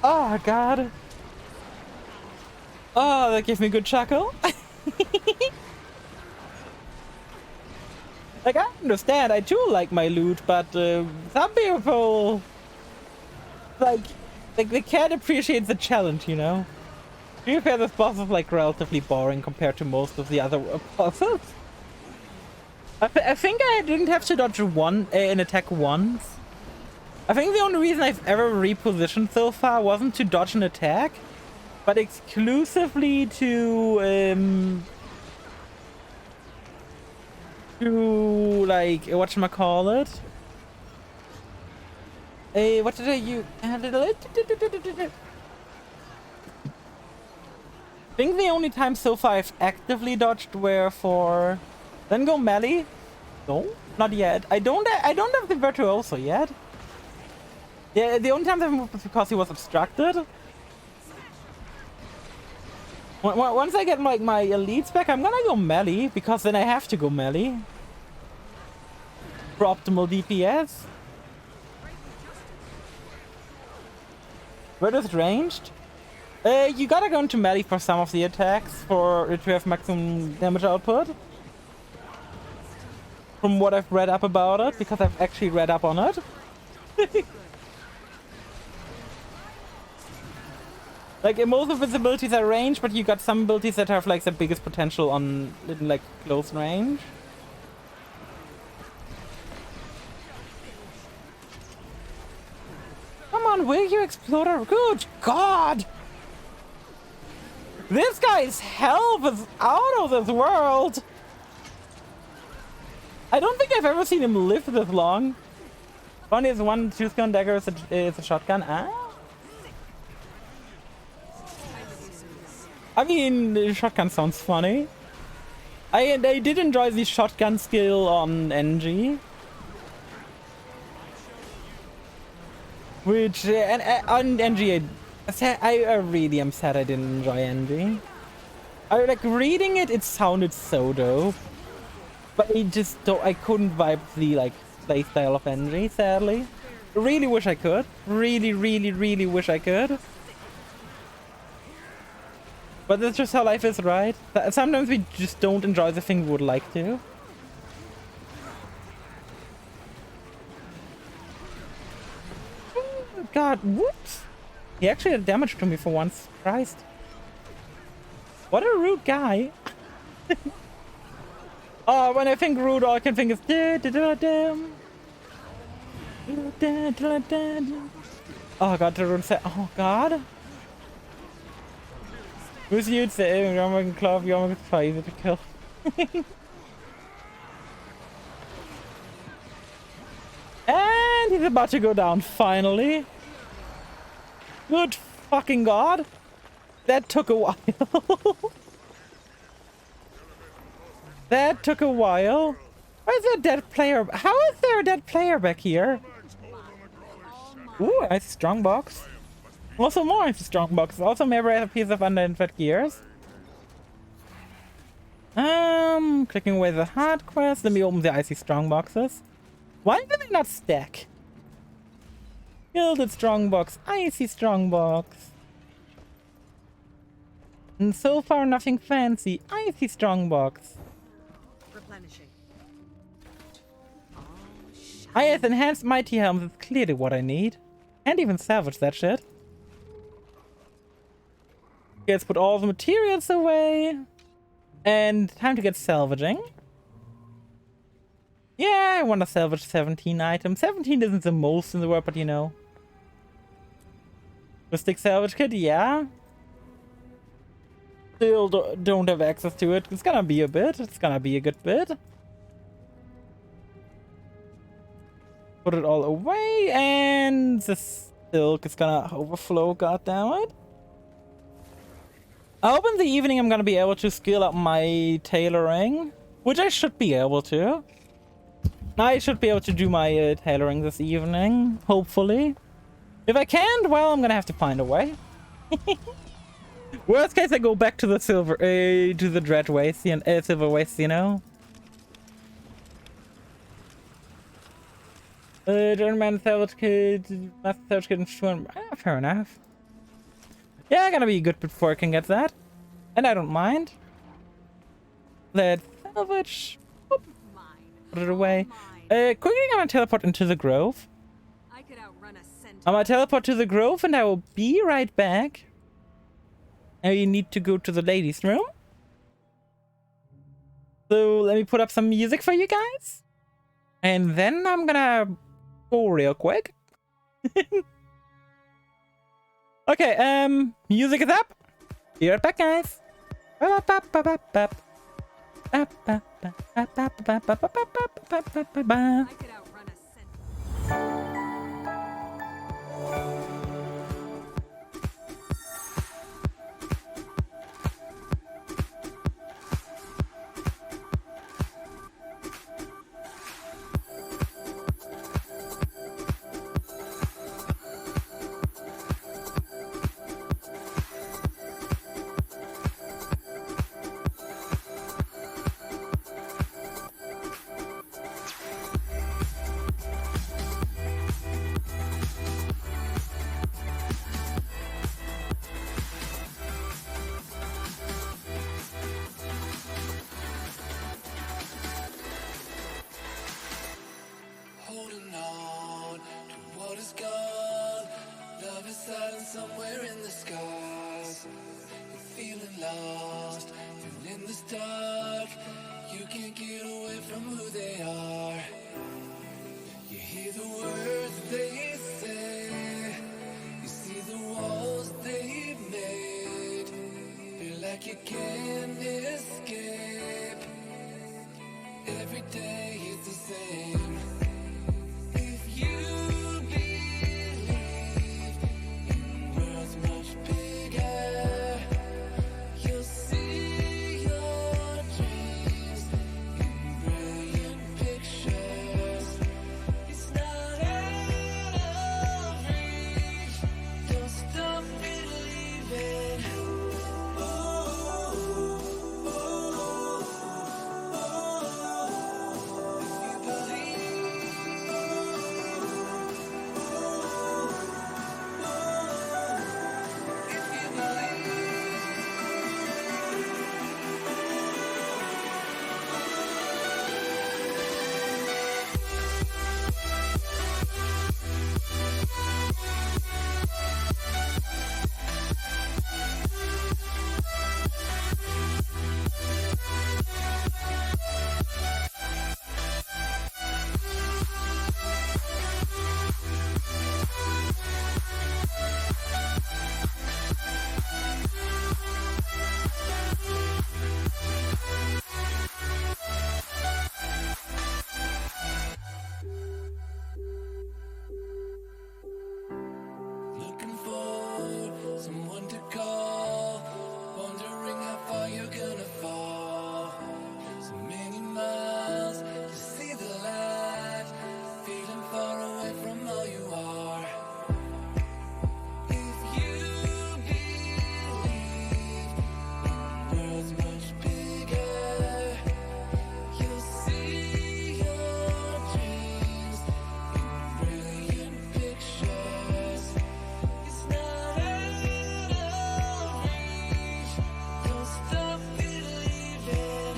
Oh God. Oh, that gave me a good chuckle. Like, I understand, I too like my loot, but some people, like they can't appreciate the challenge, you know? To be fair, this boss is like relatively boring compared to most of the other bosses. I think I didn't have to dodge an attack once. I think the only reason I've ever repositioned so far wasn't to dodge an attack, but exclusively to like whatchamacallit? What did I use? I think the only time so far I've actively dodged were for then go melee. No, not yet. I don't have the virtuoso yet. Yeah, the only time I've moved was because he was obstructed. Once I get like my elites back, I'm gonna go melee, because then I have to go melee. For optimal DPS. Where is ranged? You gotta go into melee for some of the attacks for it to have maximum damage output. From what I've read up about it, because I've actually read up on it. Like, most of its abilities are ranged, but you got some abilities that have like the biggest potential on like close range. Come on, will you explode? Good God! This guy's health is out of this world! I don't think I've ever seen him live this long. Only has one two-gun dagger is a shotgun. Ah? I mean, the shotgun sounds funny. I did enjoy the shotgun skill on NG. Which, on NG, I really am sad I didn't enjoy NG. I like reading it, it sounded so dope. But I couldn't vibe the like playstyle of NG, sadly. Really wish I could. Really wish I could. But that's just how life is, right? Sometimes we just don't enjoy the thing we would like to. Oh, God, whoops! He actually had damage to me for once. Christ. What a rude guy. Oh, when I think rude, all I can think is oh God, the rude set. Oh God. Who's you saying? You're making club, you're making 5 to kill. And he's about to go down finally. Good fucking God. That took a while. That took a while. Where's that dead player? How is there a dead player back here? Ooh, nice strong box. Also more nice strong boxes. Also maybe I have a piece of underinfed gears. Clicking away the hard quest. Let me open the icy strong boxes. Why did they not stack? Gilded strong box, icy strong box. And so far nothing fancy. Icy strong box. Replenishing. I have enhanced mighty helms. It's clearly what I need. Can't even salvage that shit. Okay, let's put all the materials away. And time to get salvaging. Yeah, I want to salvage 17 items. 17 isn't the most in the world, but you know. Mystic salvage kit, yeah. Still don't have access to it. It's gonna be a bit. It's gonna be a good bit. Put it all away, and the silk is gonna overflow, goddammit. I hope in the evening I'm gonna be able to scale up my tailoring, which I should be able to. I should be able to do my tailoring this evening, hopefully. If I can't, well, I'm gonna have to find a way. Worst case, I go back to the silver, to the dread waste, silver waste, you know. German salvage kit, master salvage kit, and fair enough. Yeah, gonna be good before I can get that, and I don't mind. Let's salvage. Oop. Put it away. Quickly, I'm gonna teleport into the grove. I could outrun a centaur. I'm gonna teleport to the grove, and I will be right back. Now you need to go to the ladies' room. So let me put up some music for you guys. And then I'm gonna go real quick. Okay, music is up. Be right back, guys. I could outrun a centaur. from who they are. You hear the words they say, you see the walls they've made. Feel like you can't escape. Every day is the same. If you believe in worlds much bigger, you'll see your dreams in brilliant pictures. It's not out of reach. Don't stop believing. Looking for someone to call, wondering how far you're gonna fall. So many miles to see the light, feeling far away from all you are. If you believe the world's much bigger, you'll see your dreams in brilliant pictures. It's not out of reach. Don't stop believing.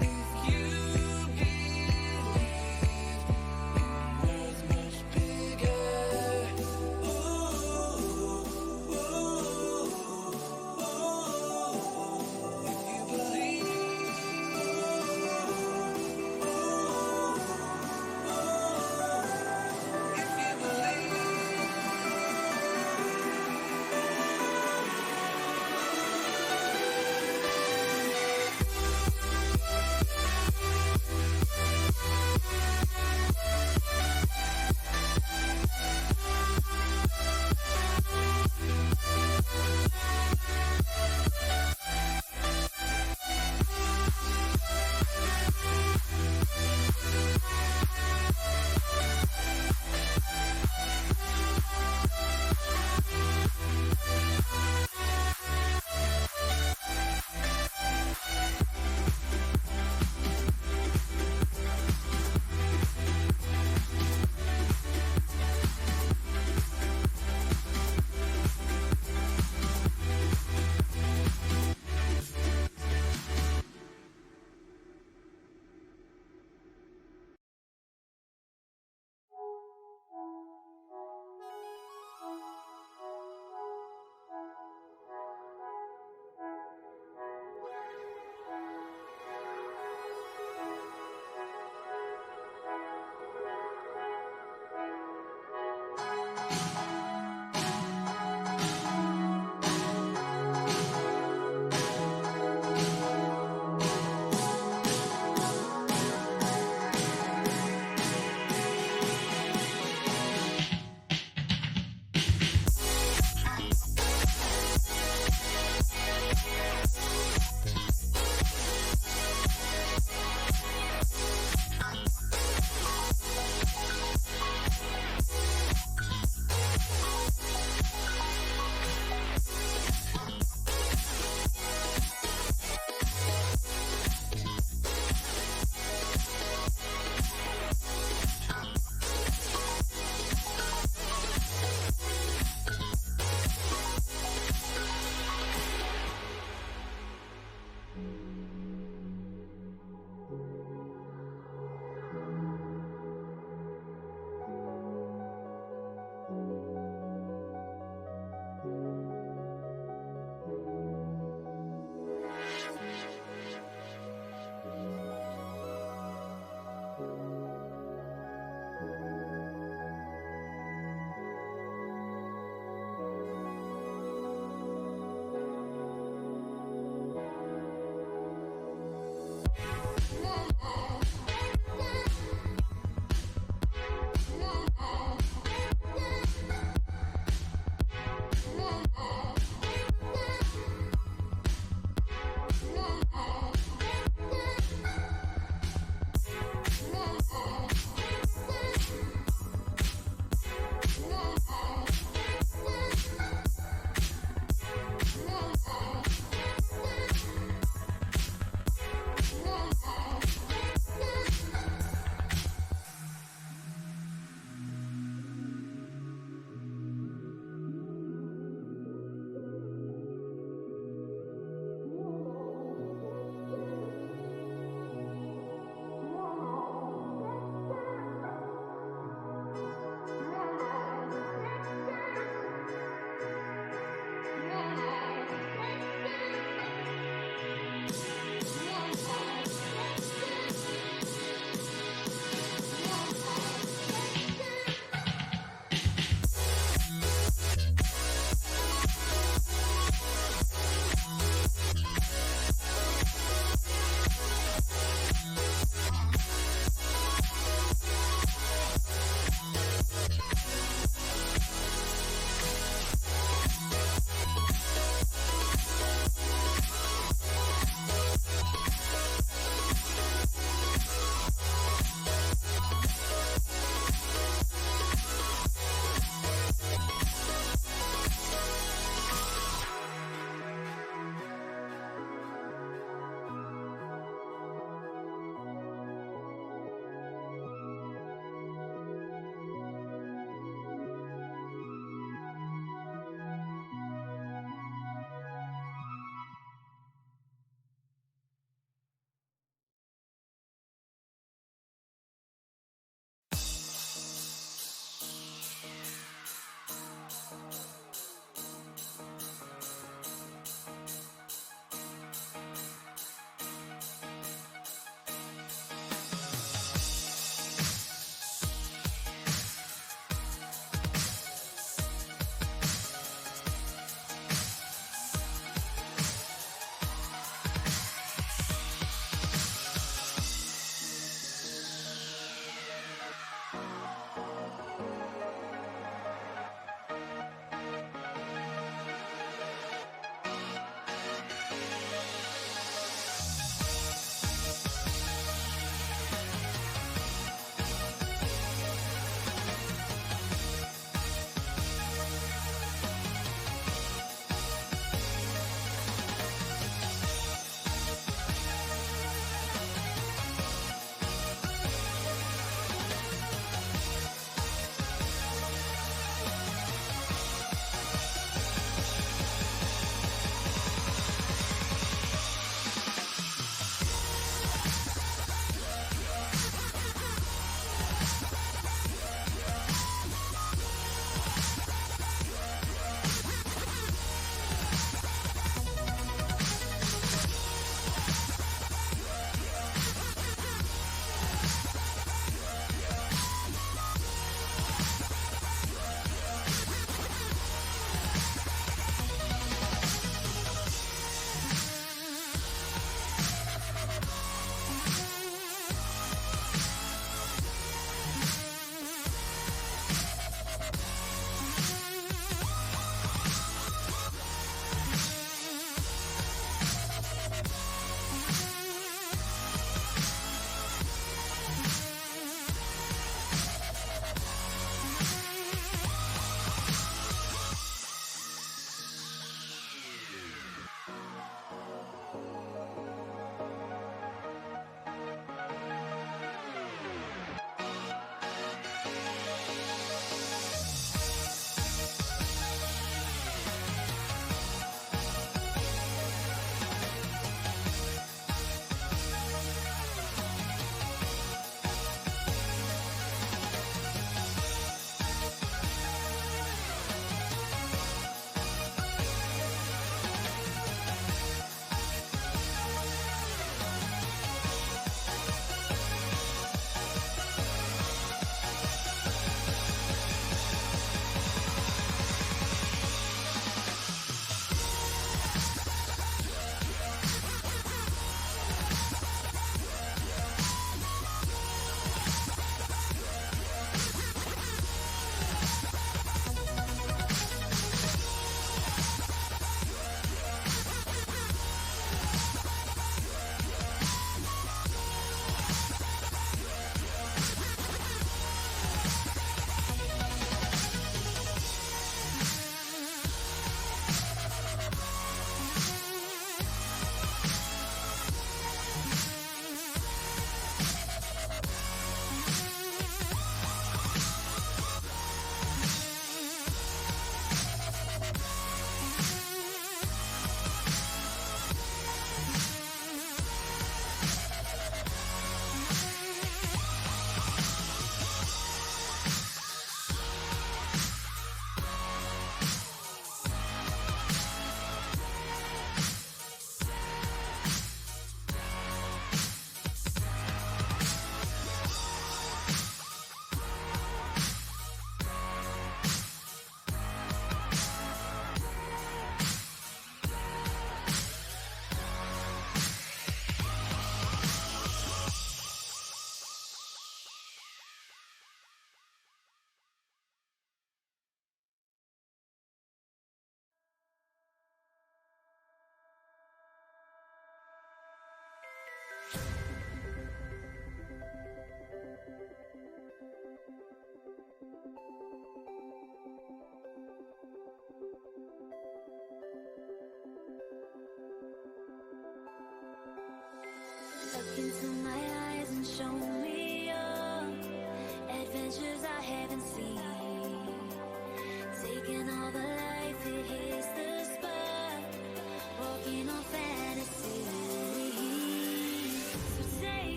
If you believe in worlds much bigger, if you believe. If you believe.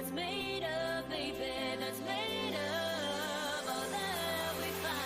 that's made of, baby, that's made of all that we find.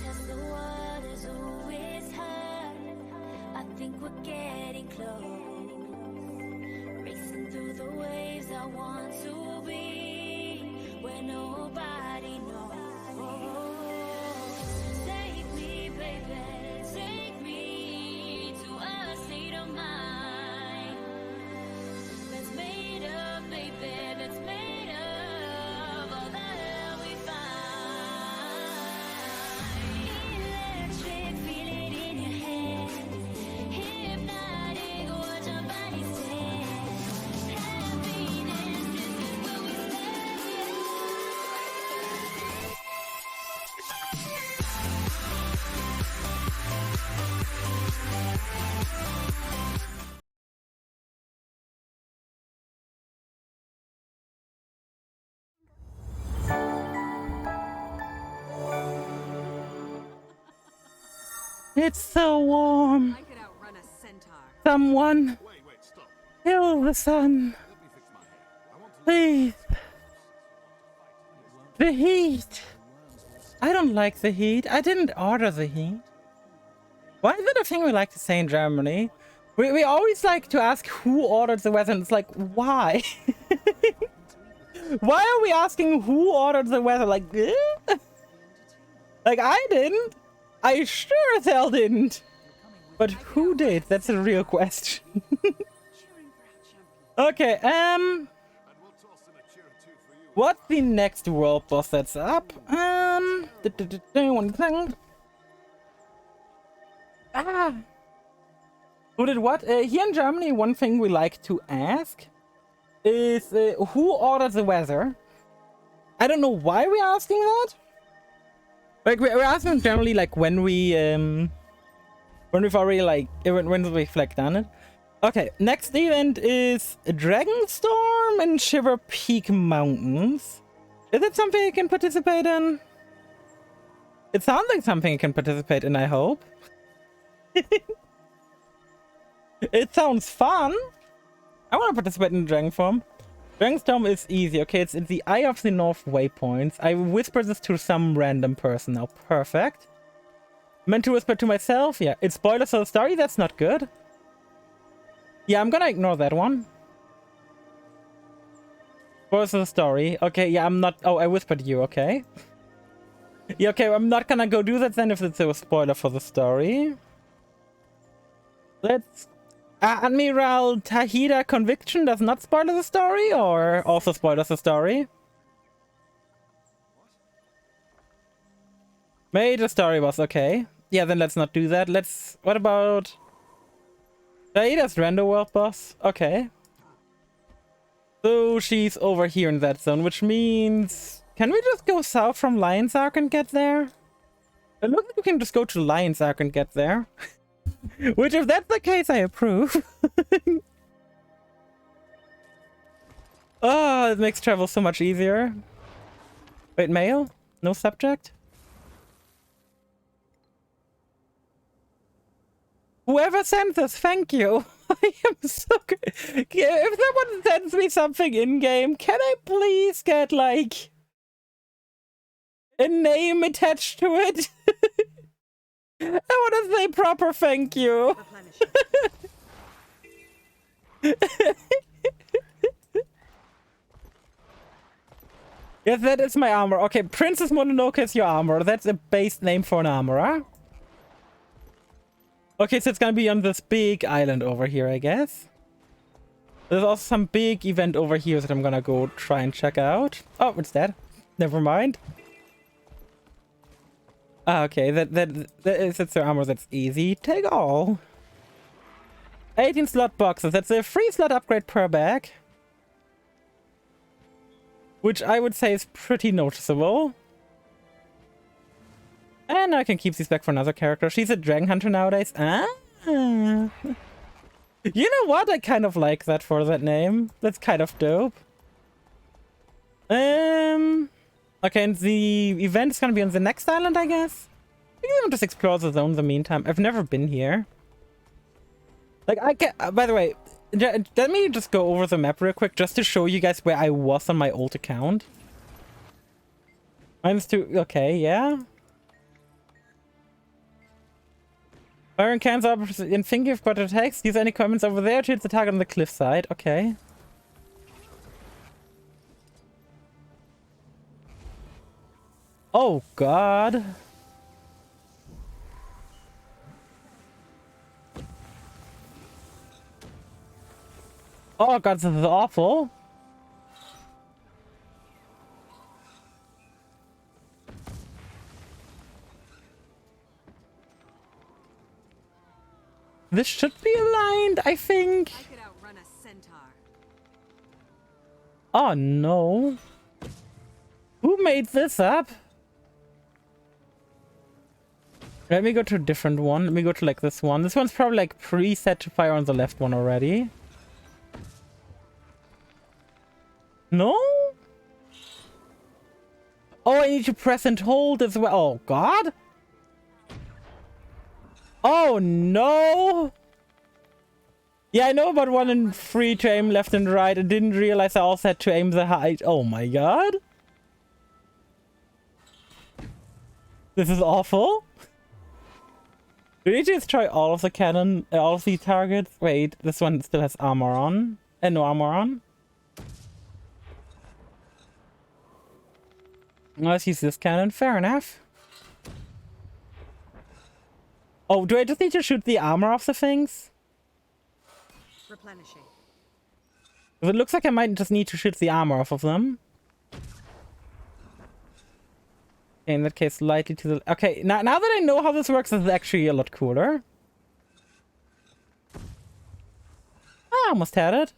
Test the waters, oh, it's hard. I think we're getting close. Racing through the waves, I want to be where nobody knows. Take me, baby, take me to a state of mind that's made of, baby, that's made of all that we find. Electric, feel it in your head. Hypnotic, watch our bodies dance. Happiness, this is where we stand. It's so warm. I could outrun a centaur. Someone kill the sun. Please. The heat. I don't like the heat. I didn't order the heat. Why is it a thing we like to say in Germany? We always like to ask who ordered the weather, and it's like, why? Why are we asking who ordered the weather? Like, eh? Like, I didn't. I sure as hell didn't. But who did? That's a real question. Okay, what's the next world boss that's up? One thing. Who did what? Here in Germany, one thing we like to ask is who ordered the weather? I don't know why we're asking that. Like, we're asking generally, like, when we've already, like, when we've, like, done it. Okay, next event is Dragonstorm and Shiver Peak Mountains. Is it something I can participate in? It sounds like something I can participate in, I hope. It sounds fun. I want to participate in Dragonstorm. Dragonstorm is easy, okay? It's in the Eye of the North waypoints. I whispered this to some random person now. Perfect. Meant to whisper to myself? Yeah. It's spoilers for the story? That's not good. Yeah, I'm gonna ignore that one. Spoilers for the story. Okay, yeah, I'm not... Oh, I whispered to you, okay. Yeah, okay, I'm not gonna go do that then if it's a spoiler for the story. Let's... Admiral Tahida Conviction does not spoil the story, or also spoilers the story? Maybe the story was okay. Yeah, then let's not do that. Let's... What about... Tahida's Rando World Boss? Okay. So she's over here in that zone, which means... Can we just go south from Lion's Arc and get there? It looks like we can just go to Lion's Arc and get there. Which, if that's the case, I approve. Oh, it makes travel so much easier. Wait, mail? No subject? Whoever sent this, thank you. I am so good. If someone sends me something in-game, can I please get, like, a name attached to it? I want to say proper thank you. Yes, that is my armor. Okay, Princess Mononoke is your armor. That's a base name for an armorer. Okay, so it's gonna be on this big island over here, I guess. There's also some big event over here that I'm gonna go try and check out. Oh, it's dead. Never mind. Ah, okay, that's their armor. That's easy. Take all. 18 slot boxes. That's a free slot upgrade per bag. Which I would say is pretty noticeable. And I can keep these back for another character. She's a dragon hunter nowadays. Ah. You know what? I kind of like that for that name. That's kind of dope. Okay, and the event is gonna be on the next island, I guess. I think I'll just explore the zone in the meantime. I've never been here. Like, I can. By the way, let me just go over the map real quick, just to show you guys where I was on my old account. -2. Okay, yeah. Firing cans up and think you've got attacks. Use any comments over there to hit the target on the cliffside. Okay. Oh god. Oh god, this is awful. This should be aligned, I think. I could outrun a centaur. Oh no. Who made this up? Let me go to a different one. Let me go to like this one. This one's probably like preset to fire on the left one already. No? Oh, I need to press and hold as well. Oh, God. Oh, no. Yeah, I know about 1 and 3 to aim left and right. I didn't realize I also had to aim the height. Oh, my God. This is awful. Do we just try all of the cannon, all of the targets? Wait, this one still has armor on. And no armor on. Let's use this cannon. Fair enough. Oh, do I just need to shoot the armor off the things? Replenishing. It looks like I might just need to shoot the armor off of them. Okay, in that case, slightly to the... Okay, now that I know how this works, this is actually a lot cooler. Ah, almost had it.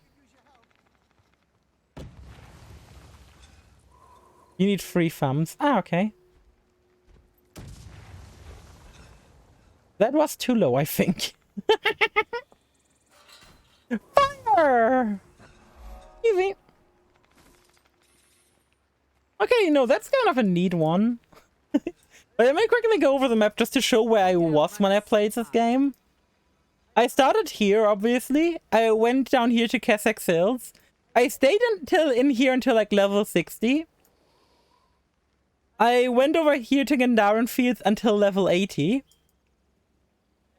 You need 3 thumbs. Ah, okay. That was too low, I think. Fire! Easy. Okay, no, that's kind of a neat one. But let me quickly go over the map just to show where I was when I played this game. I started here, obviously. I went down here to Kessex Hills. I stayed in here until like level 60. I went over here to Gandaren Fields until level 80.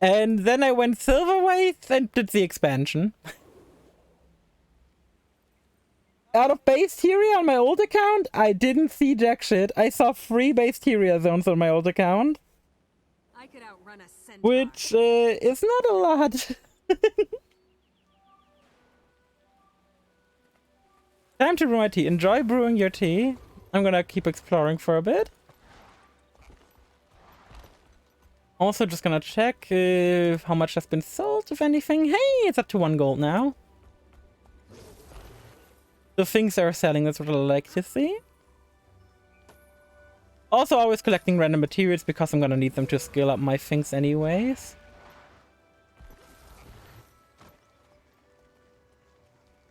And then I went Silverwaith and did the expansion. Out of base Tyria on my old account, I didn't see jack shit. I saw 3 base Tyria zones on my old account. I could outrun a centaur. Which is not a lot. Time to brew my tea. Enjoy brewing your tea. I'm gonna keep exploring for a bit. Also just gonna check how much has been sold, if anything. Hey, it's up to 1 gold now. The things are selling, that's what I like to see. Also always collecting random materials because I'm gonna need them to scale up my things anyways.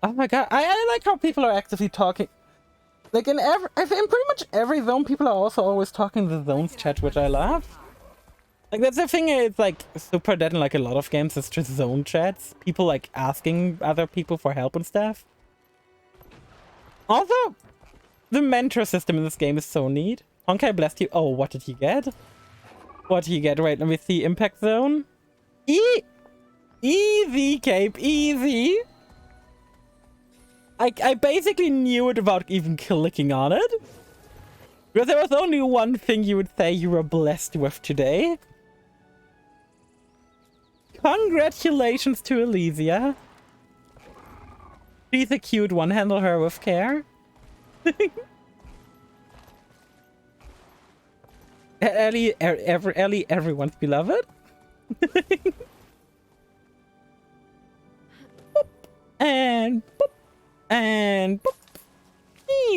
Oh my god, I like how people are actively talking. Like in pretty much every zone, people are also always talking in the zones chat, which I love. Like that's the thing, it's like super dead in like a lot of games, it's just zone chats. People like asking other people for help and stuff. Also, the mentor system in this game is so neat. Honkai blessed you. Oh, what did he get? What did he get? Wait, let me see. Impact zone. Easy, Cape. Easy. I basically knew it without even clicking on it. Because there was only one thing you would say you were blessed with today. Congratulations to Elysia. She's a cute one, handle her with care. Ellie, Ellie, everyone's beloved. Boop, and boop, and boop.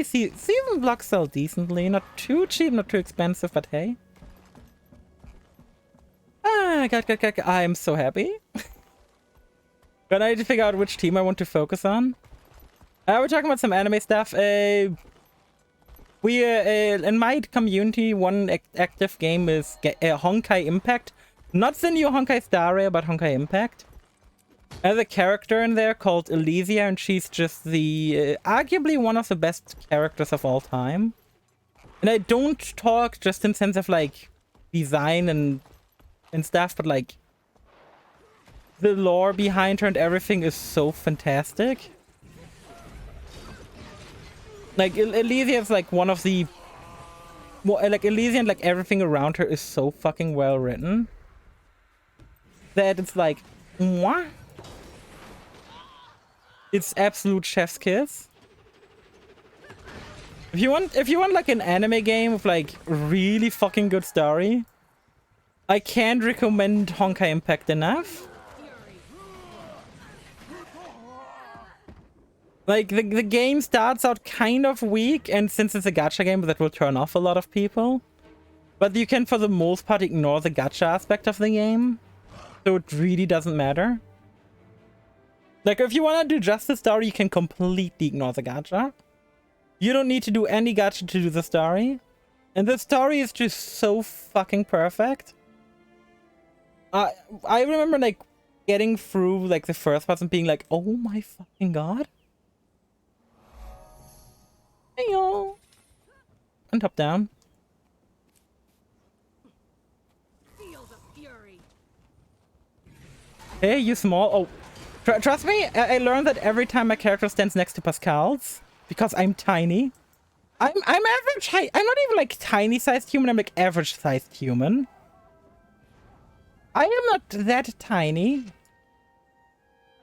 See, season blocks sell decently. Not too cheap, not too expensive, but hey. Ah, God, I am so happy. But I need to figure out which team I want to focus on. We're talking about some anime stuff. In my community, one active game is Honkai Impact. Not the new Honkai Star Rail, but Honkai Impact. There's a character in there called Elysia, and she's just the arguably one of the best characters of all time. And I don't talk just in sense of like design and stuff, but like the lore behind her and everything is so fantastic. Like Elysia is like one of the like Elysia and like everything around her is so fucking well written that it's like mwah. It's absolute chef's kiss. If you want like an anime game with like really fucking good story, I can't recommend Honkai Impact enough. Like the game starts out kind of weak, and since it's a gacha game, that will turn off a lot of people. But you can for the most part ignore the gacha aspect of the game, so it really doesn't matter. Like, if you want to do just the story, you can completely ignore the gacha. You don't need to do any gacha to do the story. And the story is just so fucking perfect. I remember, like, getting through, like, the first part and being like, oh my fucking god. Hey, yo. And top down. Feel the fury. Hey, you small... Oh. Trust me, I learned that every time my character stands next to Pascal's, because I'm tiny. I'm average height. I'm not even like tiny sized human, I'm like average sized human. I am not that tiny.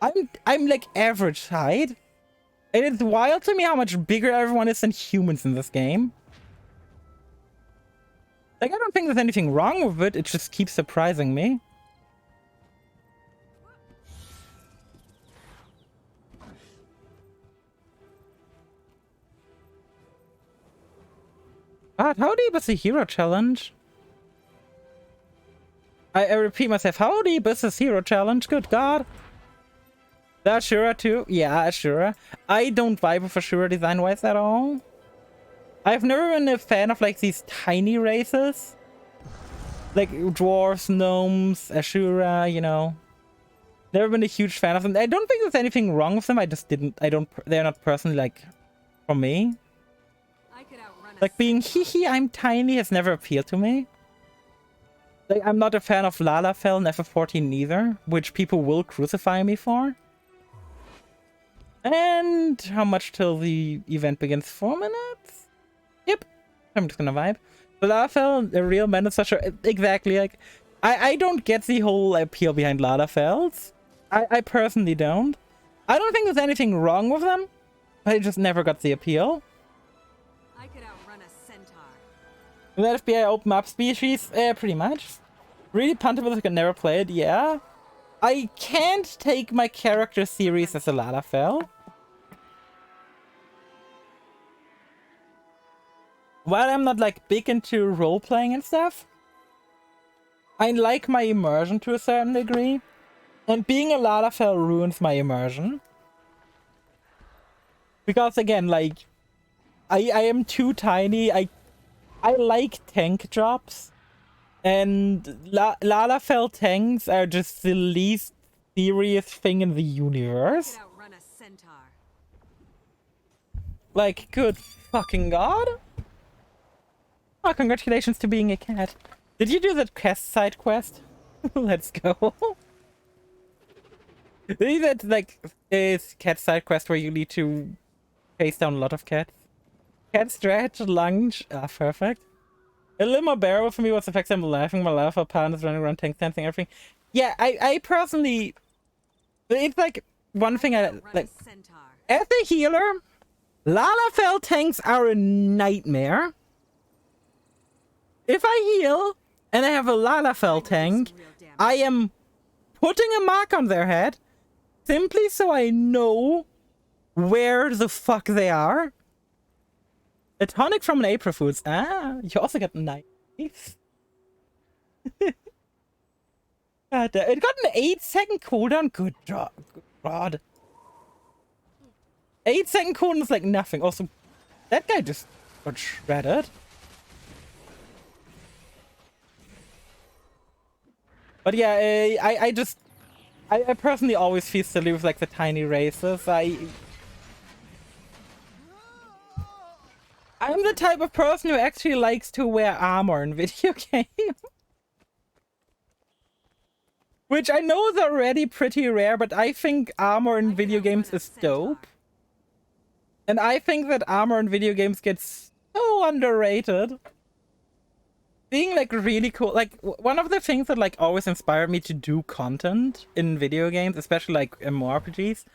I'm like average height. And it's wild to me how much bigger everyone is than humans in this game. Like, I don't think there's anything wrong with it, it just keeps surprising me. God, how deep is the hero challenge? I repeat myself, how deep is this hero challenge? Good God. The Ashura too? Yeah, Ashura. I don't vibe with Ashura design-wise at all. I've never been a fan of like these tiny races. Like dwarves, gnomes, Ashura, you know. Never been a huge fan of them. I don't think there's anything wrong with them. They're not personally like for me. Like being hee I'm tiny has never appealed to me. Like I'm not a fan of Lalafell and FF14 either, which people will crucify me for. And how much till the event begins? 4 minutes? Yep. I'm just gonna vibe. Lalafell, a real man is such a... Exactly, like... I don't get the whole appeal behind Lalafells. I personally don't. I don't think there's anything wrong with them. I just never got the appeal. I could outrun a centaur. Let FBI open up species? Pretty much. Really puntable if I can never play it, yeah. I can't take my character series as a Lalafell. While I'm not like big into role-playing and stuff, I like my immersion to a certain degree. And being a Lalafell ruins my immersion. Because again, like, I am too tiny. I like tank jobs. And Lalafell tanks are just the least serious thing in the universe. Outrun a centaur. Like, good fucking god. Oh, congratulations to being a cat. Did you do that quest side quest? Let's go. Is that like a cat side quest where you need to chase down a lot of cats? Cat stretch, lunge. Ah, perfect. A little more bearable for me was the fact that I'm laughing my laugh while Paladin is running around tank dancing everything. Yeah, I personally, it's like one thing I Run like. a centaur. As a healer, Lalafell tanks are a nightmare. If I heal and I have a Lalafell tank, Some real damage. I am putting a mark on their head simply so I know where the fuck they are. A tonic from an April Foods. Ah, you also got nice. God, it got an 8-second cooldown. Good job. Good God. 8-second cooldown is like nothing. Also, that guy just got shredded. But yeah, I personally always feel silly with like the tiny races. I'm the type of person who actually likes to wear armor in video games. Which I know is already pretty rare, but I think armor in video games is dope. And I think that armor in video games gets so underrated. Being like really cool, like one of the things that like always inspired me to do content in video games, especially like MMORPGs,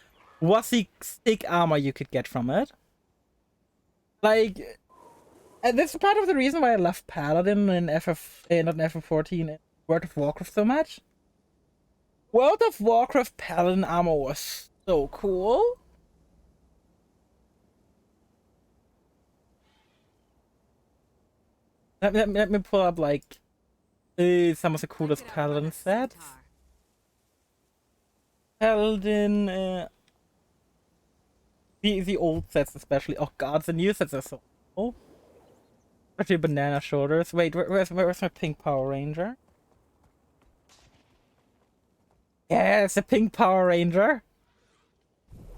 was the sick armor you could get from it. Like, and this is part of the reason why I love Paladin in not FF14 and World of Warcraft so much. World of Warcraft Paladin armor was so cool. Let me pull up like some of the coolest Paladin sets. Paladin, the old sets especially. Oh god, the new sets are so cool. Especially banana shoulders. Wait, where's my pink Power Ranger? Yes, a pink Power Ranger.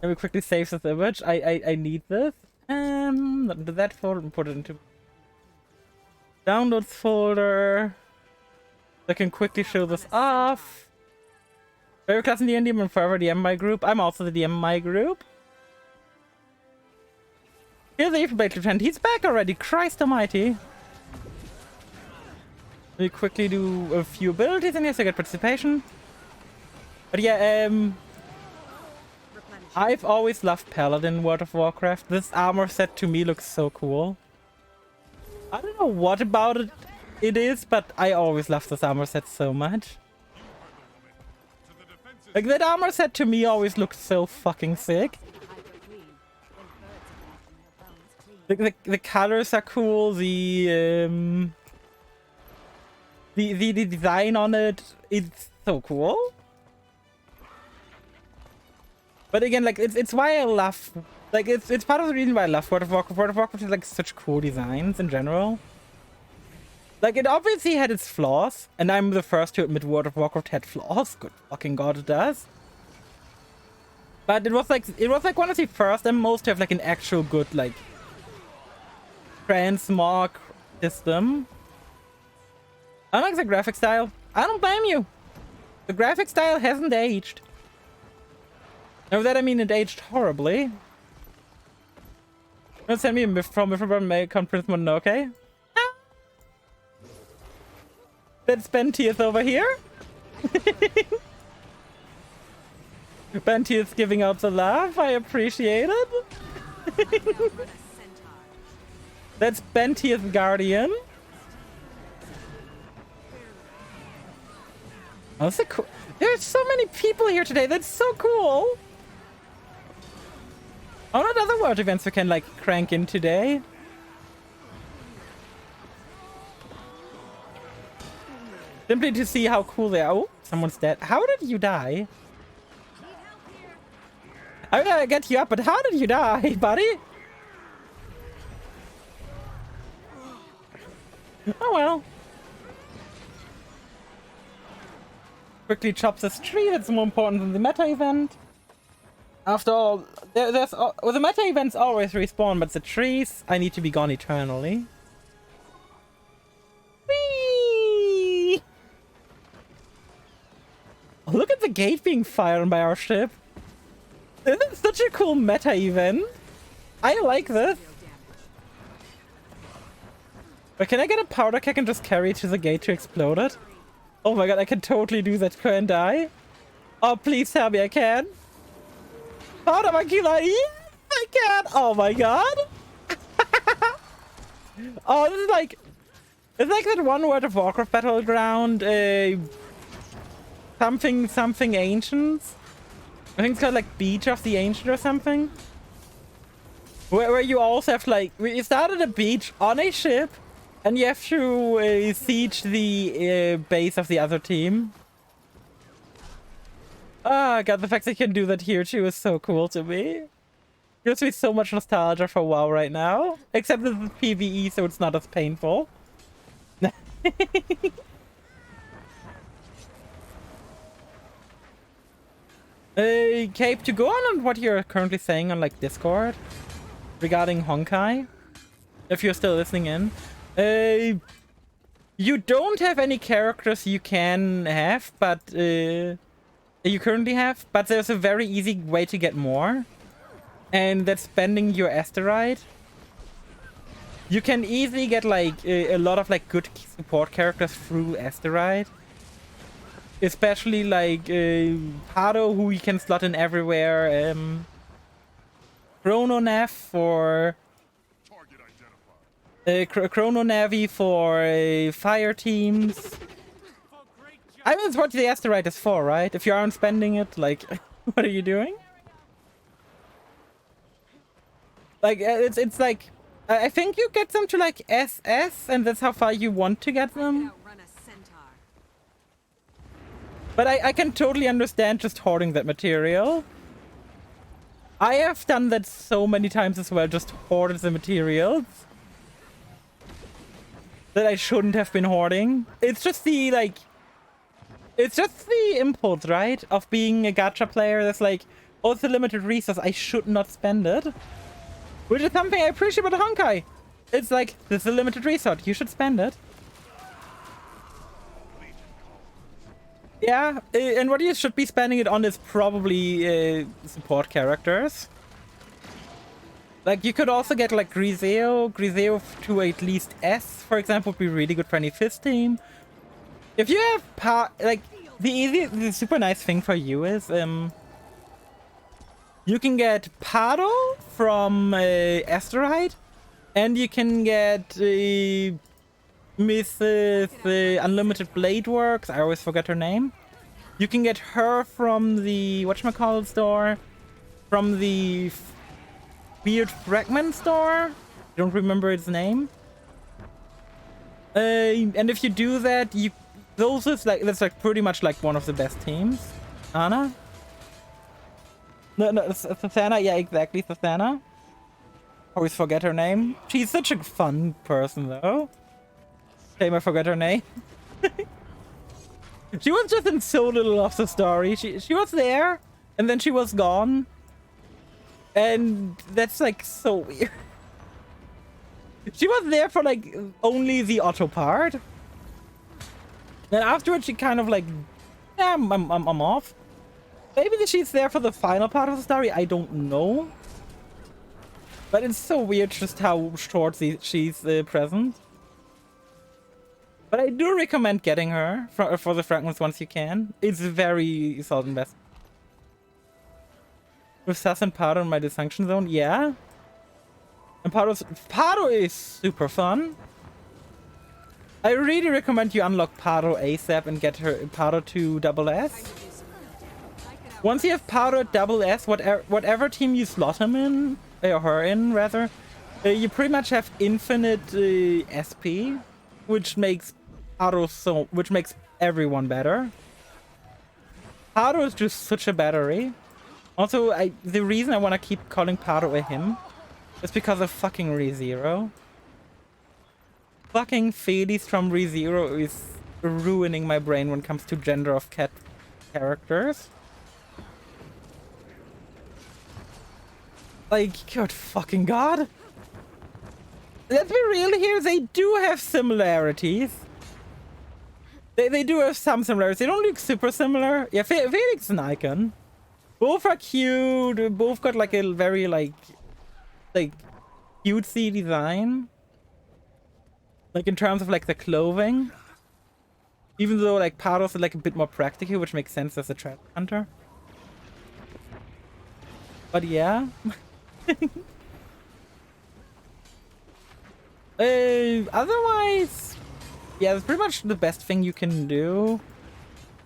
Let me quickly save this image. I need this. Do that folder and put it into downloads folder. I can quickly show this off. Very class in the DM and forever DM my group. I'm also the DM my group. Here's the April Blade Lieutenant. He's back already. Christ almighty. We quickly do a few abilities in here so I get participation. But yeah, I've always loved Paladin in World of Warcraft. This armor set to me looks so cool. I don't know what about it is, but I always love this armor set so much. Like, that armor set to me always looked so fucking sick. The colors are cool, the design on it, it's so cool. But again, like, it's why I love, like, it's part of the reason why I love World of Warcraft. World of Warcraft has like such cool designs in general. Like, it obviously had its flaws, and I'm the first to admit World of Warcraft had flaws. Good fucking god, it does. But it was like one of the first and most to have like an actual good like transmog system. I like the graphic style. I don't blame you. The graphic style hasn't aged. And with that I mean it aged horribly. Don't send me a myth from Prince Mononoke. Ah. That's Bentieth over here. Bentieth's giving out the laugh. I appreciate it. That's Bentieth Guardian. Oh, that's so cool. There's so many people here today. That's so cool. Oh, what other world events we can like crank in today? Simply to see how cool they are. Oh, someone's dead. How did you die? I gotta get you up, but how did you die, buddy? Oh well. Quickly chop this tree. That's more important than the meta event. After all, the meta events always respawn, but the trees, I need to be gone eternally. Whee! Oh, look at the gate being fired by our ship. This is such a cool meta event. I like this. But can I get a powder keg and just carry it to the gate to explode it? Oh my god, I can totally do that and die. Oh, please tell me I can. Powder Maquila, yes, I can. Oh my god. Oh, this is like... It's like that one World of Warcraft battleground, something ancients. I think it's called like Beach of the Ancient or something. Where you also have like, you start at a beach on a ship and you have to siege the base of the other team. Oh god, the fact that you can do that here too is so cool to me. Gives me so much nostalgia for WoW right now. Except this is PvE, so it's not as painful. Cape, to go on what you're currently saying on like Discord regarding Honkai, if you're still listening in, you don't have any characters you can have, but you currently have, but there's a very easy way to get more, and that's spending your asteroid. You can easily get like a lot of like good support characters through asteroid. Especially like Hado, who you can slot in everywhere. Chrono Nav for Chrono Navi for fire teams. I mean, it's what the asteroid is for, right? If you aren't spending it, like, what are you doing? Like, it's like, I think you get them to like SS, and that's how far you want to get them. Outrun a centaur. But I can totally understand just hoarding that material. I have done that so many times as well, just hoarded the materials that I shouldn't have been hoarding. It's just the, like, it's just the impulse, right? Of being a gacha player that's like, oh, it's a limited resource, I should not spend it. Which is something I appreciate about Honkai. It's like, this is a limited resource, you should spend it. Yeah, and what you should be spending it on is probably support characters. Like, you could also get like Griseo to at least S, for example, would be really good for any fifth team. If you have like, the super nice thing for you is, you can get Paro from Asteroid, and you can get Mrs. Unlimited Blade Works. I always forget her name. You can get her from the whatchamacallit store, from the Weird Fragment store. I don't remember its name. And if you do that, that's like pretty much like one of the best teams. Anna? No, Satana. Yeah, exactly, Satana. Always forget her name. She's such a fun person, though. Shame I forgot her name. She was just in so little of the story. She was there, and then she was gone. And that's like so weird. She was there for like only the auto part. Then afterwards she kind of like, yeah, I'm off. Maybe she's there for the final part of the story, I don't know. But it's so weird just how short she's present. But I do recommend getting her for the fragments once you can. It's very solid and best. With Sass and Paro in my dysfunction zone, yeah. And Paro is super fun. I really recommend you unlock Paro ASAP and get her Paro to double S. Once you have Paro at double S, whatever team you slot him in, or her in rather, you pretty much have infinite SP, which makes Paro which makes everyone better. Paro is just such a battery. Also, the reason I want to keep calling Paro a him is because of fucking ReZero. Fucking Felis from ReZero is ruining my brain when it comes to gender of cat characters. Like, good fucking god. Let's be real here, they do have similarities. They do have some similarities. They don't look super similar. Yeah, Felix is an icon. Both are cute. Both got like a very like cutesy design. Like in terms of like the clothing. Even though like Pardos is like a bit more practical, which makes sense as a treasure hunter. But yeah. Otherwise, yeah, it's pretty much the best thing you can do.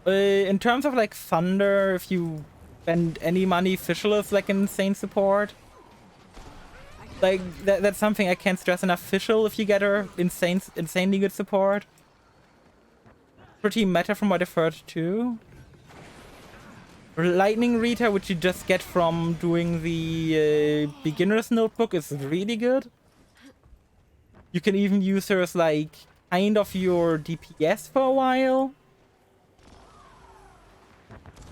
In terms of like Thunder, if you spend any money, Fischl is like an insane support. Like that's something I can't stress enough. Fischl, if you get her, insanely good support. Pretty meta from what I've heard too. Lightning Rita, which you just get from doing the beginner's notebook, is really good. You can even use her as like kind of your DPS for a while.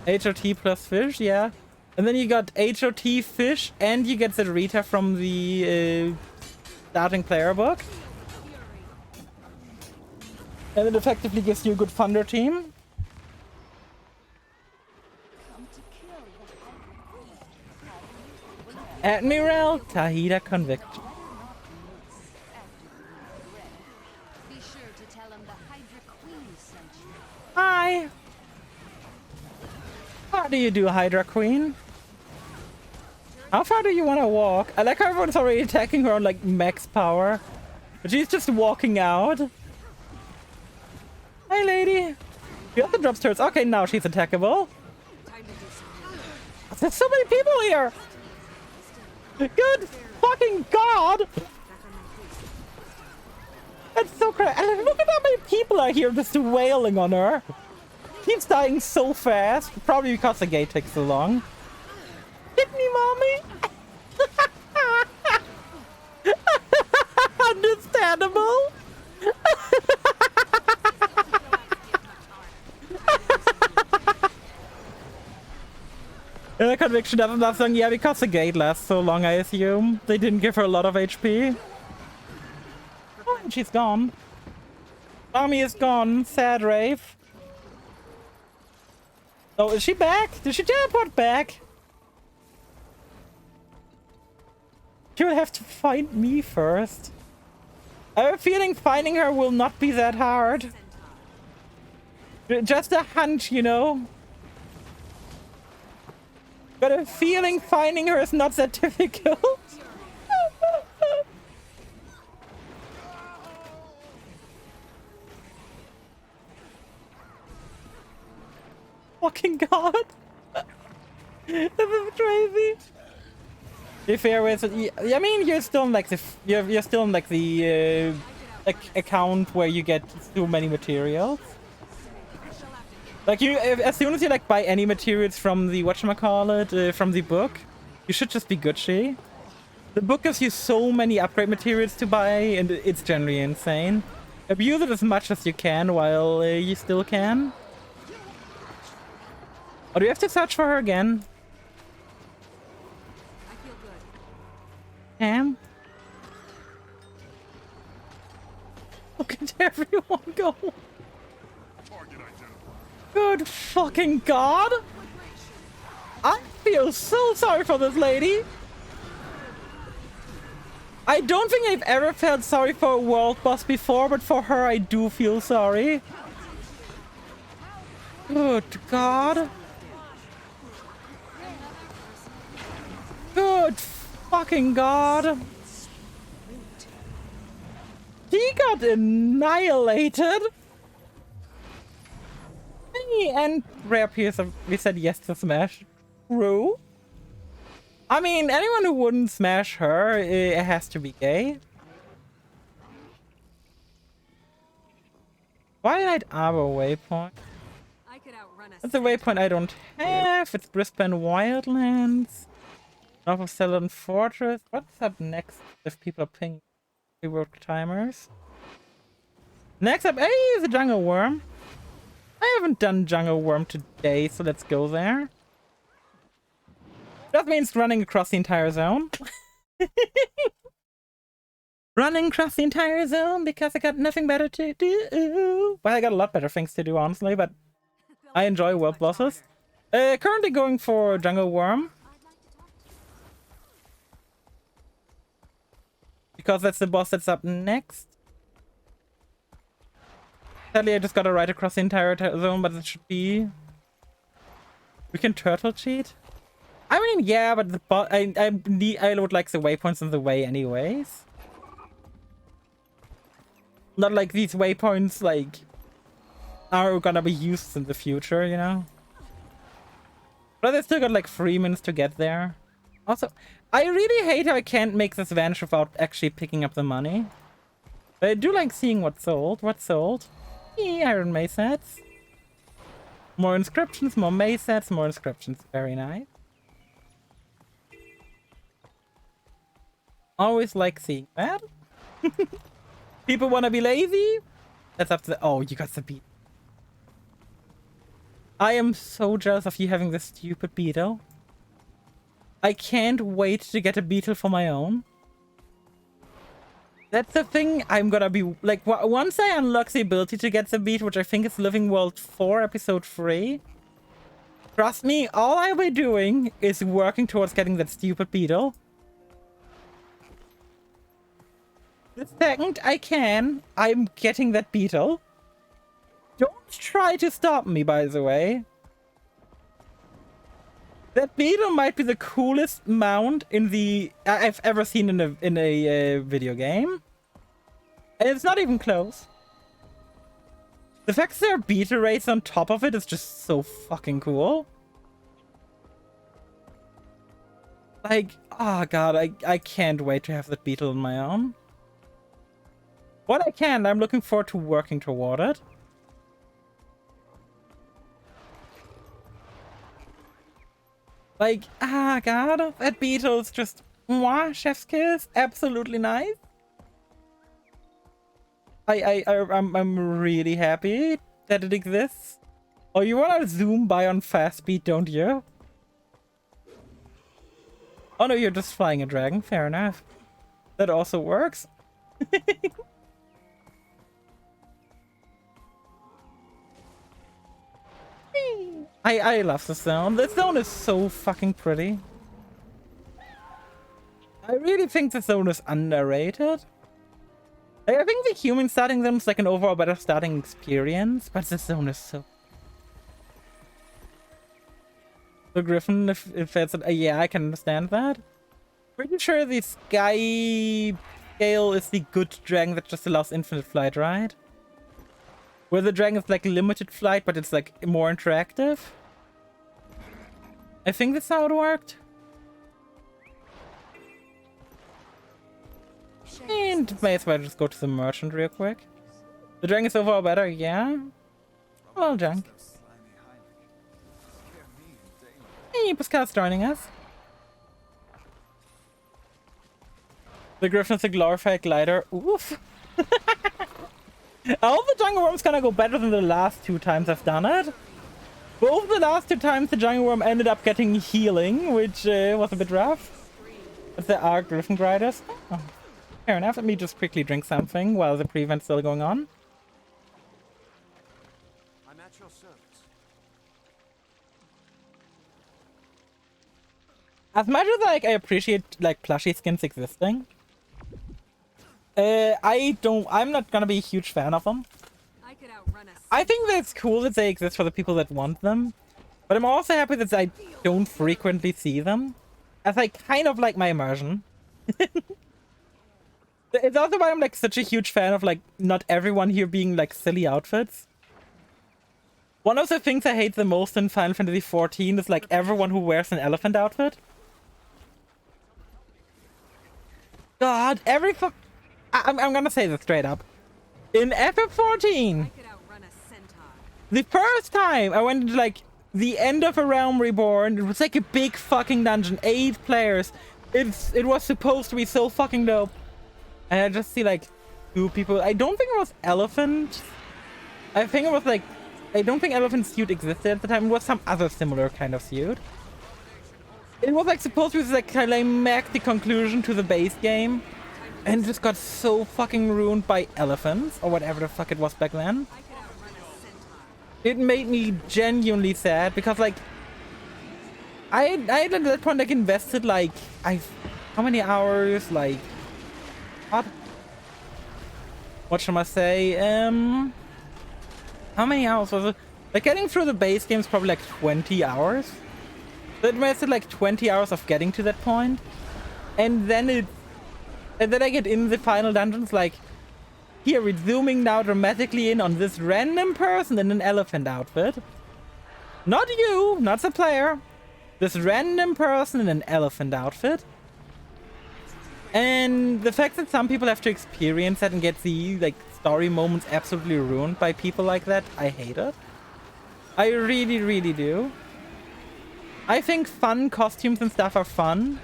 HOT plus Fish, yeah. And then you got HOT Fish, and you get the Rita from the starting player book. And it effectively gives you a good Thunder team. Admiral Tahida Conviction. Be sure to tell him the Hydra Queen sent you. Hi. How do you do, Hydra Queen? How far do you want to walk? I like how everyone's already attacking her on like max power. But she's just walking out. Hi, lady. She also drops turrets. Okay, now she's attackable. Time to do some real damage. There's so many people here. Good fucking god. Back on my feet. That's so crazy. Look at how many people are here just wailing on her. Keeps dying so fast. Probably because the gate takes so long. Hit me, mommy. Understandable. And the conviction doesn't last long. Yeah, because the gate lasts so long, I assume. They didn't give her a lot of HP. Oh, and she's gone. Mommy is gone. Sad Rave. Oh, is she back? Did she teleport back? She would have to find me first. I have a feeling finding her will not be that hard. Just a hunch, you know? But a feeling finding her is not that difficult. Fucking god. This is crazy. Be fair with it. I mean, you're still in like the you're still in like the account where you get so many materials. Like you, as soon as you like buy any materials from the whatchamacallit, from the book, you should just be Gucci. The book gives you so many upgrade materials to buy, and it's generally insane. Abuse it as much as you can while you still can. Oh, do you have to search for her again? I feel good. Cam? Look at everyone go. Target identified. Good fucking god! I feel so sorry for this lady. I don't think I've ever felt sorry for a world boss before, but for her I do feel sorry. Good god. Good fucking god. He got annihilated. Hey, and rare piece of we said yes to Smash. True. I mean, anyone who wouldn't smash her, it has to be Twilight Arbor waypoint. I could outrun a That's a waypoint I don't have. It's Brisbane Wildlands. North of Celadon Fortress. What's up next if people are pinging rework timers? Next up, hey, the Jungle Worm. I haven't done Jungle Worm today, so let's go there. That means running across the entire zone. Running across the entire zone because I got nothing better to do. Well, I got a lot better things to do, honestly, but I enjoy world bosses. Currently going for Jungle Worm. Because that's the boss that's up next. Sadly, I just gotta ride across the entire zone, but it should be... We can turtle cheat? I mean, yeah, but I would like the waypoints in the way anyways. Not like these waypoints, like, are gonna be used in the future, you know? But I still got like 3 minutes to get there. Also, I really hate how I can't make this vanish without actually picking up the money. But I do like seeing what's sold. What's sold? Iron Mace sets. More inscriptions, more mace sets, more inscriptions. Very nice. Always like seeing that. People want to be lazy? That's up to the... Oh, you got the beat. I am so jealous of you having this stupid beetle. I can't wait to get a beetle for my own. That's the thing I'm gonna be... Like, once I unlock the ability to get the beetle, which I think is Living World 4, Episode 3... Trust me, all I'll be doing is working towards getting that stupid beetle. The second I can, I'm getting that beetle. Don't try to stop me, by the way. That beetle might be the coolest mount in the I've ever seen in a video game. And it's not even close. The fact that there are beetle rates on top of it is just so fucking cool. Like, oh god, I can't wait to have that beetle on my own. What I can, I'm looking forward to working toward it. Like, ah, god, that beetle's just, mwah, chef's kiss, absolutely nice. I'm really happy that it exists. Oh, you wanna zoom by on fast speed, don't you? Oh no, you're just flying a dragon, fair enough. That also works. I love the zone. The zone is so fucking pretty. I really think the zone is underrated. Like, I think the human starting them is like an overall better starting experience, but the zone is so... The Griffin, if that's... yeah, I can understand that. Pretty sure the Sky Scale is the good dragon that just allows infinite flight, right? Where the dragon is like limited flight, but it's like more interactive. I think that's how it worked. And may as well just go to the merchant real quick. The dragon is overall better, yeah. Well, junk. Hey, Pascal's joining us. The Griffin is a glorified glider. Oof. I hope the Jungle Worm's gonna go better than the last 2 times I've done it. Both the last 2 times the Jungle Worm ended up getting healing, which was a bit rough. But there are Griffin Gliders. Oh, fair enough. Let me just quickly drink something while the pre-event's still going on. I'm at your service. As much as like I appreciate like plushie skins existing, I'm not gonna be a huge fan of them. I could outrun a I think that it's cool that they exist for the people that want them, but I'm also happy that I don't frequently see them, as I kind of like my immersion. It's also why I'm like such a huge fan of like not everyone here being like silly outfits. One of the things I hate the most in Final Fantasy XIV is like everyone who wears an outfit. God, I'm gonna say this straight up. In FF14, the first time I went into like the end of a Realm Reborn, it was like a big fucking dungeon, 8 players. It was supposed to be so fucking dope. And I just see like 2 people. I don't think it was Elephant. I think it was like, I don't think Elephant suit existed at the time. It was some other similar kind of suit. It was like supposed to be like climactic conclusion to the base game. And it just got so fucking ruined by elephants, or whatever the fuck it was back then. It made me genuinely sad, because like, I at that point like invested like, how many hours, like, what should I say, How many hours was it? Like getting through the base game is probably like 20 hours. So it wasted like 20 hours of getting to that point. And then I get in the final dungeons like, here we're zooming now dramatically in on this random person in an elephant outfit. Not you, not the player. This random person in an elephant outfit. And the fact that some people have to experience that and get the like story moments absolutely ruined by people like that, I hate it. I really, really do. I think fun costumes and stuff are fun.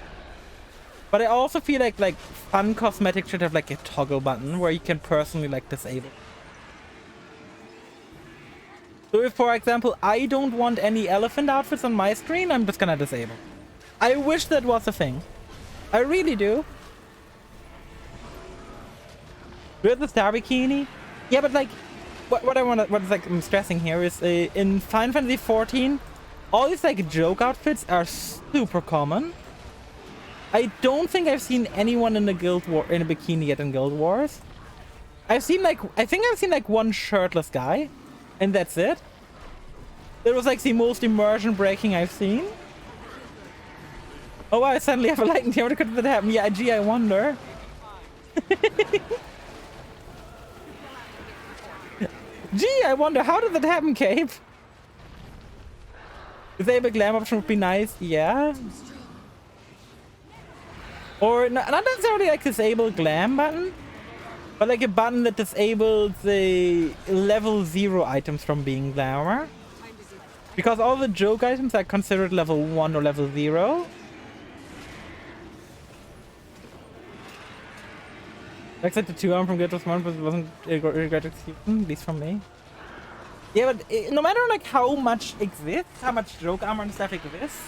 But I also feel like fun cosmetics should have like a toggle button where you can personally like disable. So if, for example, I don't want any elephant outfits on my screen, I'm just gonna disable. I wish that was a thing. I really do. With the star bikini? Yeah, but like, I'm stressing here is in Final Fantasy 14, all these like joke outfits are super common. I don't think I've seen anyone in a bikini yet in Guild Wars. I think I've seen like one shirtless guy, and that's it. It was like the most immersion breaking I've seen. Oh, I suddenly have a lightning here. What could that happen? Yeah, gee, I wonder. Gee, I wonder, how did that happen, Cape? Disable glam option would be nice, yeah. Or not necessarily like disable glam button, but like a button that disables the level 0 items from being glamour. Because all the joke items are considered level 1 or level 0. Like the 2 arm from Guild Wars 1 wasn't a regret execution, at least from me. Yeah, but no matter like how much exists, how much joke armor and stuff exists,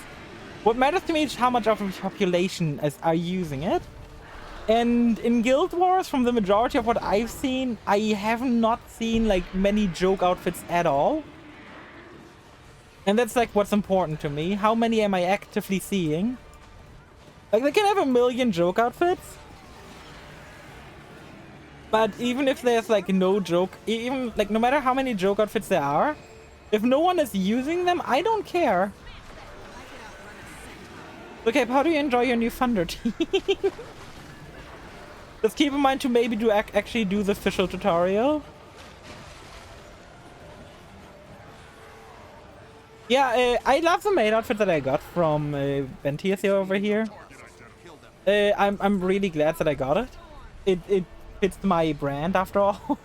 what matters to me is how much of the population are using it. And in Guild Wars, from the majority of what I've seen, I have not seen like many joke outfits at all. And that's like what's important to me. How many am I actively seeing? Like they can have a million joke outfits. But even if there's like no joke, even like no matter how many joke outfits there are, if no one is using them, I don't care. Okay, how do you enjoy your new Thunder team? Just keep in mind to maybe actually do the official tutorial. Yeah, I love the main outfit that I got from Ventius over here. I'm really glad that I got it. It fits my brand after all.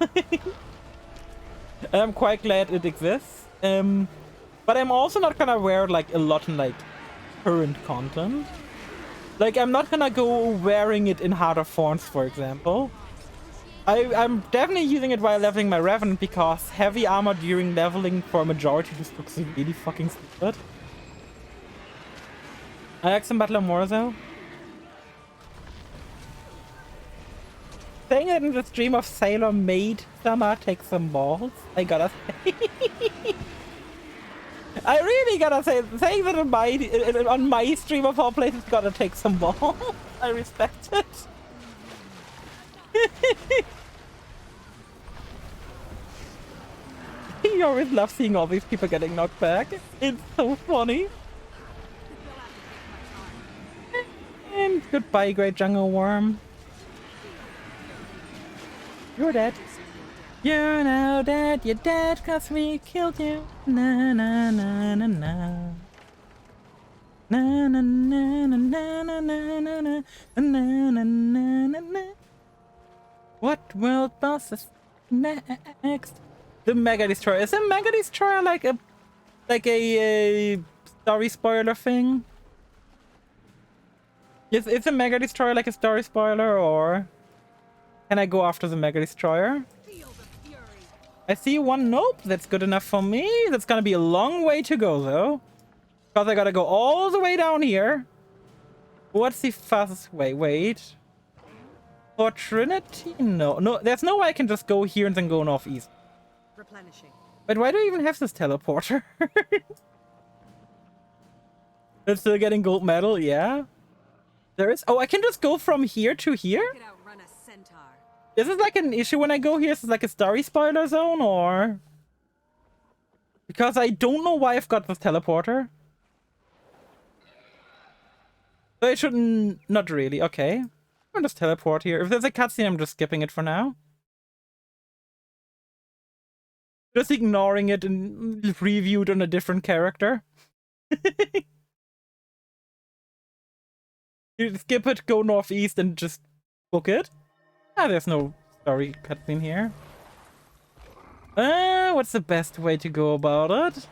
I'm quite glad it exists. But I'm also not gonna wear it like a lot in like current content. Like I'm not gonna go wearing it in Heart of Thorns, for example. I'm definitely using it while leveling my Revenant because heavy armor during leveling for a majority just looks really fucking stupid. I like some Battle of Morzo. Saying that in the stream of Sailor Maid Summer takes some balls. I gotta say. I really gotta say, saying that on my stream of all places gotta take some balls. I respect it. You always love seeing all these people getting knocked back. It's so funny. And goodbye, great jungle worm. You're dead. You're now dead. You're dead cause we killed you. Na na na na na. Na na na na na na na na na na na na na. What world boss is next? The Mega Destroyer. Is a Mega Destroyer like a story spoiler thing? Is a Mega Destroyer like a story spoiler, or can I go after the Mega Destroyer? I see one. Nope, that's good enough for me. That's gonna be a long way to go though, because I gotta go all the way down here. What's the fastest way? Wait. For Trinity? No, there's no way I can just go here and then go northeast. Replenishing. But why do I even have this teleporter? It's still getting gold medal, yeah. There is. Oh, I can just go from here to here? Could outrun a centaur. Is this like an issue when I go here? Is this like a story spoiler zone, or? Because I don't know why I've got this teleporter. So I shouldn't... Not really, okay. I'll just teleport here. If there's a cutscene, I'm just skipping it for now. Just ignoring it and reviewed on a different character. You skip it, go northeast, and just book it. Ah, there's no story cutscene here. What's the best way to go about it?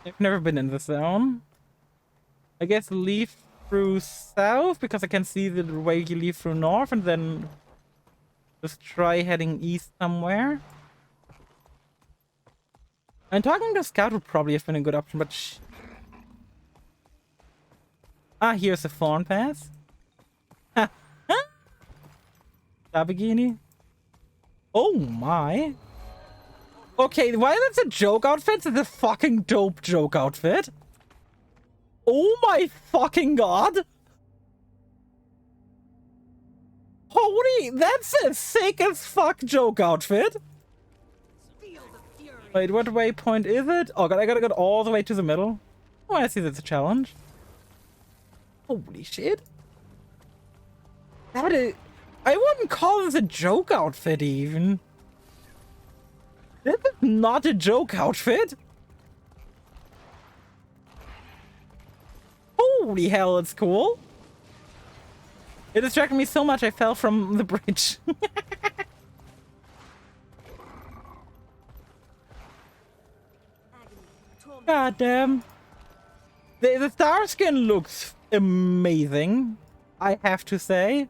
I've never been in the zone. I guess leave through south, because I can see the way you leave through north, and then just try heading east somewhere. And talking to Scout would probably have been a good option, but ah, here's a Thorn Pass. Ha! Huh? Bikini. Oh my. Okay, why that's a joke outfit? It's a fucking dope joke outfit. Oh my fucking god. Holy, that's a sick as fuck joke outfit. Wait, what waypoint is it? Oh god, I gotta go all the way to the middle. Oh, I see that's a challenge. Holy shit. That is... I wouldn't call this a joke outfit even. This is not a joke outfit. Holy hell, it's cool. It distracted me so much I fell from the bridge. God damn. The star skin looks amazing, I have to say.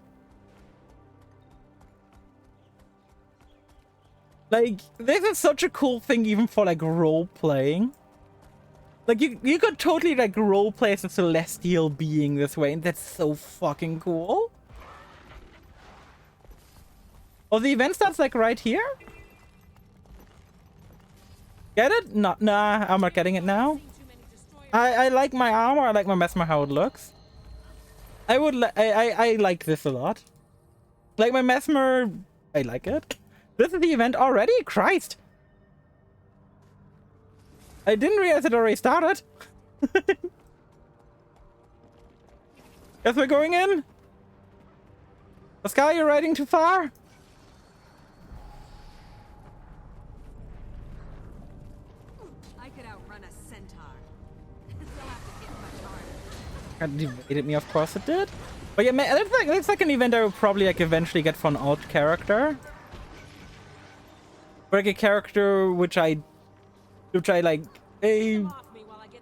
Like, this is such a cool thing even for, like, role-playing. Like, you could totally, like, role-play as a celestial being this way, and that's so fucking cool. Oh, the event starts, like, right here? Get it? Nah, I'm not getting it now. I like my armor, I like my Mesmer, how it looks. I like this a lot. Like, my Mesmer, I like it. This is the event already? Christ! I didn't realize it already started. Guess we're going in? Pascal, you're riding too far? I could outrun a centaur. They'll have to hit much harder. It evaded me, of course it did. But yeah, man, that's like an event I will probably like eventually get for an alt character. Like a character which I like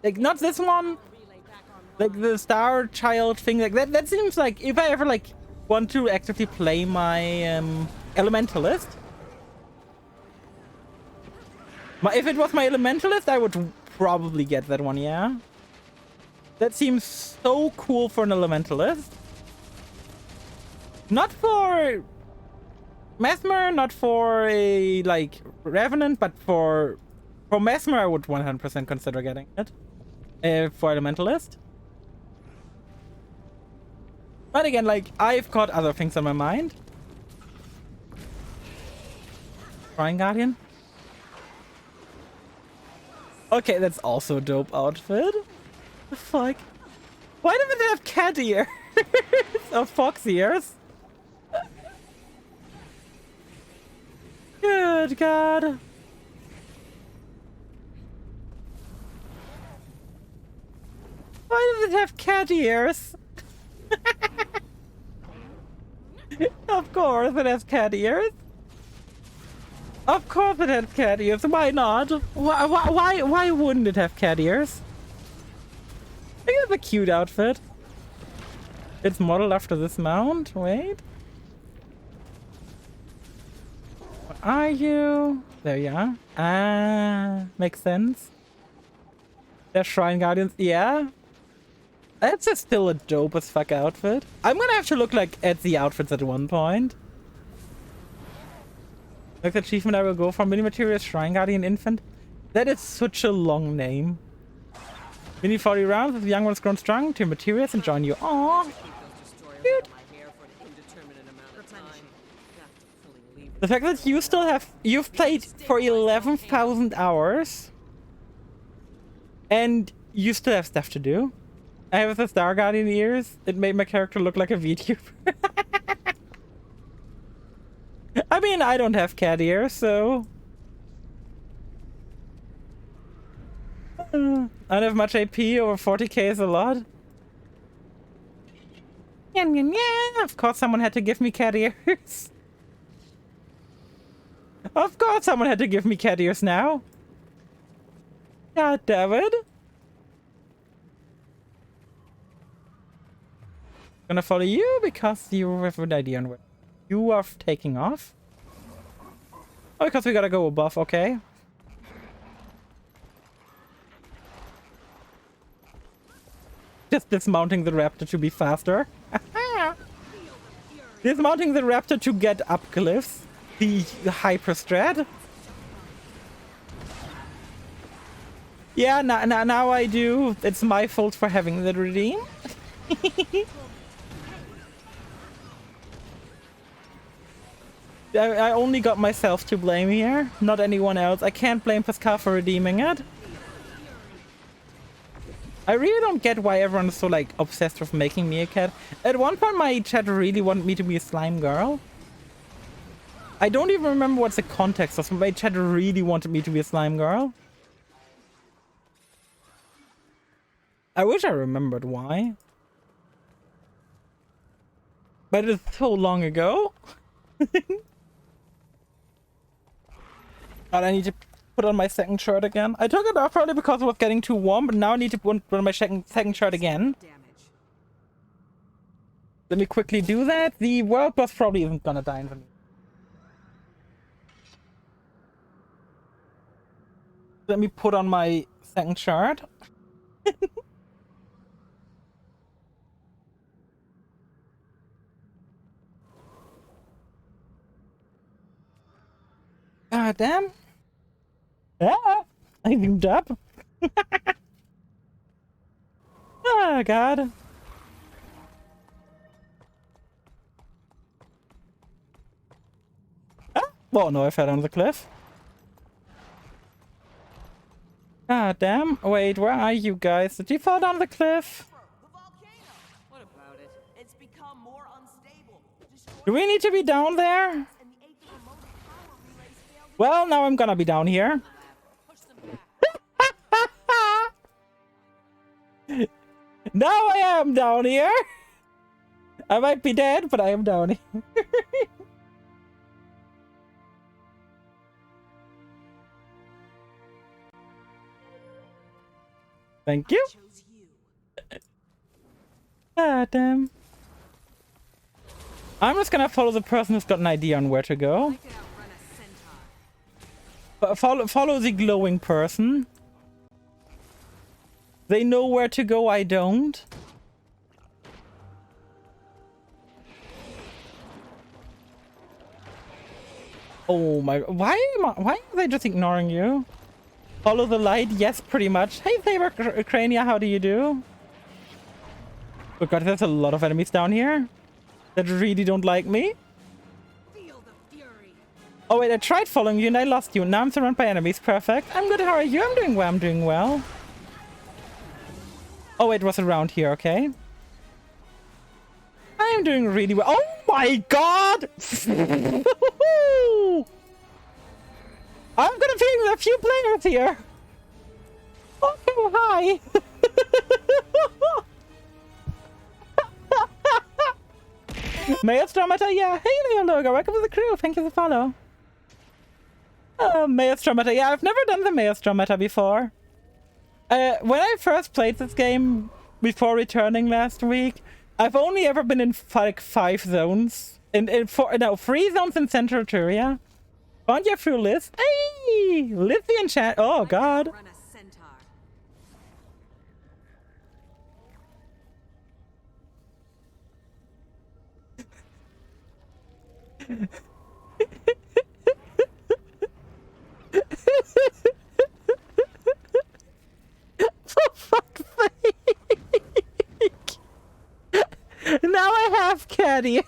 like not this one, like the Star Child thing, like that seems like if I ever like want to actively play my Elementalist. If it was my Elementalist, I would probably get that one, yeah. That seems so cool for an Elementalist. Not for Mesmer, not for a, like, Revenant, but for Mesmer, I would 100% consider getting it. For Elementalist. But again, like, I've got other things on my mind. Shrine Guardian. Okay, that's also a dope outfit. The fuck? Why does it have cat ears? Or fox ears? Good God. Why does it have cat ears? Of course it has cat ears. Of course it has cat ears. Why not? Why wouldn't it have cat ears? I think it's a cute outfit. It's modeled after this mount. Wait. What are you? There you are. Ah, makes sense. They're Shrine Guardians. Yeah. That's just still a dope as fuck outfit. I'm gonna have to look like at the outfits at one point. Next achievement I will go for Mini Materials Shrine Guardian Infant. That is such a long name. Mini 40 rounds with the young ones grown strong to your materials and join you. Aww. Cute. The fact that you've played for 11,000 hours and you still have stuff to do. I have the Star Guardian ears. It made my character look like a VTuber. I mean, I don't have cat ears, so... I don't have much AP, over 40k is a lot. Yeah, of course someone had to give me cat ears. Of course someone had to give me cat ears now. God damn it. Gonna follow you because you have an idea on where you are taking off. Oh, because we gotta go above, okay. Just dismounting the raptor to be faster. Dismounting the raptor to get up cliffs. The hyperstrat. Yeah, now I do. It's my fault for having the redeem. I only got myself to blame here, not anyone else. I can't blame Pascal for redeeming it. I really don't get why everyone is so like obsessed with making me a cat. At one point my chat really wanted me to be a slime girl. I don't even remember what's the context of my chat really wanted me to be a slime girl. I wish I remembered why. But it's so long ago. And I need to put on my second shirt again. I took it off probably because it was getting too warm, but now I need to put on my second shirt again. Damage. Let me quickly do that. The world boss probably isn't gonna die for me. Let me put on my second shirt. God damn. Ah, I zoomed up. Oh god. Ah, well, no, I fell on the cliff. God damn. Wait, where are you guys? Did you fall down the cliff? The volcano. What about it? It's become more unstable. Do we need to be down there? And the 8th remote power relays failed. Well, now I'm gonna be down here. Push them back. Now I am down here. I might be dead, but I am down here. Thank you. Chose you. Ah, damn. I'm just gonna follow the person who's got an idea on where to go. I could outrun a centaur. Follow the glowing person. They know where to go, I don't. Oh my, why are they just ignoring you? Follow the light, yes, pretty much. Hey, Saber Crania, how do you do? Oh god, there's a lot of enemies down here that really don't like me. Feel the fury. Oh wait, I tried following you and I lost you. Now I'm surrounded by enemies. Perfect. I'm good. How are you? I'm doing well. I'm doing well. Oh wait, it was around here. Okay. I'm doing really well. Oh my god! I'm gonna ping a few players here. Okay, hi. Maelstromata, yeah. Hey, Leologa, welcome to the crew. Thank you for the follow. Maelstromata, yeah, I've never done the Maelstromata before. When I first played this game before returning last week, I've only ever been in like 5 zones. In 3 zones in Central Turia. Found you through Liz. Hey! Liz the enchant. Oh, God. Outrun a centaur. For fuck's sake! Now I have cat ears.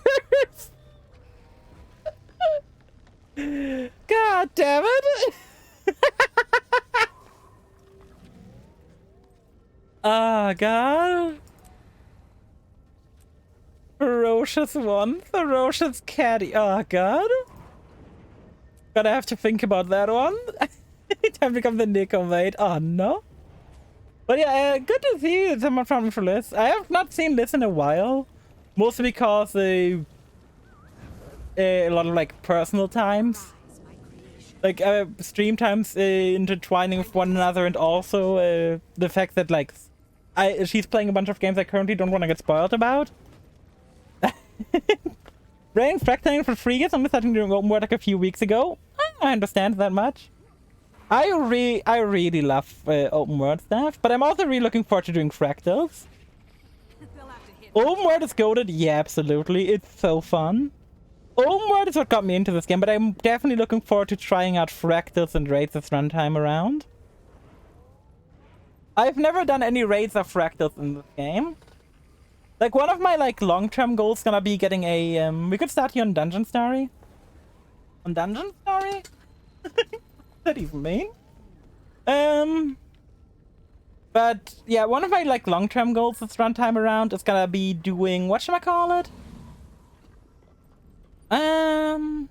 Oh god. Ferocious one. Ferocious caddy. Oh god. Gonna have to think about that one. Time to become the Nico mate. Oh no. But yeah, good to see someone from for Liz. I have not seen Liz in a while. Mostly because a lot of like personal times. Like stream times intertwining with one another, and also the fact that like she's playing a bunch of games I currently don't want to get spoiled about. Rain Fractane for free is only starting doing open world like a few weeks ago. I understand that much. I really love open world stuff, but I'm also really looking forward to doing fractals. They'll have to hit Open world is goated, yeah, absolutely. It's so fun. Open world is what got me into this game, but I'm definitely looking forward to trying out fractals and raids this runtime around. I've never done any raids of fractals in this game. Like, one of my like long-term goals gonna be getting a we could start here on Dungeon Story. On Dungeon Story? That even mean? But yeah, one of my like long-term goals this runtime around is gonna be doing whatchamacallit? Oh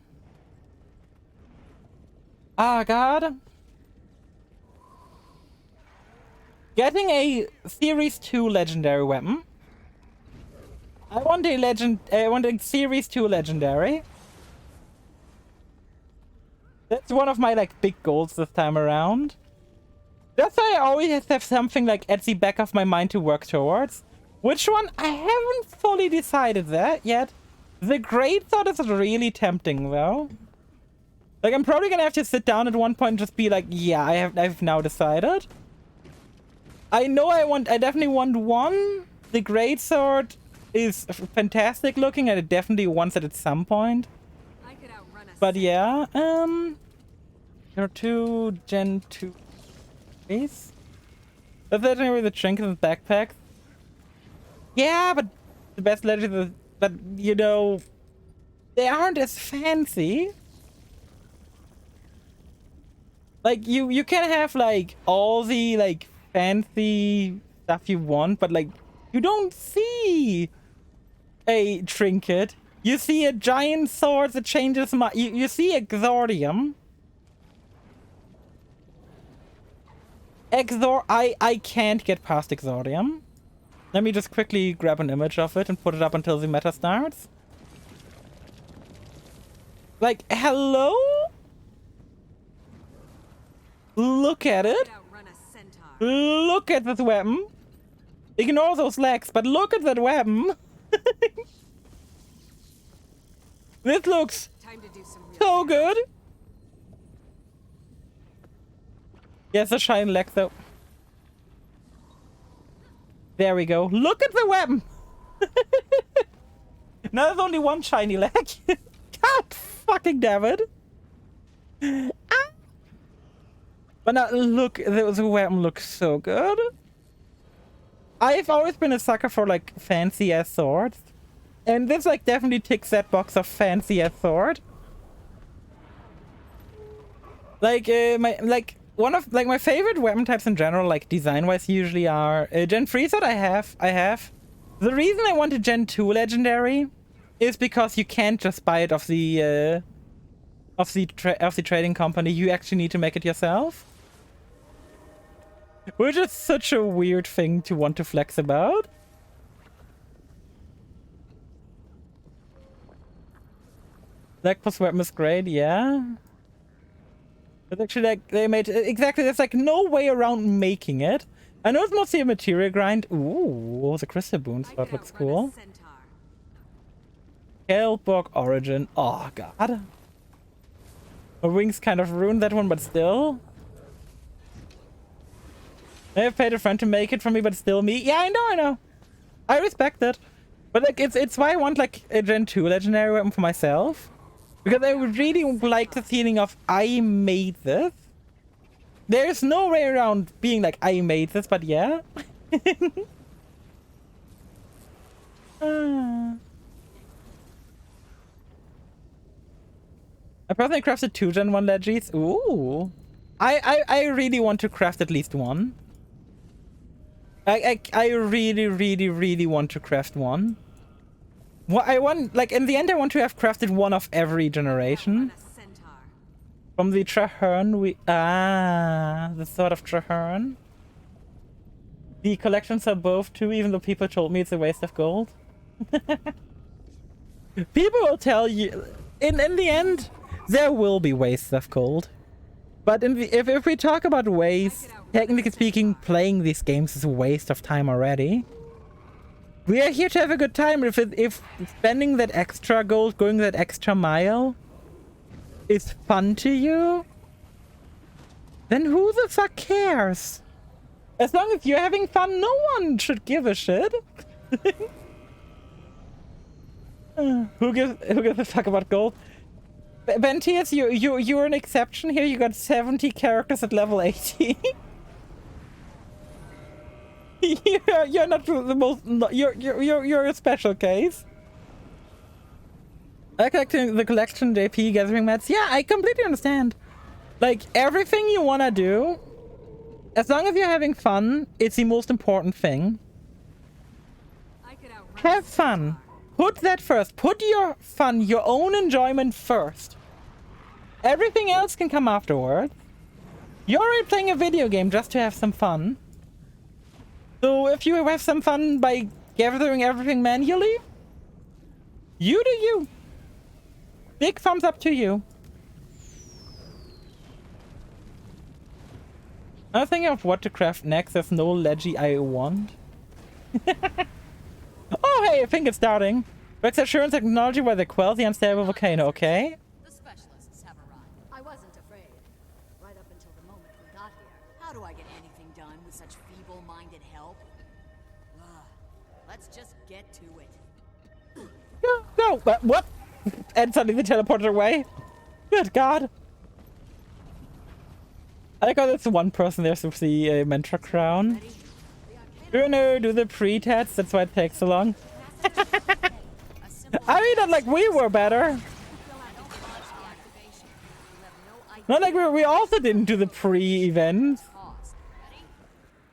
god. Getting a Series 2 legendary weapon. I want a Series 2 legendary. That's one of my like big goals this time around. That's why I always have something like at the back of my mind to work towards. Which one? I haven't fully decided that yet. The Great Sword is really tempting though. Like, I'm probably gonna have to sit down at one point and just be like, yeah, I've now decided. I know I definitely want one. The Great Sword is fantastic looking, and it definitely wants it at some point. I could outrun a But yeah, there are 2 Gen 2 base. That's legendary with the trinkets and backpack. Yeah, but the best legendary, but you know, they aren't as fancy. Like, you can have like all the like fancy stuff you want, but like you don't see a trinket. You see a giant sword that changes my. You see Exordium. I can't get past Exordium. Let me just quickly grab an image of it and put it up until the meta starts. Like, hello? Look at it. could outrun a centaur. Look at this weapon. Ignore those legs, but look at that weapon. This looks Time to do some real so good. Yes, a shiny leg though. There we go. Look at the weapon. Now there's only one shiny leg. God fucking damn it. Ah. But now look, the weapon looks so good. I've always been a sucker for like fancy ass swords. And this like definitely ticks that box of fancy ass sword. Like one of like my favorite weapon types in general, like design wise, usually are Gen 3 sword. I have. The reason I want a Gen 2 legendary is because you can't just buy it off the trading company. You actually need to make it yourself. Which is such a weird thing to want to flex about. Black plus weapon is great, yeah. But actually, like, they made exactly. There's like no way around making it. I know it's mostly a material grind. Ooh, the crystal boon I spot could looks outrun a cool. centaur. Hellborg Origin. Oh god. My wings kind of ruined that one, but still. I have paid a friend to make it for me, but still me. Yeah, I know. I respect it. But like, it's why I want like a Gen 2 legendary weapon for myself. Because I would really like the feeling of I made this. There's no way around being like I made this, but yeah. I personally crafted 2 Gen 1 legis. Ooh. I really want to craft at least one. I really, really, really want to craft one. What I want, like, in the end, I want to have crafted one of every generation. Run a centaur. From the Traherne, the Sword of Traherne. The collections are both too, even though people told me it's a waste of gold. People will tell you, in the end, there will be wastes of gold. But if we talk about waste, technically speaking, playing these games is a waste of time already. We are here to have a good time. If spending that extra gold, going that extra mile, is fun to you, then who the fuck cares? As long as you're having fun, no one should give a shit. Who gives a fuck about gold? Bentius, you're an exception here. You got 70 characters at level 80. you're not the most. You're a special case. I collecting the collection JP gathering mats. Yeah, I completely understand. Like, everything you wanna do, as long as you're having fun, it's the most important thing. I could outrun Have fun. Put that first. Put your fun, your own enjoyment first. Everything else can come afterward. You're already playing a video game just to have some fun. So if you have some fun by gathering everything manually, you do you. Big thumbs up to you. I'm thinking of what to craft next. There's no leggy I want. Oh, hey, I think it's starting. Rex assurance technology by the Quell, the unstable volcano, okay? The specialists have arrived. I wasn't afraid. Right up until the moment we got here. How do I get anything done with such feeble-minded help? Ugh. Let's just get to it. No, but what? And suddenly they teleported away. Good God. I like how there's one person there with the Mentor crown. No, do the pre-tats, that's why it takes so long. I mean, not like we were better. Not like we also didn't do the pre-events.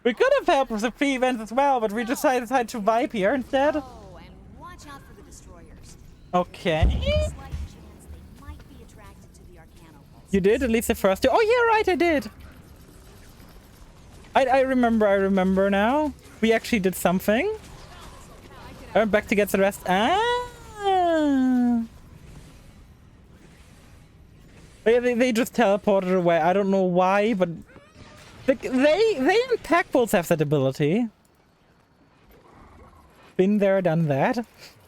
We could have helped with the pre-events as well, but we decided to vibe here instead. Oh, and watch out for the destroyers. Okay. Slight chance they might be attracted to the Arcano pulse. You did, at least the first two. Oh yeah, right, I did. I remember now. We actually did something. I went back to get the rest. Ah. They just teleported away. I don't know why, but they and Packbolts have that ability. Been there, done that.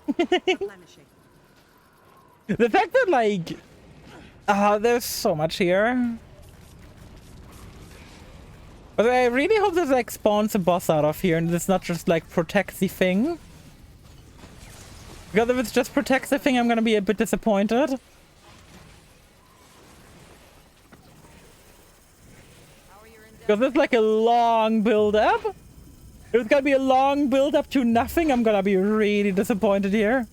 replenishing. The fact that, like, there's so much here. But I really hope this, like, spawns a boss out of here and it's not just, like, protects the thing. Because if it's just protects the thing, I'm gonna be a bit disappointed. Because it's like a long build-up. If it's gonna be a long build-up to nothing, I'm gonna be really disappointed here.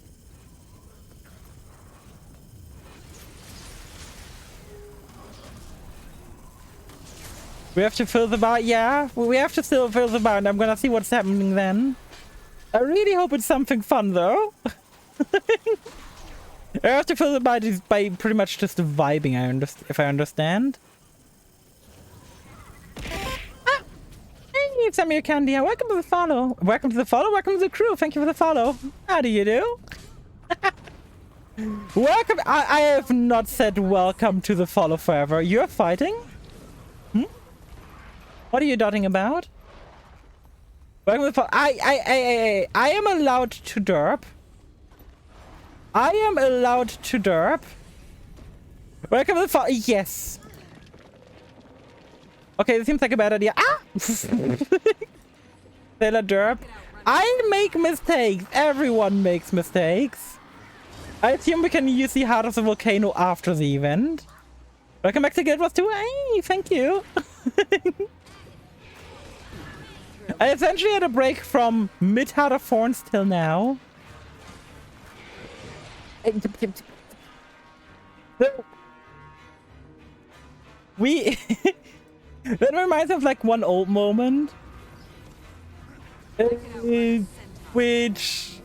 We have to fill the bar. Yeah, we have to still fill the bar, and I'm gonna see what's happening then. I really hope it's something fun, though. I have to fill the bar by pretty much just vibing, if I understand. Ah! Hey, Samir Candia, welcome to the follow. Welcome to the follow, welcome to the crew. Thank you for the follow. How do you do? Welcome. I have not said welcome to the follow forever. You're fighting? What are you dotting about? Welcome to the follow. I am allowed to derp. I am allowed to derp. Welcome to the follow. Yes. Okay, this seems like a bad idea. Ah! Sailor derp. I make mistakes. Everyone makes mistakes. I assume we can use the Heart of the Volcano after the event. Welcome back to Guild Wars 2. Hey, thank you. I essentially had a break from mid-Heart of Thorns till now. We... That reminds me of like one old moment. which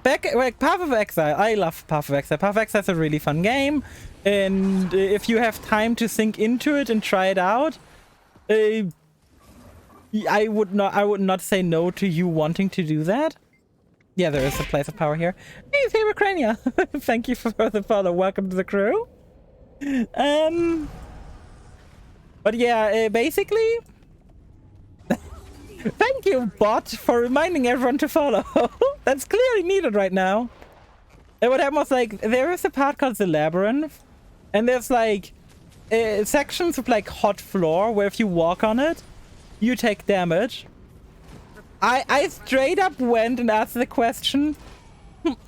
back like Path of Exile. I love Path of Exile. Path of Exile is a really fun game, and if you have time to sink into it and try it out, I would not say no to you wanting to do that. Yeah, there is a place of power here. Hey, favorite Crania. Thank you for the follow. Welcome to the crew. But yeah, basically, thank you, bot, for reminding everyone to follow. That's clearly needed right now. And what happened was, like, there is a part called the Labyrinth, and there's like sections of like hot floor where if you walk on it, you take damage. I straight up went and asked the question.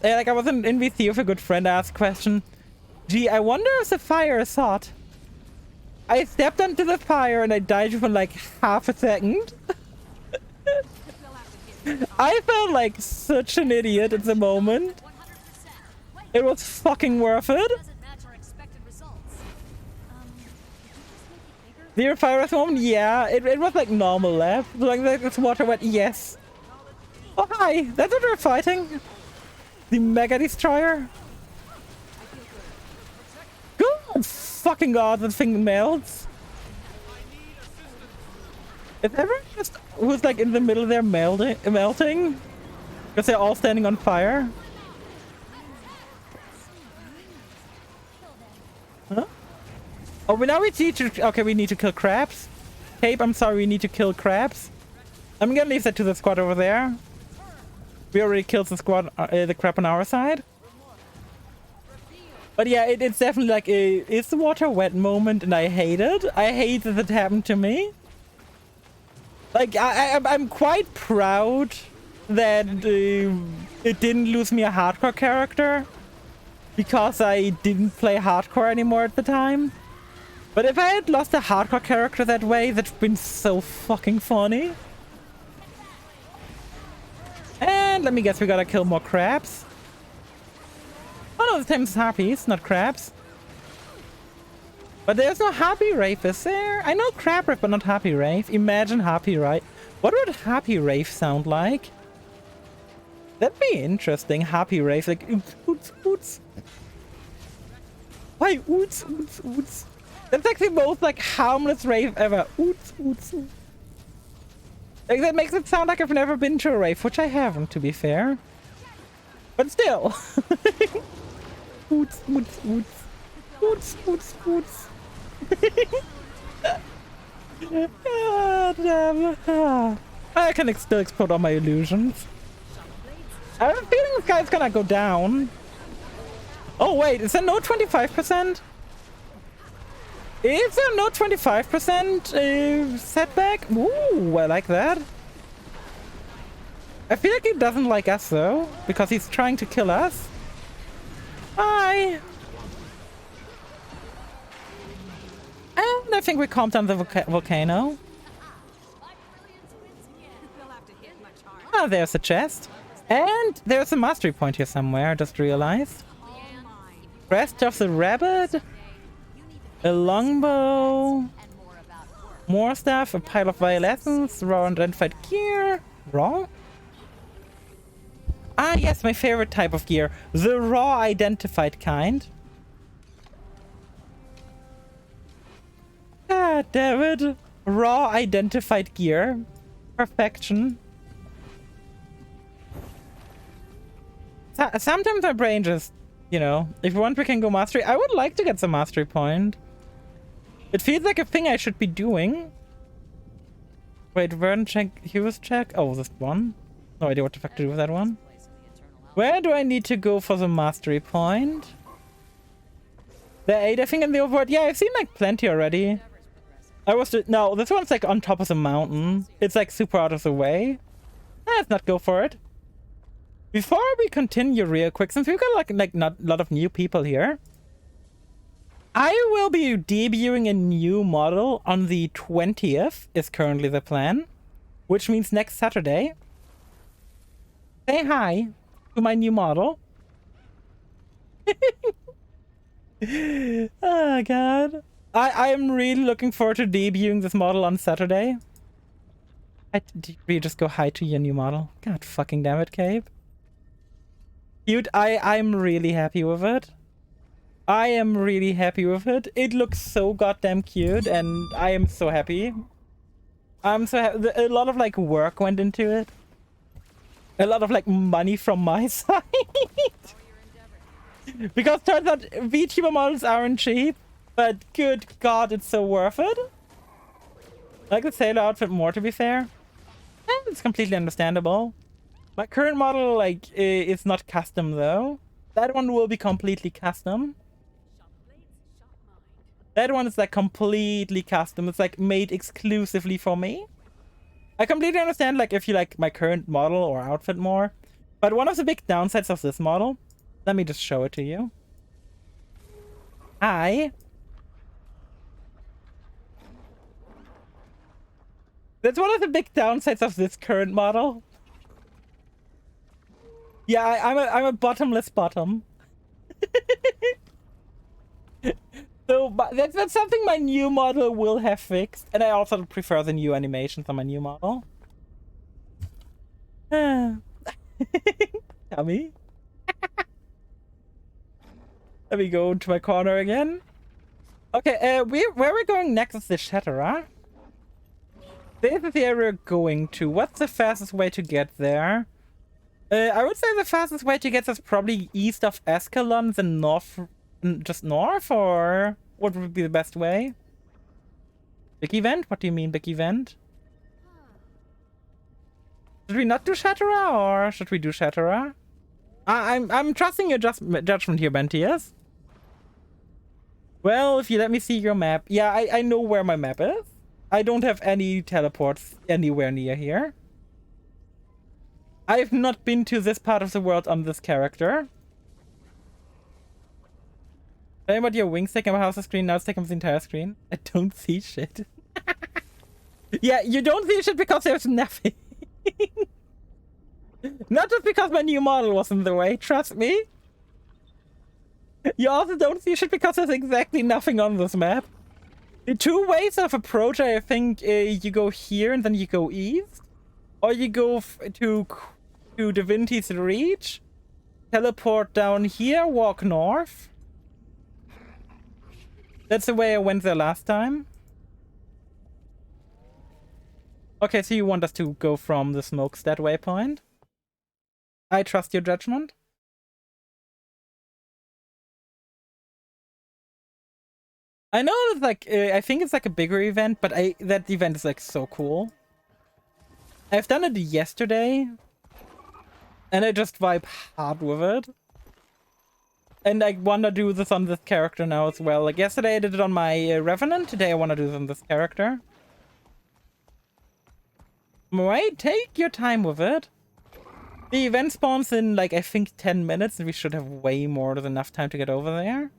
Like, I was in VC with a good friend. I asked the question, gee, I wonder if the fire is hot. I stepped onto the fire and I died within like half a second. I felt like such an idiot at the moment. 100%. Wait, It was fucking worth it. doesn't match our expected results. Did you just make it bigger? The fire at the moment, yeah, it was like normal left. Like this water went, yes. Oh hi, that's what we're fighting. The Mega Destroyer. Good fucking god, that thing melts. Is everyone just who's like in the middle there melting? Because they're all standing on fire? Huh? Oh, we now we need to. Okay, we need to kill crabs. Cape, I'm sorry, we need to kill crabs. I'm gonna leave that to the squad over there. We already killed the squad, the crab on our side. But yeah, it's definitely like a is the water wet moment, and I hate it. I hate that it happened to me. Like I'm quite proud that it didn't lose me a hardcore character, because I didn't play hardcore anymore at the time. But if I had lost a hardcore character that way, that'd been so fucking funny. And let me guess, we gotta kill more crabs. Oh no, this time it's harpies, not crabs. But there's no harpy wraith, is there? I know crab wraith, but not harpy wraith. Imagine harpy wraith. What would harpy wraith sound like? That'd be interesting. Harpy wraith, like oots, oots, oots. Why oots, oots, oots? That's like the most like harmless rave ever. Oots, oots, oots. Like, that makes it sound like I've never been to a rave, which I haven't, to be fair. But still. Oots, oots, oots. Oots, oots, oots. Ah, damn. Ah. I can still explode all my illusions. I have a feeling this guy's gonna go down. Oh wait, is there no 25%? Is there no 25% setback? Ooh, I like that. I feel like he doesn't like us though, because he's trying to kill us. Hi. And I think we calmed down the volcano. Ah, there's a chest. And there's a mastery point here somewhere, I just realized. Crest of the rabbit. A longbow. More stuff, a pile of violets, raw unidentified gear. Raw? Ah, yes, my favorite type of gear. The raw identified kind. God damn it. Raw identified gear. Perfection. Sometimes my brain just, you know, if you want we can go mastery. I would like to get some mastery point. It feels like a thing I should be doing. Wait, Vern check, Hughes check. Oh, this one. No idea what the fuck to do with that one. Where do I need to go for the mastery point? The 8, I think, in the overworld. Yeah, I've seen like plenty already. No, this one's like on top of the mountain. It's like super out of the way. Let's not go for it. Before we continue real quick, since we've got like not a lot of new people here, I will be debuting a new model on the 20th, is currently the plan, which means next Saturday. Say hi to my new model. Oh god. I am really looking forward to debuting this model on Saturday. Did you just go hi to your new model? God fucking damn it, Cape. Cute. I'm really happy with it. I am really happy with it. It looks so goddamn cute, and I am so happy. I'm so happy. A lot of like work went into it. A lot of like money from my side. Because turns out VTuber models aren't cheap, but good god, it's so worth it. I like the sailor outfit more, to be fair. And it's completely understandable. My current model, like, is not custom though. That one will be completely custom. That one is like completely custom. It's like made exclusively for me. I completely understand like if you like my current model or outfit more. But one of the big downsides of this model, let me just show it to you. That's one of the big downsides of this current model. Yeah, I'm a bottomless bottom. So but that's something my new model will have fixed, and I also prefer the new animations on my new model. Tell me. Let me go to my corner again. Okay, where we're going next is the Shatterer. This is the area we're going to. What's the fastest way to get there? I would say the fastest way to get is probably east of Ascalon, then north, just north, or what would be the best way? Big event? What do you mean, big event? Should we not do Shatterer, or should we do Shatterer? I'm trusting your judgment here, Bentius. Well, if you let me see your map. Yeah, I know where my map is. I don't have any teleports anywhere near here. I've not been to this part of the world on this character. Tell me about your wings taking up half the screen, now it's taking up the entire screen. I don't see shit. Yeah, you don't see shit because there's nothing. Not just because my new model was in the way, trust me. You also don't see shit because there's exactly nothing on this map. The two ways of approach, I think, you go here and then you go east. Or you go to Divinity's Reach, teleport down here, walk north. That's the way I went there last time. Okay, so you want us to go from the Smokestead waypoint? I trust your judgment. I know it's like, I think it's like a bigger event, but that event is like so cool. I've done it yesterday, and I just vibe hard with it. And I want to do this on this character now as well. Like yesterday I did it on my Revenant, today I want to do this on this character. Right, take your time with it. The event spawns in like, I think 10 minutes, and we should have way more than enough time to get over there.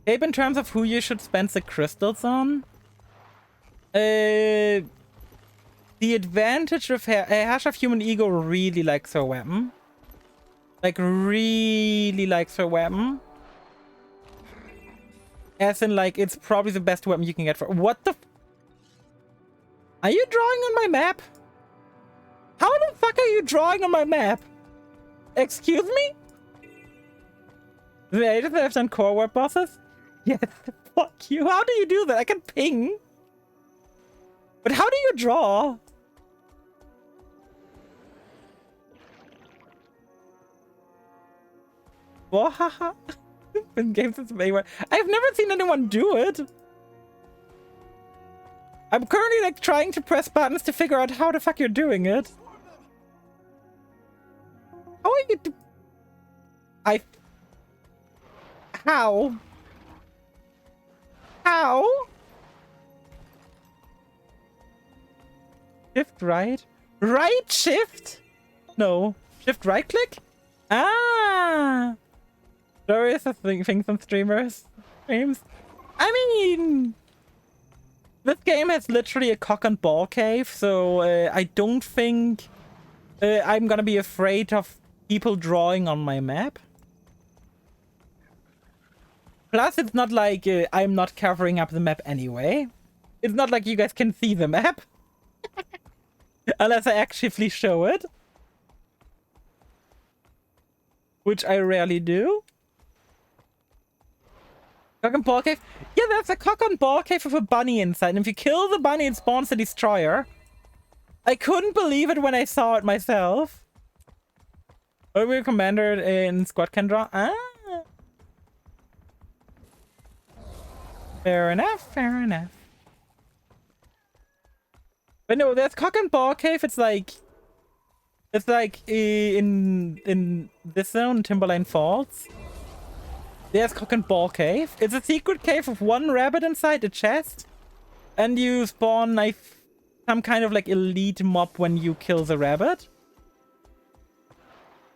Cape, in terms of who you should spend the crystals on, the advantage of Hash of Human Ego really likes her weapon. Like, really likes her weapon. As in, like, it's probably the best weapon you can get for— What the f— Are you drawing on my map? How the fuck are you drawing on my map? Excuse me? The agents that have done core work bosses? Yes, fuck you. How do you do that? I can ping. But how do you draw? Wahaha. In games it's Mayware. I've never seen anyone do it. I'm currently like trying to press buttons to figure out how the fuck you're doing it. How are you How? How? Shift right? Right shift? No. Shift right click? Ah! There is a thing on streamers. Streams. I mean, this game has literally a cock and ball cave, so I don't think I'm gonna be afraid of people drawing on my map. Plus, it's not like I'm not covering up the map anyway. It's not like you guys can see the map. Unless I actively show it. Which I rarely do. Cock and ball cave? Yeah, there's a cock and ball cave with a bunny inside. And if you kill the bunny, it spawns the destroyer. I couldn't believe it when I saw it myself. Oh, we're commander in squad can draw. Ah. Fair enough, fair enough. But no, there's cock and ball cave. It's like in this zone, Timberline Falls. There's cock and ball cave. It's a secret cave with one rabbit inside a chest, and you spawn some kind of like elite mob when you kill the rabbit,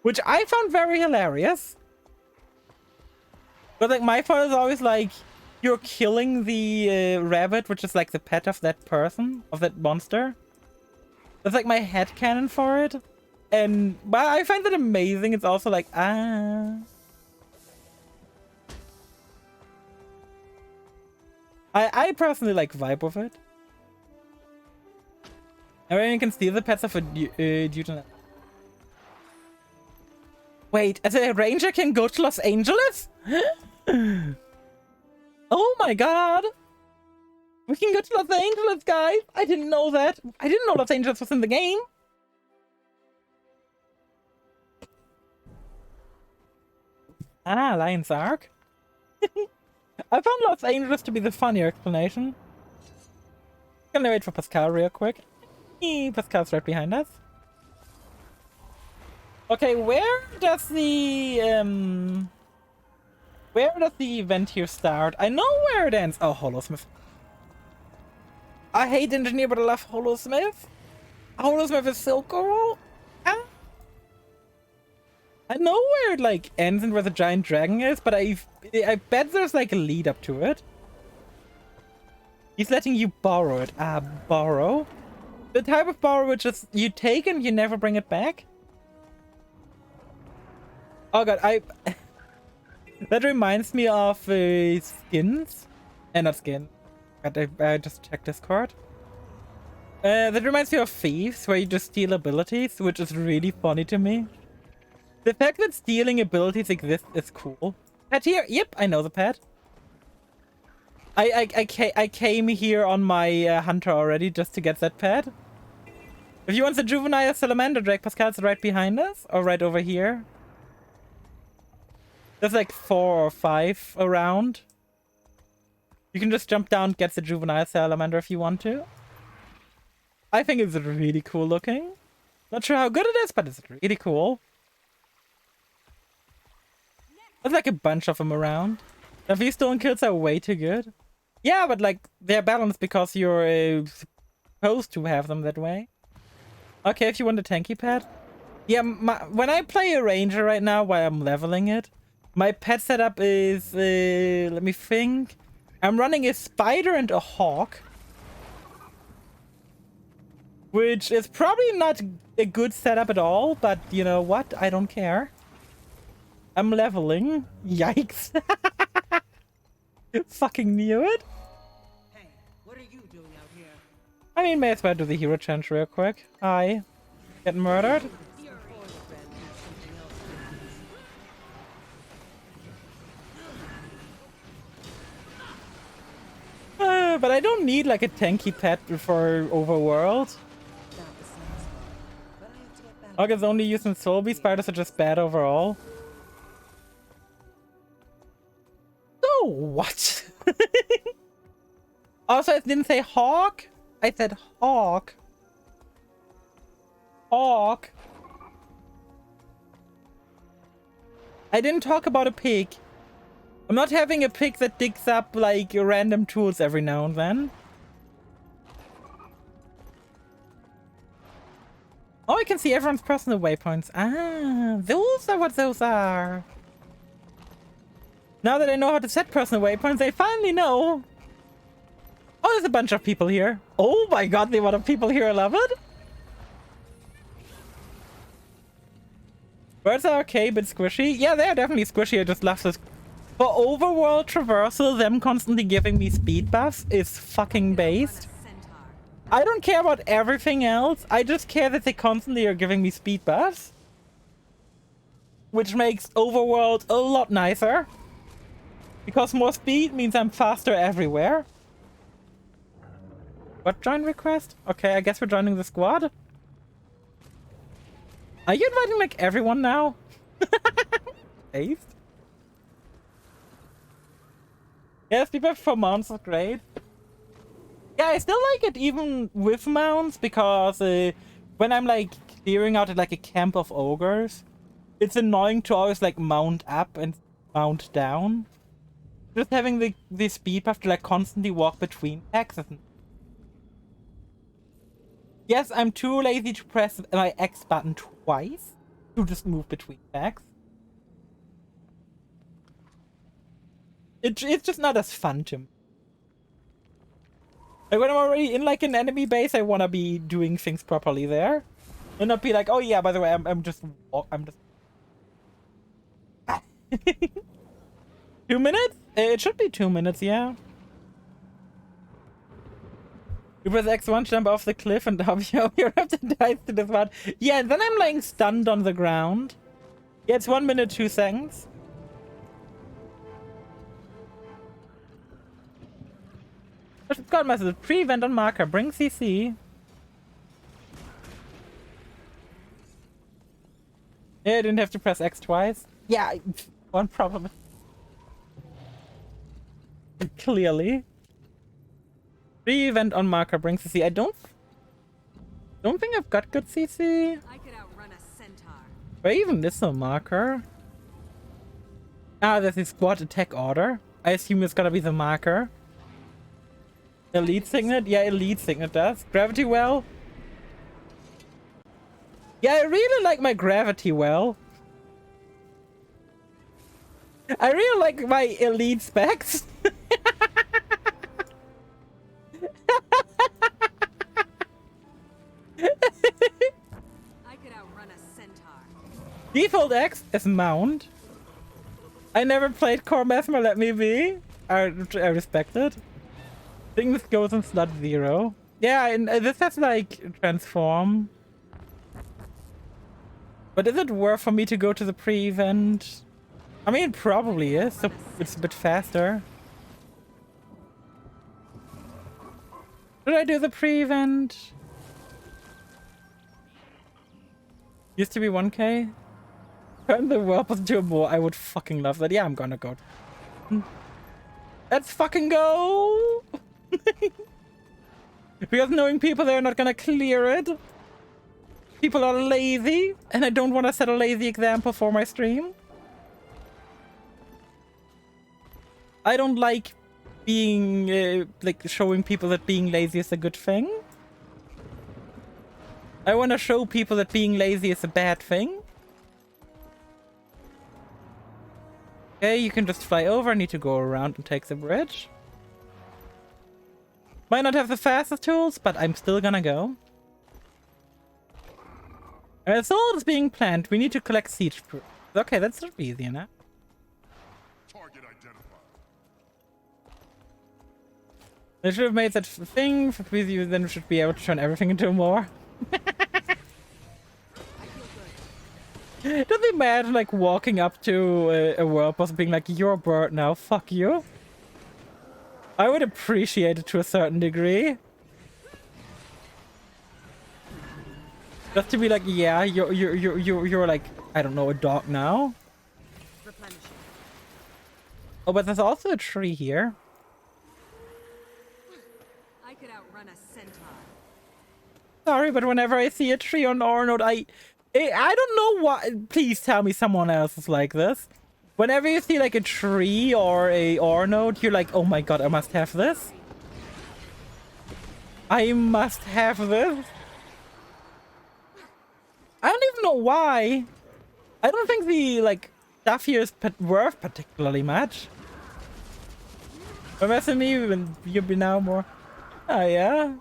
which I found very hilarious. But like my thought is always like, you're killing the rabbit, which is like the pet of that person, of that monster. That's like my headcanon for it. And but I find that amazing. It's also like, I personally like vibe with it. And then you can steal the pets of a Deuton. Wait, as a ranger can go to Los Angeles? Oh my god! We can go to Los Angeles, guys! I didn't know that. I didn't know Los Angeles was in the game. Ah, Lion's Ark. I found Los Angeles to be the funnier explanation. Gonna wait for Pascal real quick. Pascal's right behind us. Okay, where does the event here start? I know where it ends. Oh, Holosmith. I hate Engineer, but I love Holosmith. Holosmith is so cool. I know where it like ends and where the giant dragon is, but I bet there's like a lead up to it. He's letting you borrow it. Borrow? The type of borrow which is you take and you never bring it back? Oh god, that reminds me of skins. Not skin. God, I just checked Discord. That reminds me of Thieves, where you just steal abilities, which is really funny to me. The fact that stealing abilities exists is cool. Pet here? Yep, I know the pet. I came here on my hunter already just to get that pet. If you want the juvenile salamander drake, Pascal's right behind us, or right over here. There's like 4 or 5 around. You can just jump down, get the juvenile salamander if you want to. I think it's really cool looking. Not sure how good it is, but it's really cool. There's like a bunch of them around. The V-Stone kills are way too good. Yeah, but like they're balanced because you're supposed to have them that way. Okay, if you want a tanky pet. Yeah, when I play a ranger right now while I'm leveling it, my pet setup is, let me think. I'm running a spider and a hawk. Which is probably not a good setup at all, but you know what? I don't care. I'm leveling. Yikes. Fucking knew it. Hey, what are you doing out here? I mean, may as well do the hero change real quick. Hi. Get murdered. But I don't need like a tanky pet for overworld. August only using Soulby. Spiders are just bad overall. So what? Also, I didn't say hawk. I said hawk. Hawk. I didn't talk about a pig. I'm not having a pig that digs up like random tools every now and then. Oh, I can see everyone's personal waypoints. Ah, those are what those are. Now that I know how to set personal waypoints, I finally know. Oh, there's a bunch of people here. Oh my god, the amount of people here, I love it. Birds are okay, but squishy. Yeah, they're definitely squishy. I just love this For overworld traversal, them constantly giving me speed buffs is fucking based. Centaur. I don't care about everything else. I just care that they constantly are giving me speed buffs. Which makes overworld a lot nicer. Because more speed means I'm faster everywhere. What join request? Okay, I guess we're joining the squad. Are you inviting like everyone now? Ace? Yeah, speed buff for mounts is great. Yeah, I still like it even with mounts because when I'm like clearing out like a camp of ogres, it's annoying to always like mount up and mount down. Just having the speed buff to like constantly walk between packs isn't. Yes, I'm too lazy to press my X button twice to just move between packs. It's just not as fun to me. Like when I'm already in like an enemy base, I wanna be doing things properly there, and not be like, oh yeah, by the way, I'm just. 2 minutes? It should be 2 minutes, yeah. You press X1, jump off the cliff, and you're up to dice to this one. Yeah, and then I'm laying stunned on the ground. Yeah, it's 1 minute 2 seconds. God message. Pre-event on marker. Bring CC. Yeah, I didn't have to press X twice. Yeah, one problem. Clearly. Pre-event on marker. Bring CC. I don't think I've got good CC. I could outrun a centaur. Where even is a marker? Ah, there's a squad attack order. I assume it's gonna be the marker. Elite Signet? Yeah, Elite Signet does. Gravity Well? Yeah, I really like my Gravity Well. I really like my Elite specs. I could outrun a centaur. Default X is Mount. I never played Core Mesmer, let me be. I respect it. I think this goes in slot 0. Yeah, and this has like transform. But is it worth for me to go to the pre-event? I mean, it probably is, so it's a bit faster. Should I do the pre-event? Used to be 1k. Turn the world into a more. I would fucking love that. Yeah, I'm gonna go. Let's fucking go! Because knowing people, they're not gonna clear it. People are lazy, and I don't want to set a lazy example for my stream. I don't like being, like, showing people that being lazy is a good thing. I want to show people that being lazy is a bad thing. Okay, you can just fly over. I need to go around and take the bridge. Might not have the fastest tools, but I'm still gonna go. It's all that's being planned. We need to collect siege proof. Okay, that's not easy enough. Target identified. I should have made that thing for you, then we should be able to turn everything into more. Does it imagine like walking up to a world boss being like, you're a bird now, fuck you? I would appreciate it to a certain degree. Just to be like, yeah, you're like, I don't know, a dog now. Replenishing. Oh, but there's also a tree here. I could outrun a centaur. Sorry, but whenever I see a tree on Ornode, I don't know why. Please tell me someone else is like this. Whenever you see like a tree or a Ornode, you're like, oh my god, I must have this. I must have this. I don't even know why. I don't think the like stuff here is worth particularly much. But messing me, you'll be now more. Oh yeah.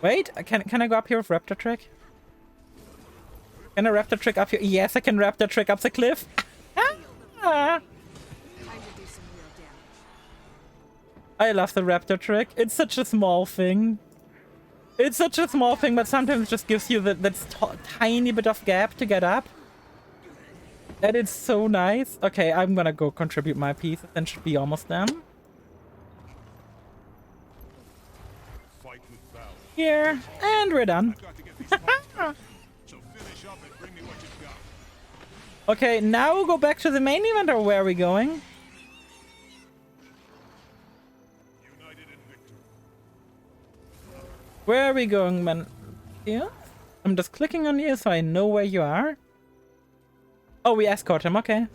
Wait, can I go up here with Raptor Trick? Can I raptor trick up here? Yes, I can raptor trick up the cliff. Time to do some real damage. I love the raptor trick. It's such a small thing. It's such a small thing, but sometimes it just gives you that tiny bit of gap to get up. And it's so nice. Okay, I'm gonna go contribute my pieces and should be almost done. Fight with valor. Here, and we're done. I've got to get these parts done. So finish up and bring me what you've got. Okay, now we'll go back to the main event, or where are we going? United in victory. Where are we going, man? Here? I'm just clicking on you so I know where you are. Oh, we escort him, okay.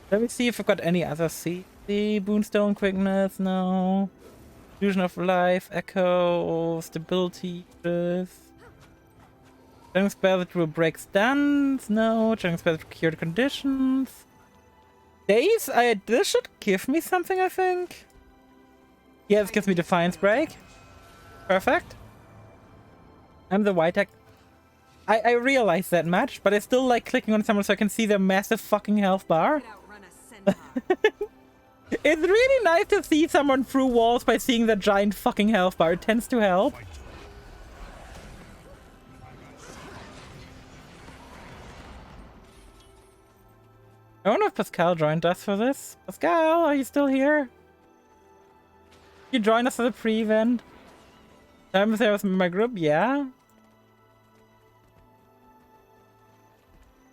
Let me see if I've got any other C. The Boonstone, Quickness, no. Fusion of Life, Echo, Stability, Chilling Spell that will break stuns, no. Chilling Spell that cure conditions. Days? This should give me something, I think. Yeah, this gives me Defiance Break. Perfect. I'm the white tech. I realize that much, but I still like clicking on someone so I can see their massive fucking health bar. Could outrun a centaur. It's really nice to see someone through walls by seeing their giant fucking health bar. It tends to help. I wonder if Pascal joined us for this. Pascal, are you still here? You joined us for the pre-event? Time there was in my group? Yeah.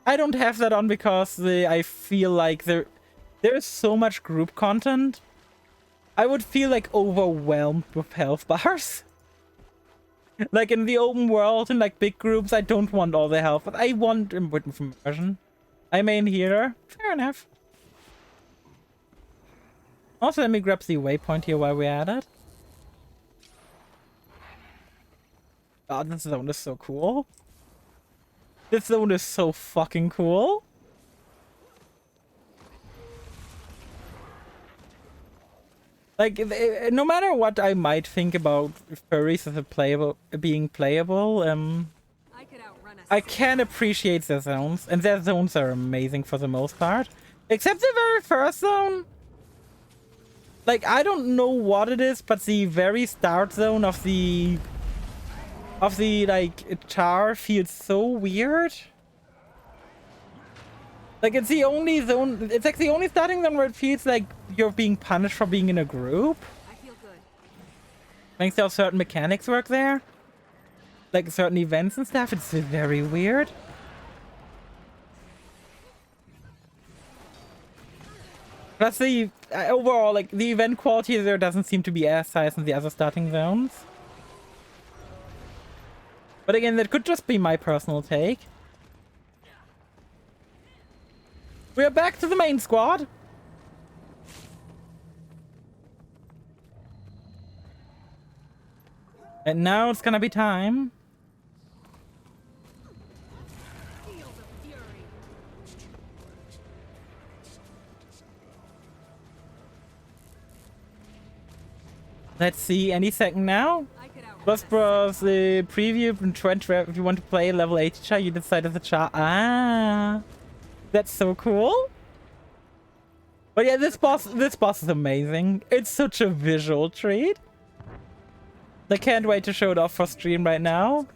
I don't have that on because I feel like there is so much group content. I would feel like overwhelmed with health bars. Like in the open world, in like big groups, I don't want all the health, but I want important immersion. I main healer. Fair enough. Also, let me grab the waypoint here while we're at it. Oh, this zone is so cool. This zone is so fucking cool. Like, no matter what I might think about furries as being playable, I could outrun a I can appreciate their zones, and their zones are amazing for the most part. Except the very first zone. Like, I don't know what it is, but the very start zone of the like char feels so weird. Like, it's the only zone, it's like the only starting zone where it feels like you're being punished for being in a group. I feel good. Thanks to how certain mechanics work there, like certain events and stuff. It's very weird. Plus the overall, like, the event quality there doesn't seem to be as high as in the other starting zones. But again, that could just be my personal take. We're back to the main squad. And now it's gonna be time. Feel the fury. Let's see, any second now. I could outrun Plus, bros, the preview from Trent, if you want to play level 80 char, you decided the char. Ah, that's so cool. But yeah, this boss is amazing. It's such a visual treat. I can't wait to show it off for stream right now.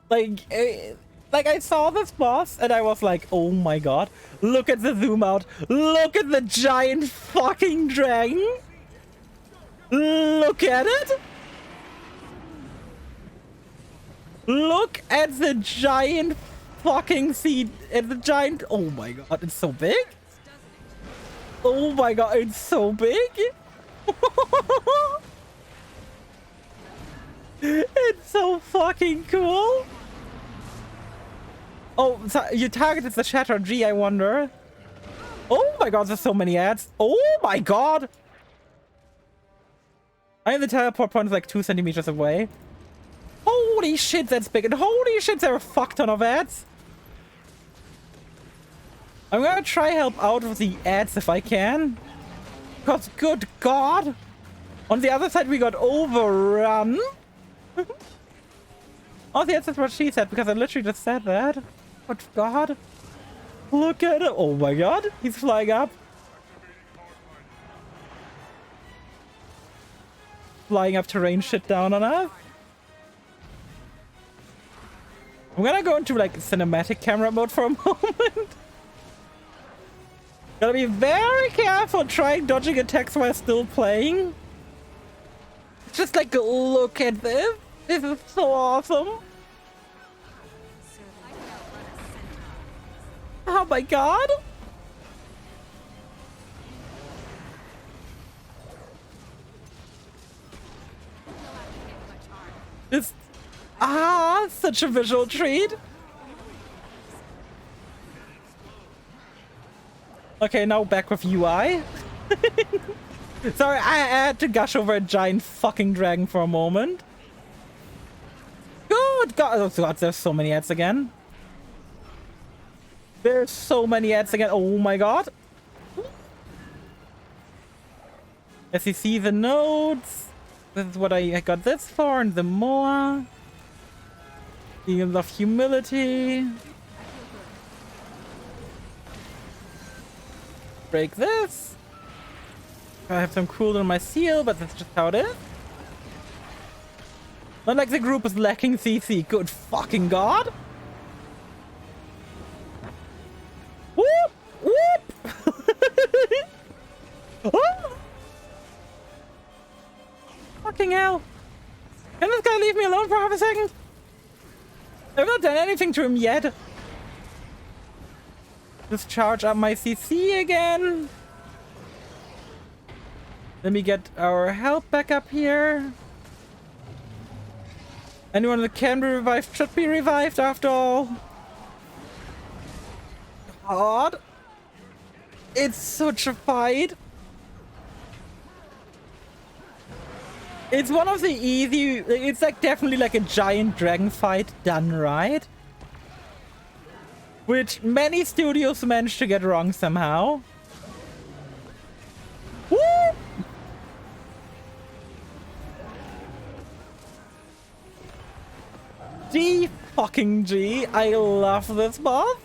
Like I saw this boss and I was like, oh my god, look at the zoom out. Look at the giant fucking dragon. Look at it. Look at the giant fucking seed. At the giant. Oh my god, it's so big. Oh my god, it's so big. It's so fucking cool. Oh, so you targeted the Shatter G, I wonder. Oh my god, there's so many ads. Oh my god. I am the teleport point is like 2 centimeters away. Holy shit, that's big. And holy shit, there are a fuck ton of ads. I'm gonna try help out with the ads if I can. Because good god. On the other side, we got overrun. Oh, yes, that's what she said, because I literally just said that. But God. Look at it. Oh my God. He's flying up. Flying up to rain shit down on us. I'm gonna go into like cinematic camera mode for a moment. Gotta be very careful trying dodging attacks while still playing. Just like look at this. This is so awesome. Oh my God. This such a visual treat. Okay, now back with UI. Sorry, I had to gush over a giant fucking dragon for a moment. Good God. Oh God, there's so many ads again. There's so many ads again. Oh my God. As you see the nodes. This is what I got this for, and the more. Being of humility. Break this. I have some cool on my seal, but that's just how it is. Not like the group is lacking CC. Good fucking God. Whoop! Whoop! Oh! Fucking hell. Can this guy leave me alone for half a second? I've not done anything to him yet. Just charge up my CC again. Let me get our health back up here. Anyone that can be revived should be revived after all. God. It's such a fight. It's one of the easy... It's like definitely like a giant dragon fight done right. Which many studios managed to get wrong somehow. Woo! G fucking G. I love this boss.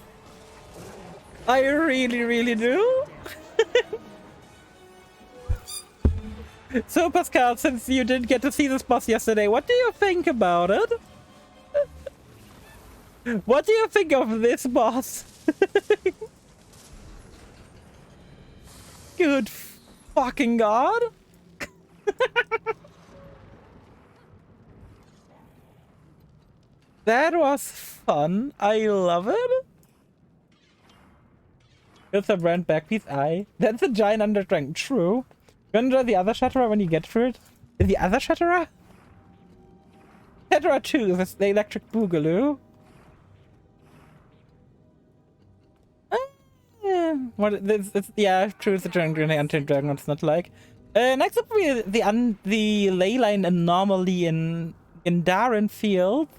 I really, really do. So Pascal, since you didn't get to see this boss yesterday, what do you think about it? What do you think of this boss? Good fucking God. That was fun. I love it. It's a brand back piece. That's a giant underdragon. True. You enjoy the other Shatterer when you get through it? Is the other Shatterer? Shatterer 2 is the electric boogaloo. What? Yeah, true. It's a dragon anti-dragon. It's not like. Next up, we the ley line anomaly in Darren Fields.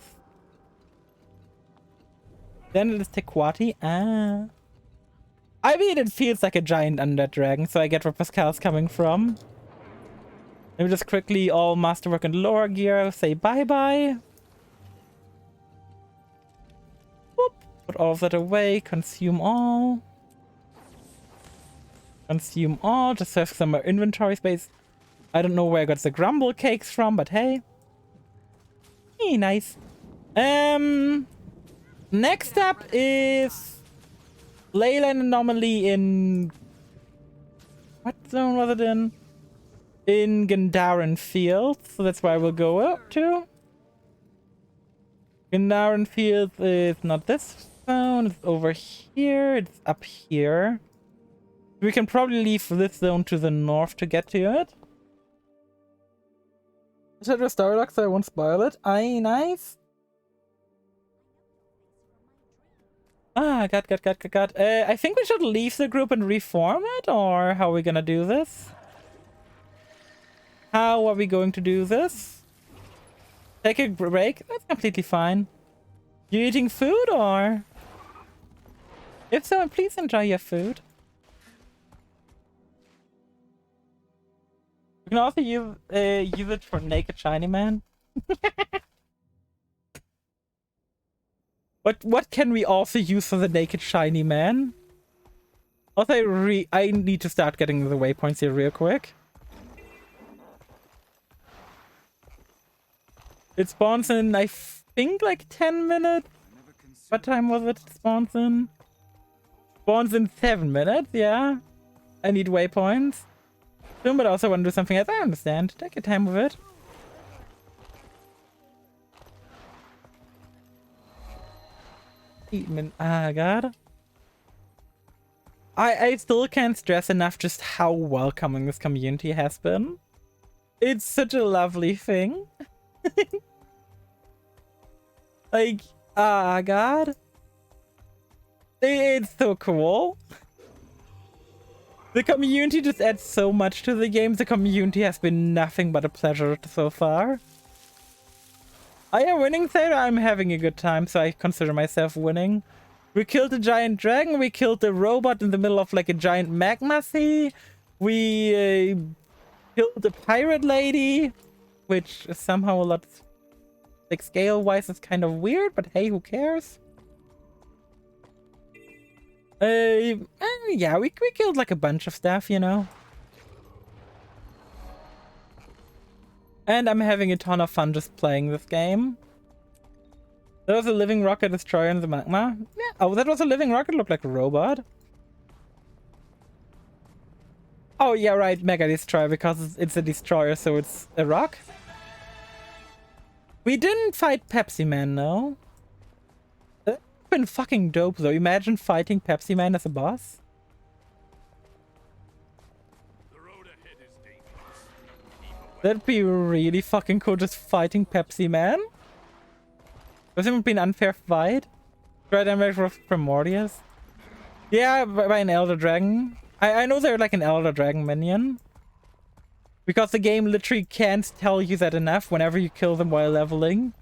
Then it is Tequati. I mean, it feels like a giant undead dragon, so I get where Pascal's coming from. Let me just quickly all masterwork and lore gear say bye-bye. Put all of that away. Consume all. Consume all. Just have some more inventory space. I don't know where I got the grumble cakes from, but hey. Hey, nice. Next up is Leyline anomaly in... What zone was it in? In Gandaren Fields. So that's where I will go up to. Gandaren Fields is not this zone. It's over here. It's up here. We can probably leave this zone to the north to get to it. Is it a Starlock so I won't spoil it? Aye, nice. God. I think we should leave the group and reform it, or how are we gonna do this? How are we going to do this? Take a break? That's completely fine. You eating food, or? If so, please enjoy your food. You can also use it for naked shiny man. What can we also use for the naked shiny man? Also, I need to start getting the waypoints here real quick. It spawns in, I think, like 10 minutes. What time was it spawns in? Spawns in 7 minutes, yeah. I need waypoints. Soon, but I also want to do something else. I understand. Take your time with it. Ah, God. I still can't stress enough just how welcoming this community has been. It's such a lovely thing. Like, ah, God. It's so cool. The community just adds so much to the game. The community has been nothing but a pleasure so far. I am winning, Theta. I'm having a good time, so I consider myself winning. We killed a giant dragon. We killed a robot in the middle of like a giant magma sea. We killed a pirate lady, which is somehow a lot, like, scale-wise is kind of weird, but hey, who cares? Yeah, we killed like a bunch of stuff, you know. And I'm having a ton of fun just playing this game. There was a living rocket destroyer in the magma. Yeah. Oh, that was a living rocket. Looked like a robot. Oh, yeah, right. Mega Destroyer, because it's a destroyer, so it's a rock. We didn't fight Pepsi Man, no. That'd been fucking dope, though. Imagine fighting Pepsi Man as a boss. The road ahead is dangerous. That'd be really fucking cool, just fighting Pepsi Man. Doesn't it be an unfair fight? Right, I'm ready for Primordius. Yeah, by an Elder Dragon. I know they're like an Elder Dragon minion. Because the game literally can't tell you that enough whenever you kill them while leveling.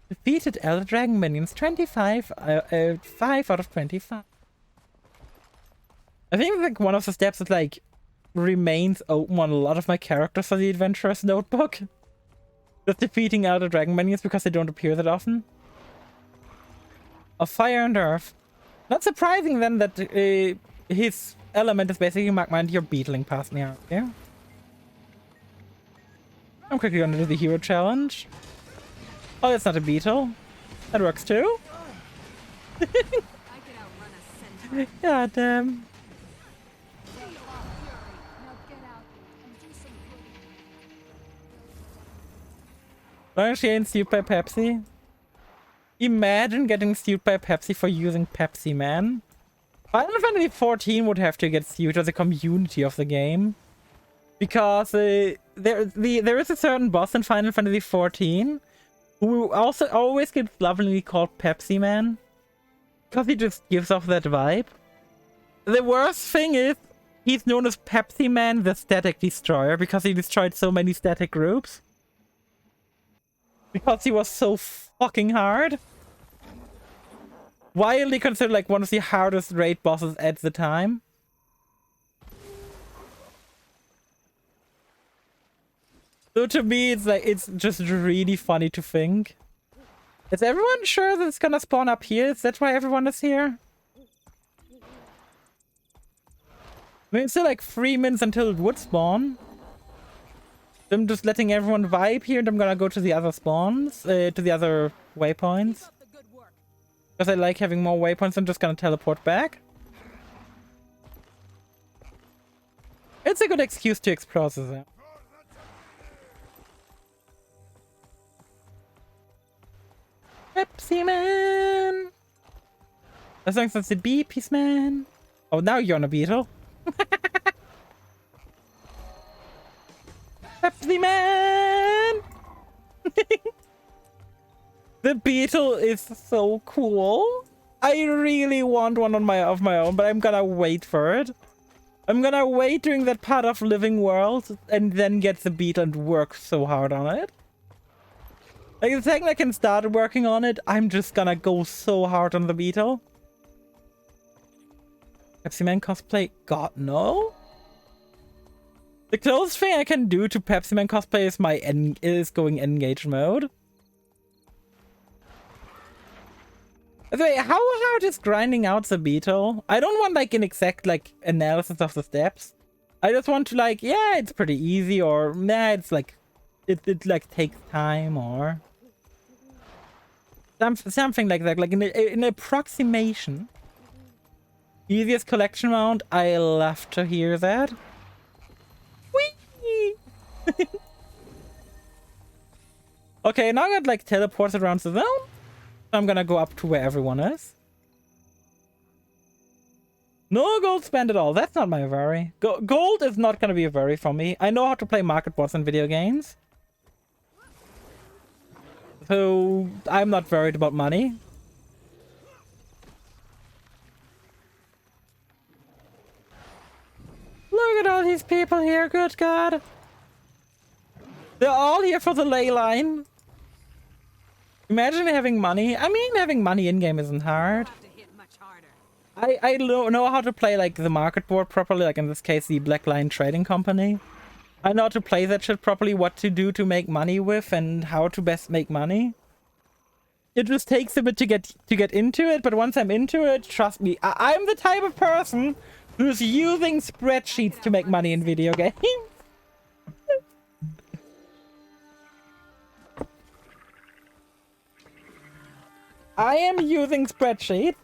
Defeated Elder Dragon minions, 5 out of 25. I think like one of the steps that like remains open on a lot of my characters for the Adventurer's Notebook. Just defeating Elder Dragon minions because they don't appear that often. Of Fire and Earth. Not surprising then that his element is basically magma and you're beetling past me out here. I'm quickly gonna do the hero challenge. Oh, that's not a beetle. That works too. I could outrun a centaur. God damn. Aren't you sued by Pepsi? Imagine getting sued by Pepsi for using Pepsi Man. Final Fantasy 14 would have to get sued as a community of the game. Because there is a certain boss in Final Fantasy 14 who also always gets lovingly called Pepsi Man. Because he just gives off that vibe. The worst thing is, he's known as Pepsi Man the Static Destroyer because he destroyed so many static groups. Because he was so fucking hard. Widely considered like one of the hardest raid bosses at the time. So to me, it's like, it's just really funny to think. Is everyone sure that it's gonna spawn up here? Is that why everyone is here? I mean, it's still like 3 minutes until it would spawn. I'm just letting everyone vibe here, and I'm gonna go to the other spawns, to the other waypoints. Because I like having more waypoints, I'm just gonna teleport back. It's a good excuse to explore this area. Pepsi Man! As long as that's the bee, Peace Man. Oh, now you're on a beetle. Pepsi Man! The beetle is so cool. I really want one on of my own, but I'm gonna wait for it. I'm gonna wait during that part of Living World and then get the beetle and work so hard on it. Like, the second I can start working on it, I'm just gonna go so hard on the beetle. Pepsi Man cosplay? God, no. The closest thing I can do to Pepsi Man cosplay is going engage mode. By the way, how hard is grinding out the beetle? I don't want like an exact like analysis of the steps. I just want to like, yeah, it's pretty easy, or nah, it's like it like takes time, or something like that, like an approximation. Easiest collection round. I love to hear that. Whee! Okay, now I got like teleports around the zone. I'm gonna go up to where everyone is. No gold spent at all. That's not my worry. Gold is not gonna be a worry for me. I know how to play market bots in video games. So I'm not worried about money. Look at all these people here, good God. They're all here for the ley line. Imagine having money. I mean, having money in-game isn't hard. Have to hit much harder. I know how to play like the market board properly, like in this case the Black Lion Trading Company. I know how to play that shit properly, what to do to make money with, and how to best make money. It just takes a bit to get into it, but once I'm into it, trust me, I'm the type of person who's using spreadsheets to make money in video games. I am using spreadsheets,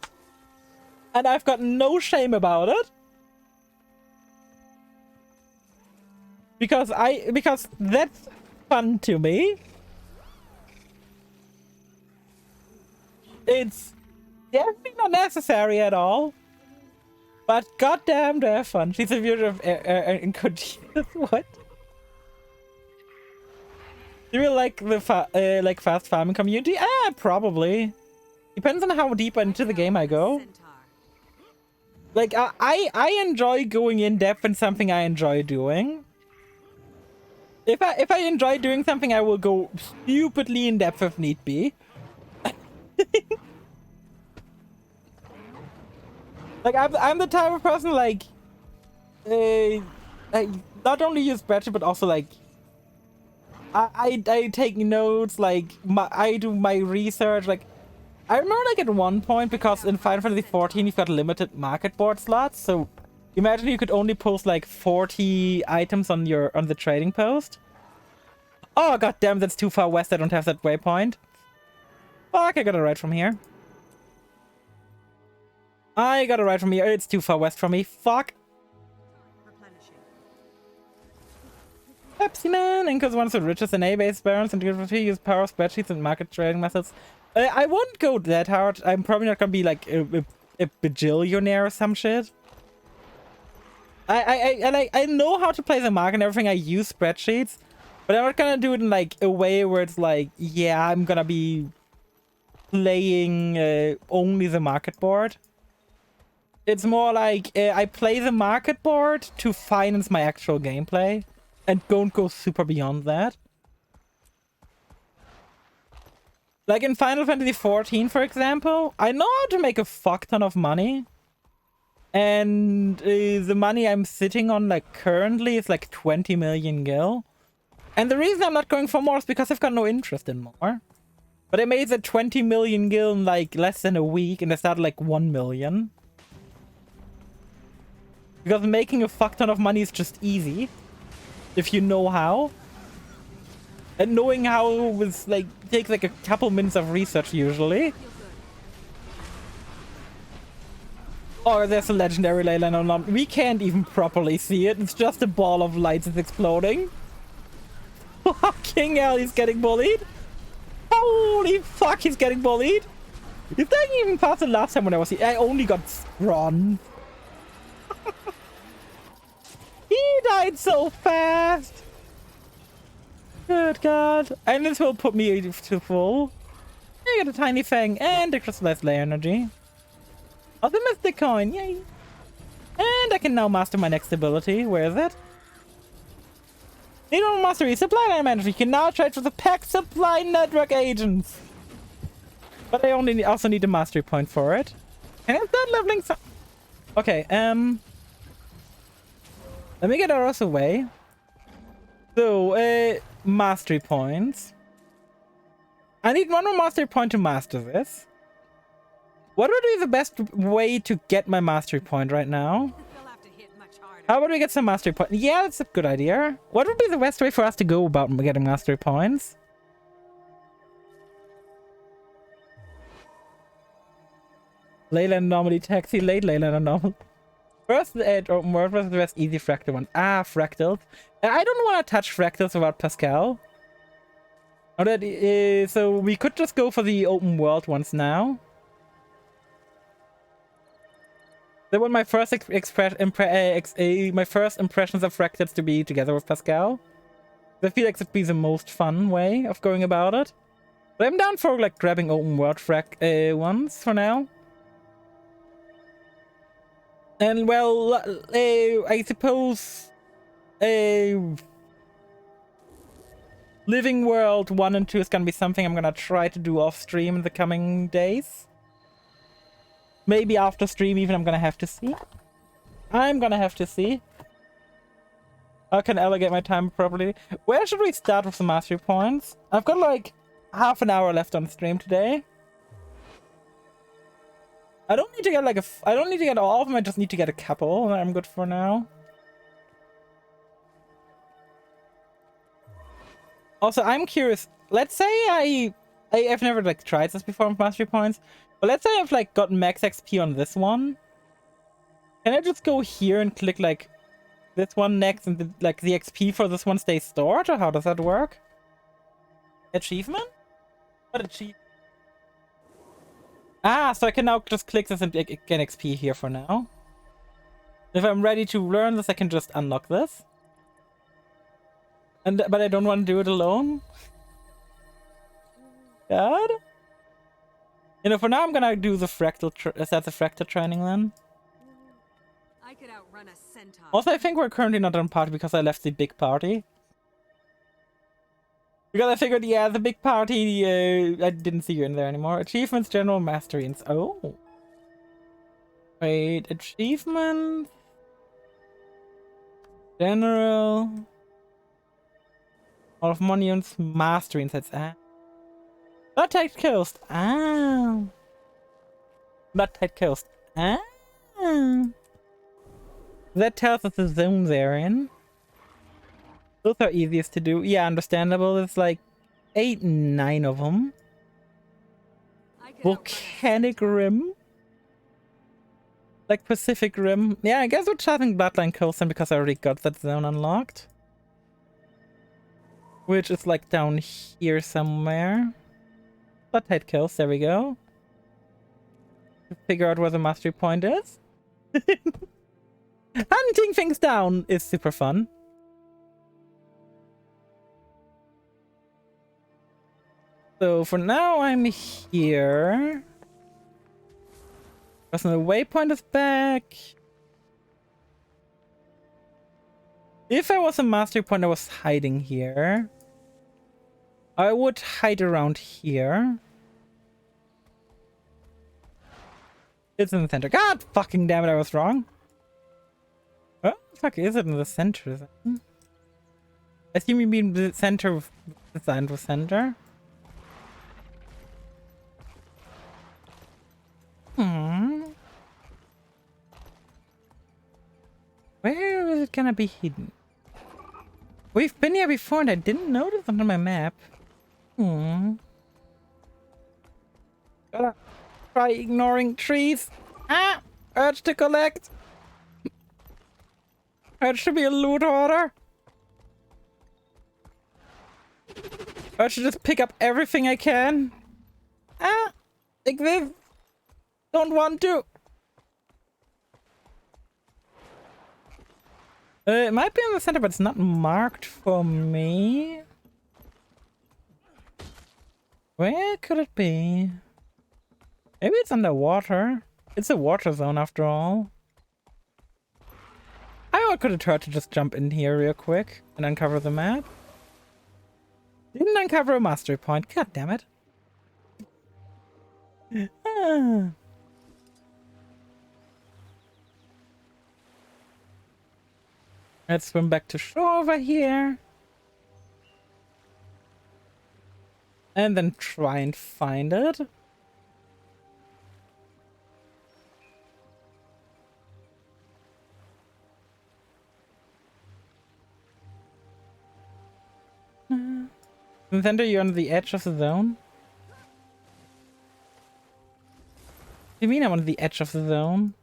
and I've got no shame about it. Because that's fun to me. It's definitely not necessary at all. But goddamn, they're fun. She's a viewer of continuous what? Do you like the like fast farming community? Probably. Depends on how deep into the game I go. Like I enjoy going in depth in something I enjoy doing. If I enjoy doing something, I will go stupidly in depth if need be. Like I'm the type of person like not only use spreadsheet but also like I take notes, like I do my research. Like I remember like at one point, because in Final Fantasy 14 you've got limited market board slots, so imagine you could only post like 40 items on the trading post. Oh god damn, that's too far west. I don't have that waypoint. Fuck, I gotta ride from here. I gotta ride from here. It's too far west from me. Fuck. Pepsi Man, Inca's one of the richest in A-based barons, and use power spreadsheets and market trading methods. I wouldn't go that hard. I'm probably not gonna be like a bajillionaire or some shit. I know how to play the market and everything. I use spreadsheets, but I'm not gonna do it in like a way where it's like, yeah, I'm gonna be playing only the market board. It's more like I play the market board to finance my actual gameplay, and don't go super beyond that. Like in Final Fantasy 14, for example, I know how to make a fuck ton of money. And the money I'm sitting on like currently is like 20 million gil. And the reason I'm not going for more is because I've got no interest in more. But I made the 20 million gil in like less than a week, and I started like 1 million. Because making a fuck ton of money is just easy. If you know how. And knowing how was like takes like a couple minutes of research usually. Or there's a legendary ley line on. We can't even properly see it. It's just a ball of lights that's exploding. Fucking hell, he's getting bullied. Holy fuck, he's getting bullied. Is that even past the last time when I was here? I only got Scron. He died so fast. Good God. And this will put me to full. I got a tiny fang and a crystallized layer energy. Oh, the mystic coin. Yay. And I can now master my next ability. Where is it? Need one mastery. Supply line manager. You can now trade for the pack supply network agents. But I also need a mastery point for it. Can I start leveling some? Okay, let me get ours away. So, mastery points. I need one more mastery point to master this. What would be the best way to get my mastery point right now? They'll have to hit much harder. How about we get some mastery points? Yeah, that's a good idea. What would be the best way for us to go about getting mastery points? Leyland anomaly, taxi, late Leyland anomaly. First edge open world versus the rest easy fractal one. Ah, fractals. I don't want to touch fractals without Pascal. Oh, that, so we could just go for the open world ones now. That was my first my first impressions of fractals to be together with Pascal. I feel like it'd be the most fun way of going about it. But I'm down for like grabbing open world ones for now. And well, I suppose Living World 1 and 2 is gonna be something I'm gonna try to do off stream in the coming days. Maybe after stream even, I'm gonna have to see. I'm gonna have to see. How can I allocate my time properly? Where should we start with the mastery points? I've got like half an hour left on stream today. I don't need to get like I don't need to get all of them, I just need to get a couple, and I'm good for now. Also, I'm curious, let's say I've never like tried this before with mastery points, but let's say I've like got max XP on this one. Can I just go here and click like this one next and the XP for this one stays stored, or how does that work? Achievement? What achievement? Ah, so I can now just click this and get XP here for now. If I'm ready to learn this, I can just unlock this. But I don't want to do it alone. God. You know, for now I'm gonna do the fractal. Is that the fractal training then? I could outrun a centaur. Also, I think we're currently not on party because I left the big party. Because I figured, yeah, the big party, I didn't see you in there anymore. Achievements, general mastery. Oh. Wait, achievements. General. All of monuments, mastery insights. Ah. Blood Tide Coast. Ah. Blood Tide Coast. Ah. That tells us the zone they're in. Those are easiest to do. Yeah, understandable. There's like 8, 9 of them. Volcanic Rim. Like Pacific Rim. Yeah, I guess we're charting Bloodline Coast then because I already got that zone unlocked. Which is like down here somewhere. Bloodtide Coast, there we go. Figure out where the mastery point is. Hunting things down is super fun. So for now I'm here. Personal waypoint is back. If I was a mastery point, I was hiding here. I would hide around here. It's in the center. God fucking damn it, I was wrong. What the fuck is it in the center then? I assume you mean the center of the center. Where is it gonna be hidden? We've been here before and I didn't notice it on my map. Gotta try ignoring trees. Ah! Urge to collect. Urge to be a loot hoarder. Urge to just pick up everything I can. Ah! Like this. Don't want to. It might be in the center, but it's not marked for me. Where could it be? Maybe it's underwater. It's a water zone after all. I could have tried to just jump in here real quick and uncover the map. Didn't uncover a mastery point. God damn it. Ah. Let's swim back to shore over here. And then try and find it. In the center, you're on the edge of the zone. What do you mean I'm on the edge of the zone?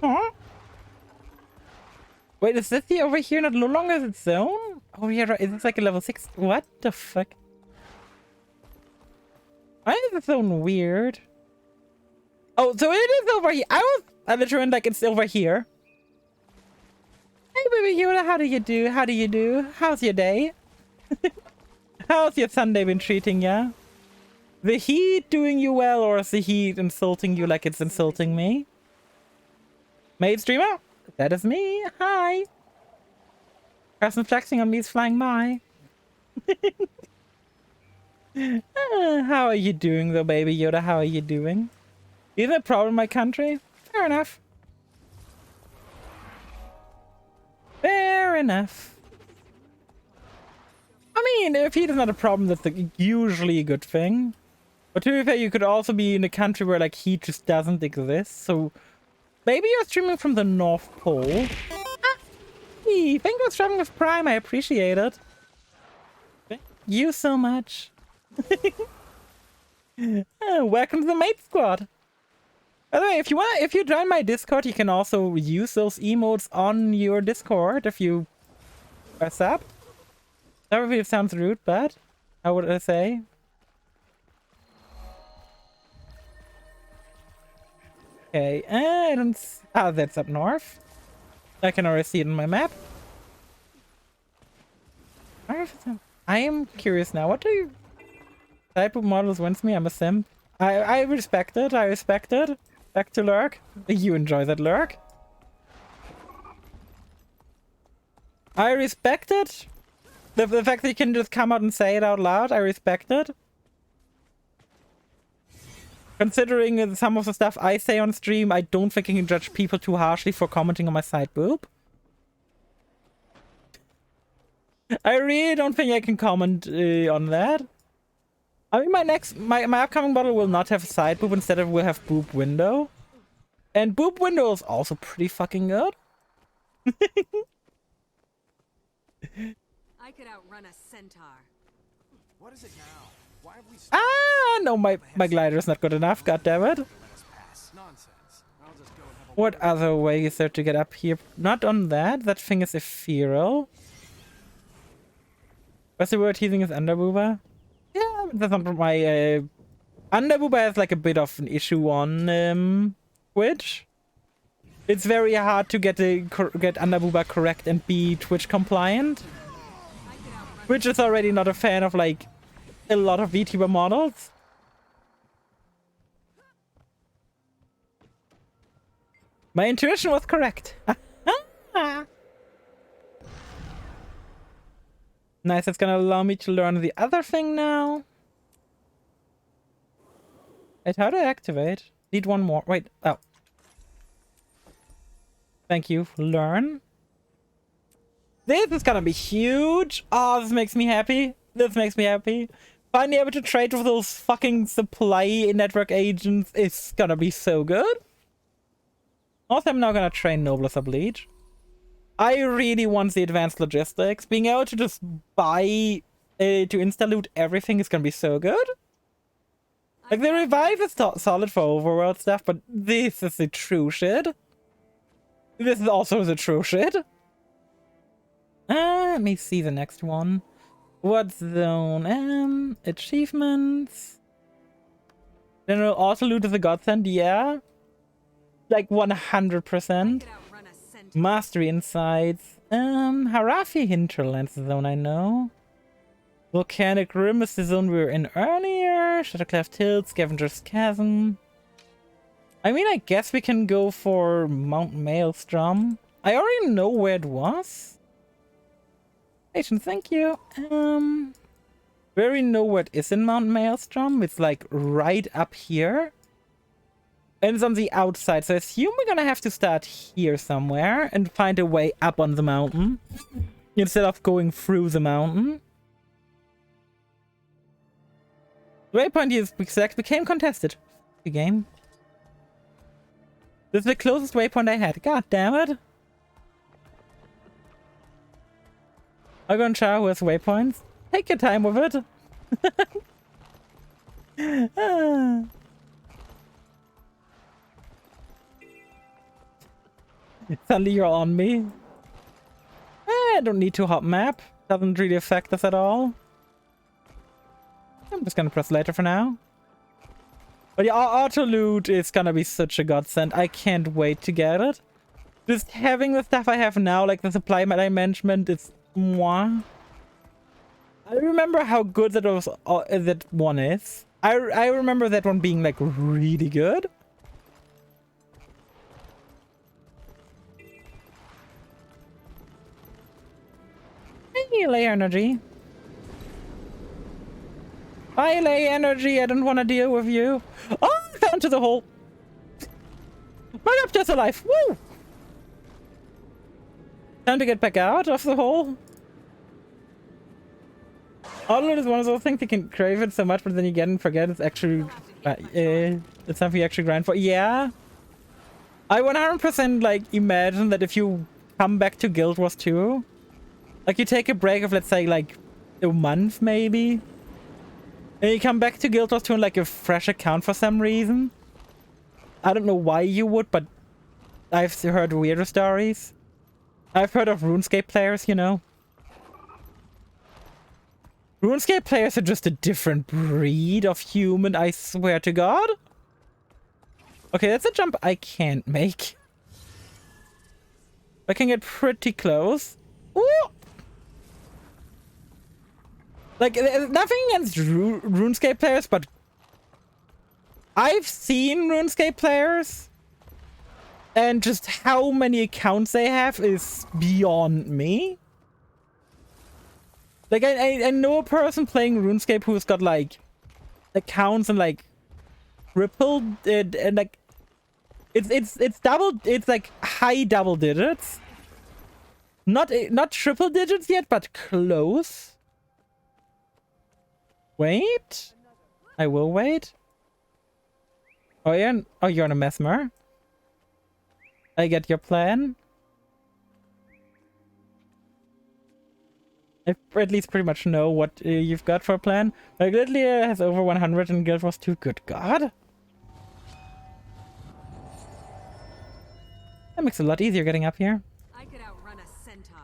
Huh? Wait, is this the over here not no longer its zone? Oh yeah, right. Is this like a level 6? What the fuck? Why is the zone weird? Oh, so it is over here. I was literally like it's over here. Hey baby Yoda, how do you do? How do you do? How's your day? How's your Sunday been treating ya? The heat doing you well, or is the heat insulting you like it's insulting me? Maid streamer? That is me. Hi. Person flexing on me is flying by. How are you doing though, baby Yoda? How are you doing? Is there a problem in my country? Fair enough. Fair enough. I mean, if heat is not a problem, that's usually a good thing. But to be fair, you could also be in a country where like heat just doesn't exist. So maybe you're streaming from the North Pole. Ah, hey, thank you for streaming with Prime. I appreciate it. Thank you so much. Welcome to the Mate Squad. By the way, if you join my Discord, you can also use those emotes on your Discord if you press up. That really sounds rude, but how would I say? Okay, I don't. Ah, that's up north. I can already see it on my map. I am curious now. What do you type of models wins me? I'm a simp. I respect it. I respect it. Back to Lurk. You enjoy that, Lurk. I respect it. The fact that you can just come out and say it out loud, I respect it. Considering some of the stuff I say on stream, I don't think I can judge people too harshly for commenting on my side boob. I really don't think I can comment on that. I mean, my upcoming model will not have side boob. Instead, it will have boob window. And boob window is also pretty fucking good. I could outrun a centaur. What is it now? Why have we Ah, no, my glider is not good enough. God damn it. pass? Nonsense. I'll just go and have a What other way is there to get up here? Not on that. That thing is ethereal. What's the word teasing is underboober? Yeah, that's not my underboober has like a bit of an issue on Twitch. It's very hard to get underboober correct and be Twitch compliant. Twitch is already not a fan of like a lot of VTuber models. My intuition was correct. Nice, that's gonna allow me to learn the other thing now. Wait, how do I activate? Need one more. Wait, oh. Thank you. Learn. This is gonna be huge. Oh, this makes me happy. This makes me happy. Finally able to trade with those fucking supply network agents is gonna be so good. Also, I'm now gonna train Noblesse Oblige. I really want the advanced logistics. Being able to just buy, to insta-loot everything is gonna be so good. Like, the revive is solid for overworld stuff, but this is the true shit. This is also the true shit. Let me see the next one. What zone? Achievements. General auto-loot is a godsend, yeah. Like 100%. Mastery Insights. Harafi Hinterlands zone, I know. Volcanic Rim is the zone we were in earlier. Shadowcleft Hills, Scavenger's Chasm. I mean, I guess we can go for Mount Maelstrom. I already know where it was. Patient, thank you. We already know where it is in Mount Maelstrom. It's like right up here. And it's on the outside, so I assume we're gonna have to start here somewhere and find a way up on the mountain instead of going through the mountain. The waypoint you select became contested. The game. This is the closest waypoint I had. God damn it. I'll go and shower with waypoints. Take your time with it. Ah. Suddenly you're on me. I don't need to hop map. Doesn't really affect us at all. I'm just gonna press later for now. But yeah, auto loot is gonna be such a godsend. I can't wait to get it. Just having the stuff I have now, like the supply management, is mwah. I remember how good that was. That one is. I remember that one being like really good. Hey, Lay Energy. Bye, Lay Energy. I don't want to deal with you. Oh, I fell into the hole. My raptor's alive. Woo! Time to get back out of the hole. Autoloot is one of those things you can crave it so much, but then you get and forget it's actually it's something you actually grind for. Yeah, I 100% like imagine that if you come back to Guild Wars 2, like you take a break of, let's say, like a month maybe, and you come back to Guild Wars 2 on like a fresh account for some reason. I don't know why you would, but I've heard weirder stories. I've heard of RuneScape players, you know. RuneScape players are just a different breed of human, I swear to God. Okay, that's a jump I can't make. I can get pretty close. Ooh! Like, nothing against RuneScape players, but I've seen RuneScape players, and just how many accounts they have is beyond me. Like, I know a person playing RuneScape who's got, like, accounts and, like, triple, and, like, it's double, it's, like, high double digits. Not triple digits yet, but close. Wait. I will wait. Oh, you're on a mesmer. I get your plan. I at least pretty much know what you've got for a plan. Like, Lidlia has over 100 and Guild Wars 2. Good God. That makes it a lot easier getting up here. I could outrun a centaur.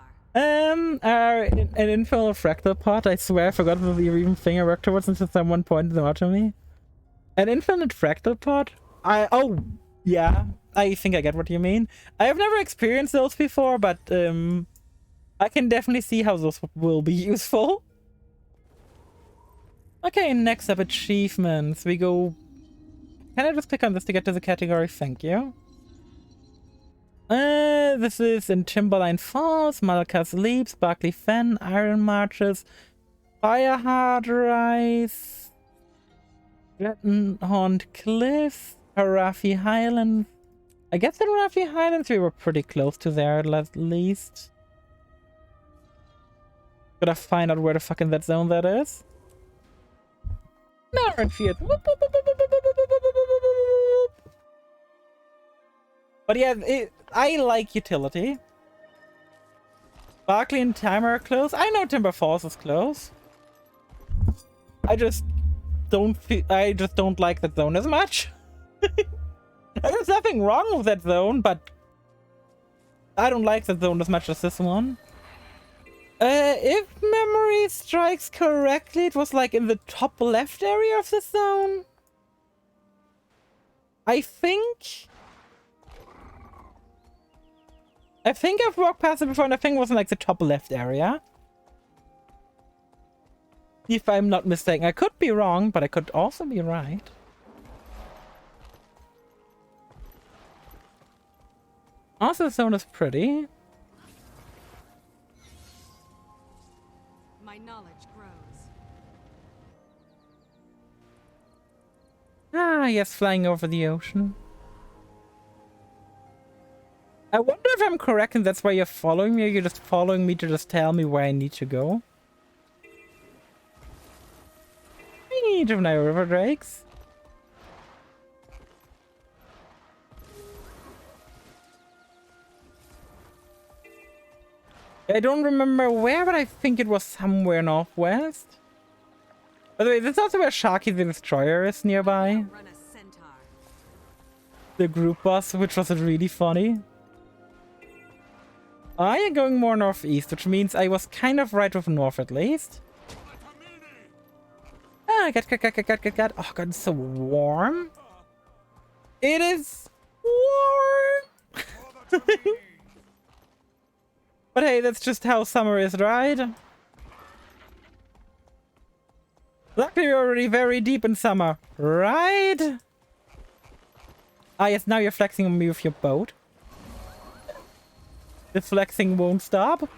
An infernal fractal pot. I swear I forgot that the even thing I worked towards until someone pointed them out to me. An infinite fractal pot? Oh, yeah. I think I get what you mean. I have never experienced those before, but I can definitely see how those will be useful. Okay, next up, achievements. We go... Can I just click on this to get to the category? Thank you. This is in Timberline Falls, Malaka's Leap, Sparkly Fen, Iron Marches, Firehard Rise, Grettenhorned Cliff, Harafi Highlands. I guess in Harafi Highlands we were pretty close to there at least. Gotta find out where the fuck in that zone that is. Narrenfield. But yeah, I like utility. Barkley and Timer are close. I know Timber Falls is close. I just don't like that zone as much. There's nothing wrong with that zone, but I don't like that zone as much as this one. If memory strikes correctly, it was like in the top left area of the zone. I think I've walked past it before, and I think it was in like the top left area. If I'm not mistaken. I could be wrong, but I could also be right. Also, the zone is pretty. My knowledge grows. Ah, yes, flying over the ocean. I wonder if I'm correct and that's why you're following me, or you're just following me to just tell me where I need to go. Hey, Juvenile River Drakes. I don't remember where, but I think it was somewhere northwest. By the way, this is also where Sharky the Destroyer is nearby. Run a centaur. The group boss, which was really funny. I am going more northeast, which means I was kind of right with north at least. Ah, God. Oh god, it's so warm. It is warm. But hey, that's just how summer is, right? Luckily, you're already very deep in summer, right? Ah, yes, now you're flexing on me with your boat. The flexing won't stop.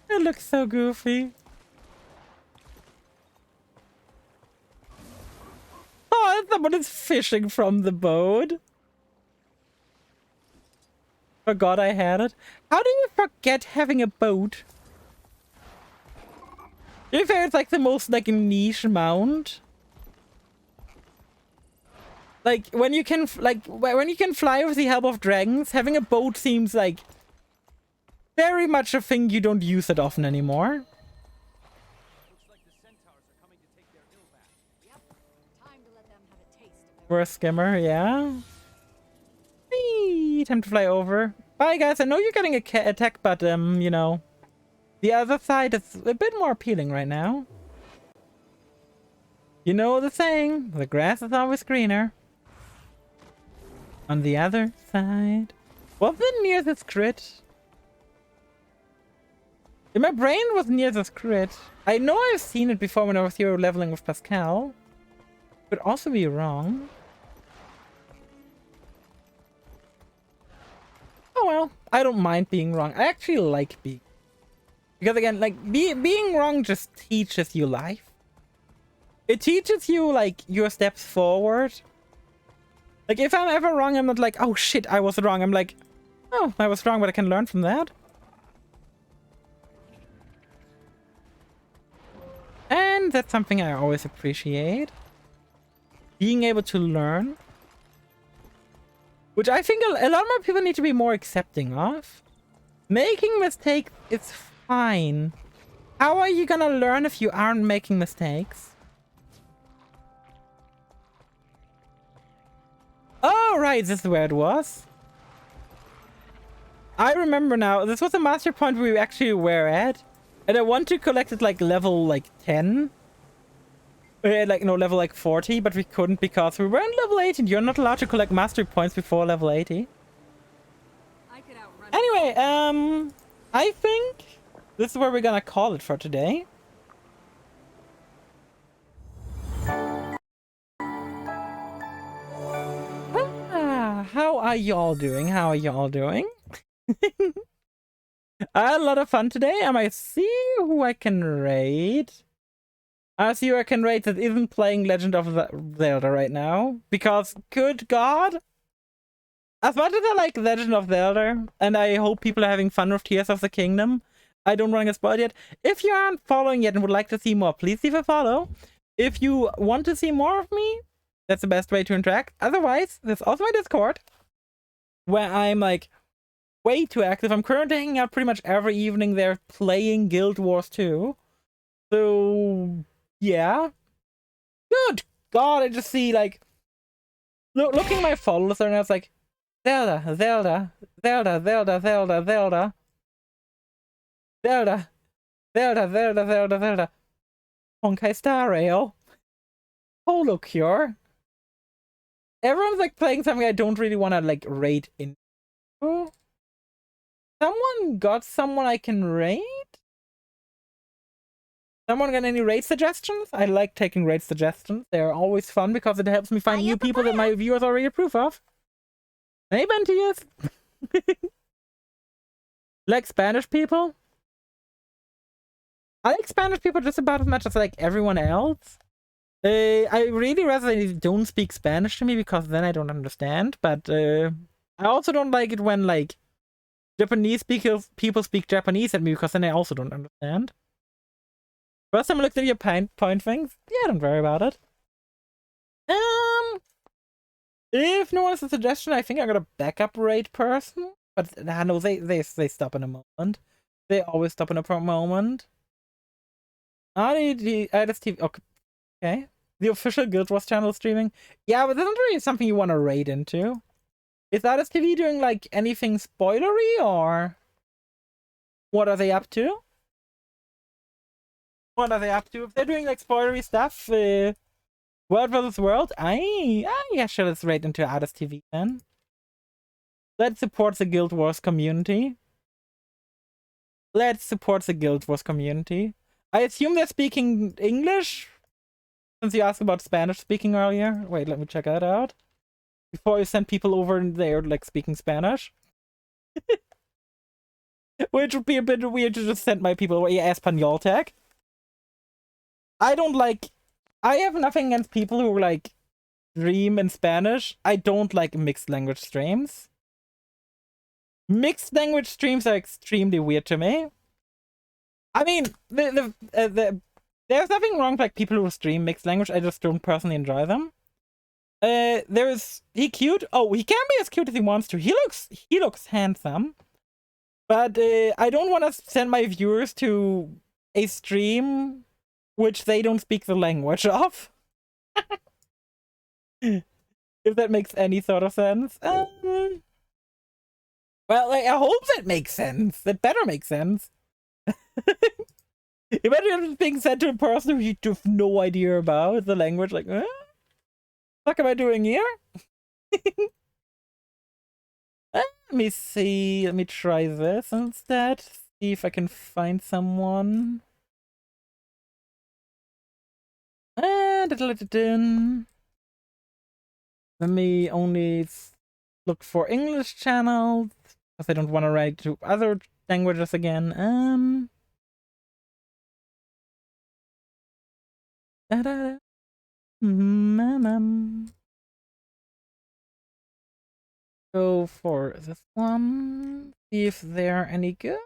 It looks so goofy. Oh, someone is fishing from the boat. Forgot I had it. How do you forget having a boat? To be fair, it's like the most like niche mount. Like when you can fly with the help of dragons, having a boat seems like very much a thing you don't use it often anymore. Looks like the centaurs are coming to take their ill bath. Yep. Time to let them have a taste of For a skimmer, yeah. Whee! Time to fly over. Bye, guys. I know you're getting a attack, but you know, the other side is a bit more appealing right now. You know the saying: the grass is always greener. On the other side. Was it near this crit? In my brain was near this crit. I know I've seen it before when I was here leveling with Pascal. Could also be wrong. Oh well, I don't mind being wrong. I actually like being. Because again, like, being wrong just teaches you life. It teaches you, like, your steps forward. Like, if I'm ever wrong, I'm not like, oh shit, I was wrong. I'm like, oh, I was wrong, but I can learn from that. And that's something I always appreciate. Being able to learn. Which I think a lot more people need to be more accepting of. Making mistakes is fine. How are you gonna learn if you aren't making mistakes? Oh, right, this is where it was. I remember now. This was a master point we actually were at. And I want to collect it like level like 10. Like, no, level like 40, but we couldn't because we weren't level 80. You're not allowed to collect mastery points before level 80. I could outrun Anyway, I think this is where we're gonna call it for today. How are y'all doing? How are y'all doing? I had a lot of fun today. I might see who I can raid. I see who I can raid that isn't playing Legend of Zelda right now. Because, good God, as much as I like Legend of Zelda, and I hope people are having fun with Tears of the Kingdom, I don't want to get spoiled yet. If you aren't following yet and would like to see more, please leave a follow. If you want to see more of me, that's the best way to interact. Otherwise, there's also my Discord, where I'm like way too active. I'm currently hanging out pretty much every evening there playing Guild Wars 2. So, yeah. Good God, I just see like looking at my followers and I was like, Zelda. Honkai Star Rail. Holo Cure. Everyone's like playing something I don't really want to like raid into. Someone got someone I can raid? Someone got any raid suggestions? I like taking raid suggestions. They're always fun because it helps me find new people that my viewers already approve of. Hey, Bentius! Like Spanish people? I like Spanish people just about as much as like everyone else. I really rather they don't speak Spanish to me because then I don't understand. But I also don't like it when like Japanese people speak Japanese at me because then I also don't understand. First time I looked at your point things. Yeah, don't worry about it. If no one has a suggestion, I think I got a backup raid person. But no, they stop in a moment. They always stop in a moment. IDSTV. Okay. The official Guild Wars channel streaming. Yeah, but that's not really something you want to raid into. Is IDSTV doing like anything spoilery, or what are they up to? What are they up to? If they're doing like spoilery stuff, World vs. World, yeah, sure, let's raid into IDSTV then. Let's support the Guild Wars community. Let's support the Guild Wars community. I assume they're speaking English? Since you asked about Spanish speaking earlier. Wait, let me check that out. Before you send people over there, like, speaking Spanish. Which would be a bit weird to just send my people away. Yeah, Espanol tag. I have nothing against people who, like, stream in Spanish. I don't like mixed language streams. Mixed language streams are extremely weird to me. I mean, there's nothing wrong with like people who stream mixed language. I just don't personally enjoy them. He cute? Oh, he can be as cute as he wants to. He looks handsome. But I don't want to send my viewers to a stream which they don't speak the language of. If that makes any sort of sense. Well, like, I hope that makes sense. That better make sense. Imagine it's being sent to a person who you have no idea about the language. Like, what the fuck am I doing here? Let me see. Let me try this instead. See if I can find someone. Let me only look for English channels because I don't want to write to other languages again. Go for this one. See if they're any good.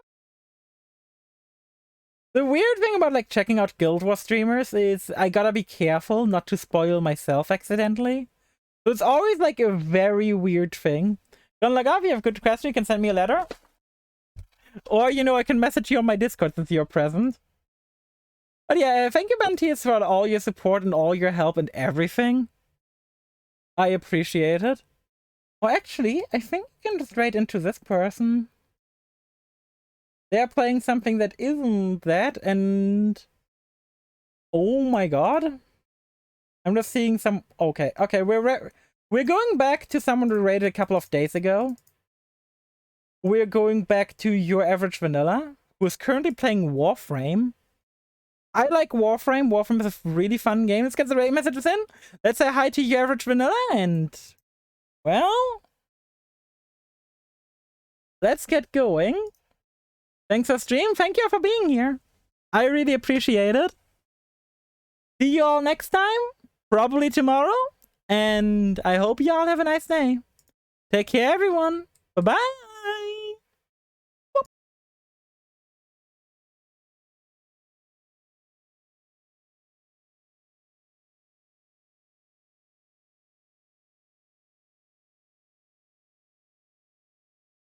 The weird thing about like checking out Guild Wars streamers is I gotta be careful not to spoil myself accidentally. So it's always like a very weird thing. Don't like, if you have a good question, you can send me a letter. Or, you know, I can message you on my Discord since you're present. But yeah, thank you, Bantius, for all your support and all your help and everything. I appreciate it. Well, actually, I think we can just write into this person. They're playing something that isn't that, and... Oh my god. I'm just seeing some... Okay, we're going back to someone we raided a couple of days ago. We're going back to Your Average Vanilla, who is currently playing Warframe. I like Warframe. Warframe is a really fun game. Let's get the raid messages in. Let's say hi to Your Average Vanilla, and... Well... Let's get going. Thanks for stream. Thank you for being here. I really appreciate it. See you all next time. Probably tomorrow. And I hope you all have a nice day. Take care, everyone. Bye-bye.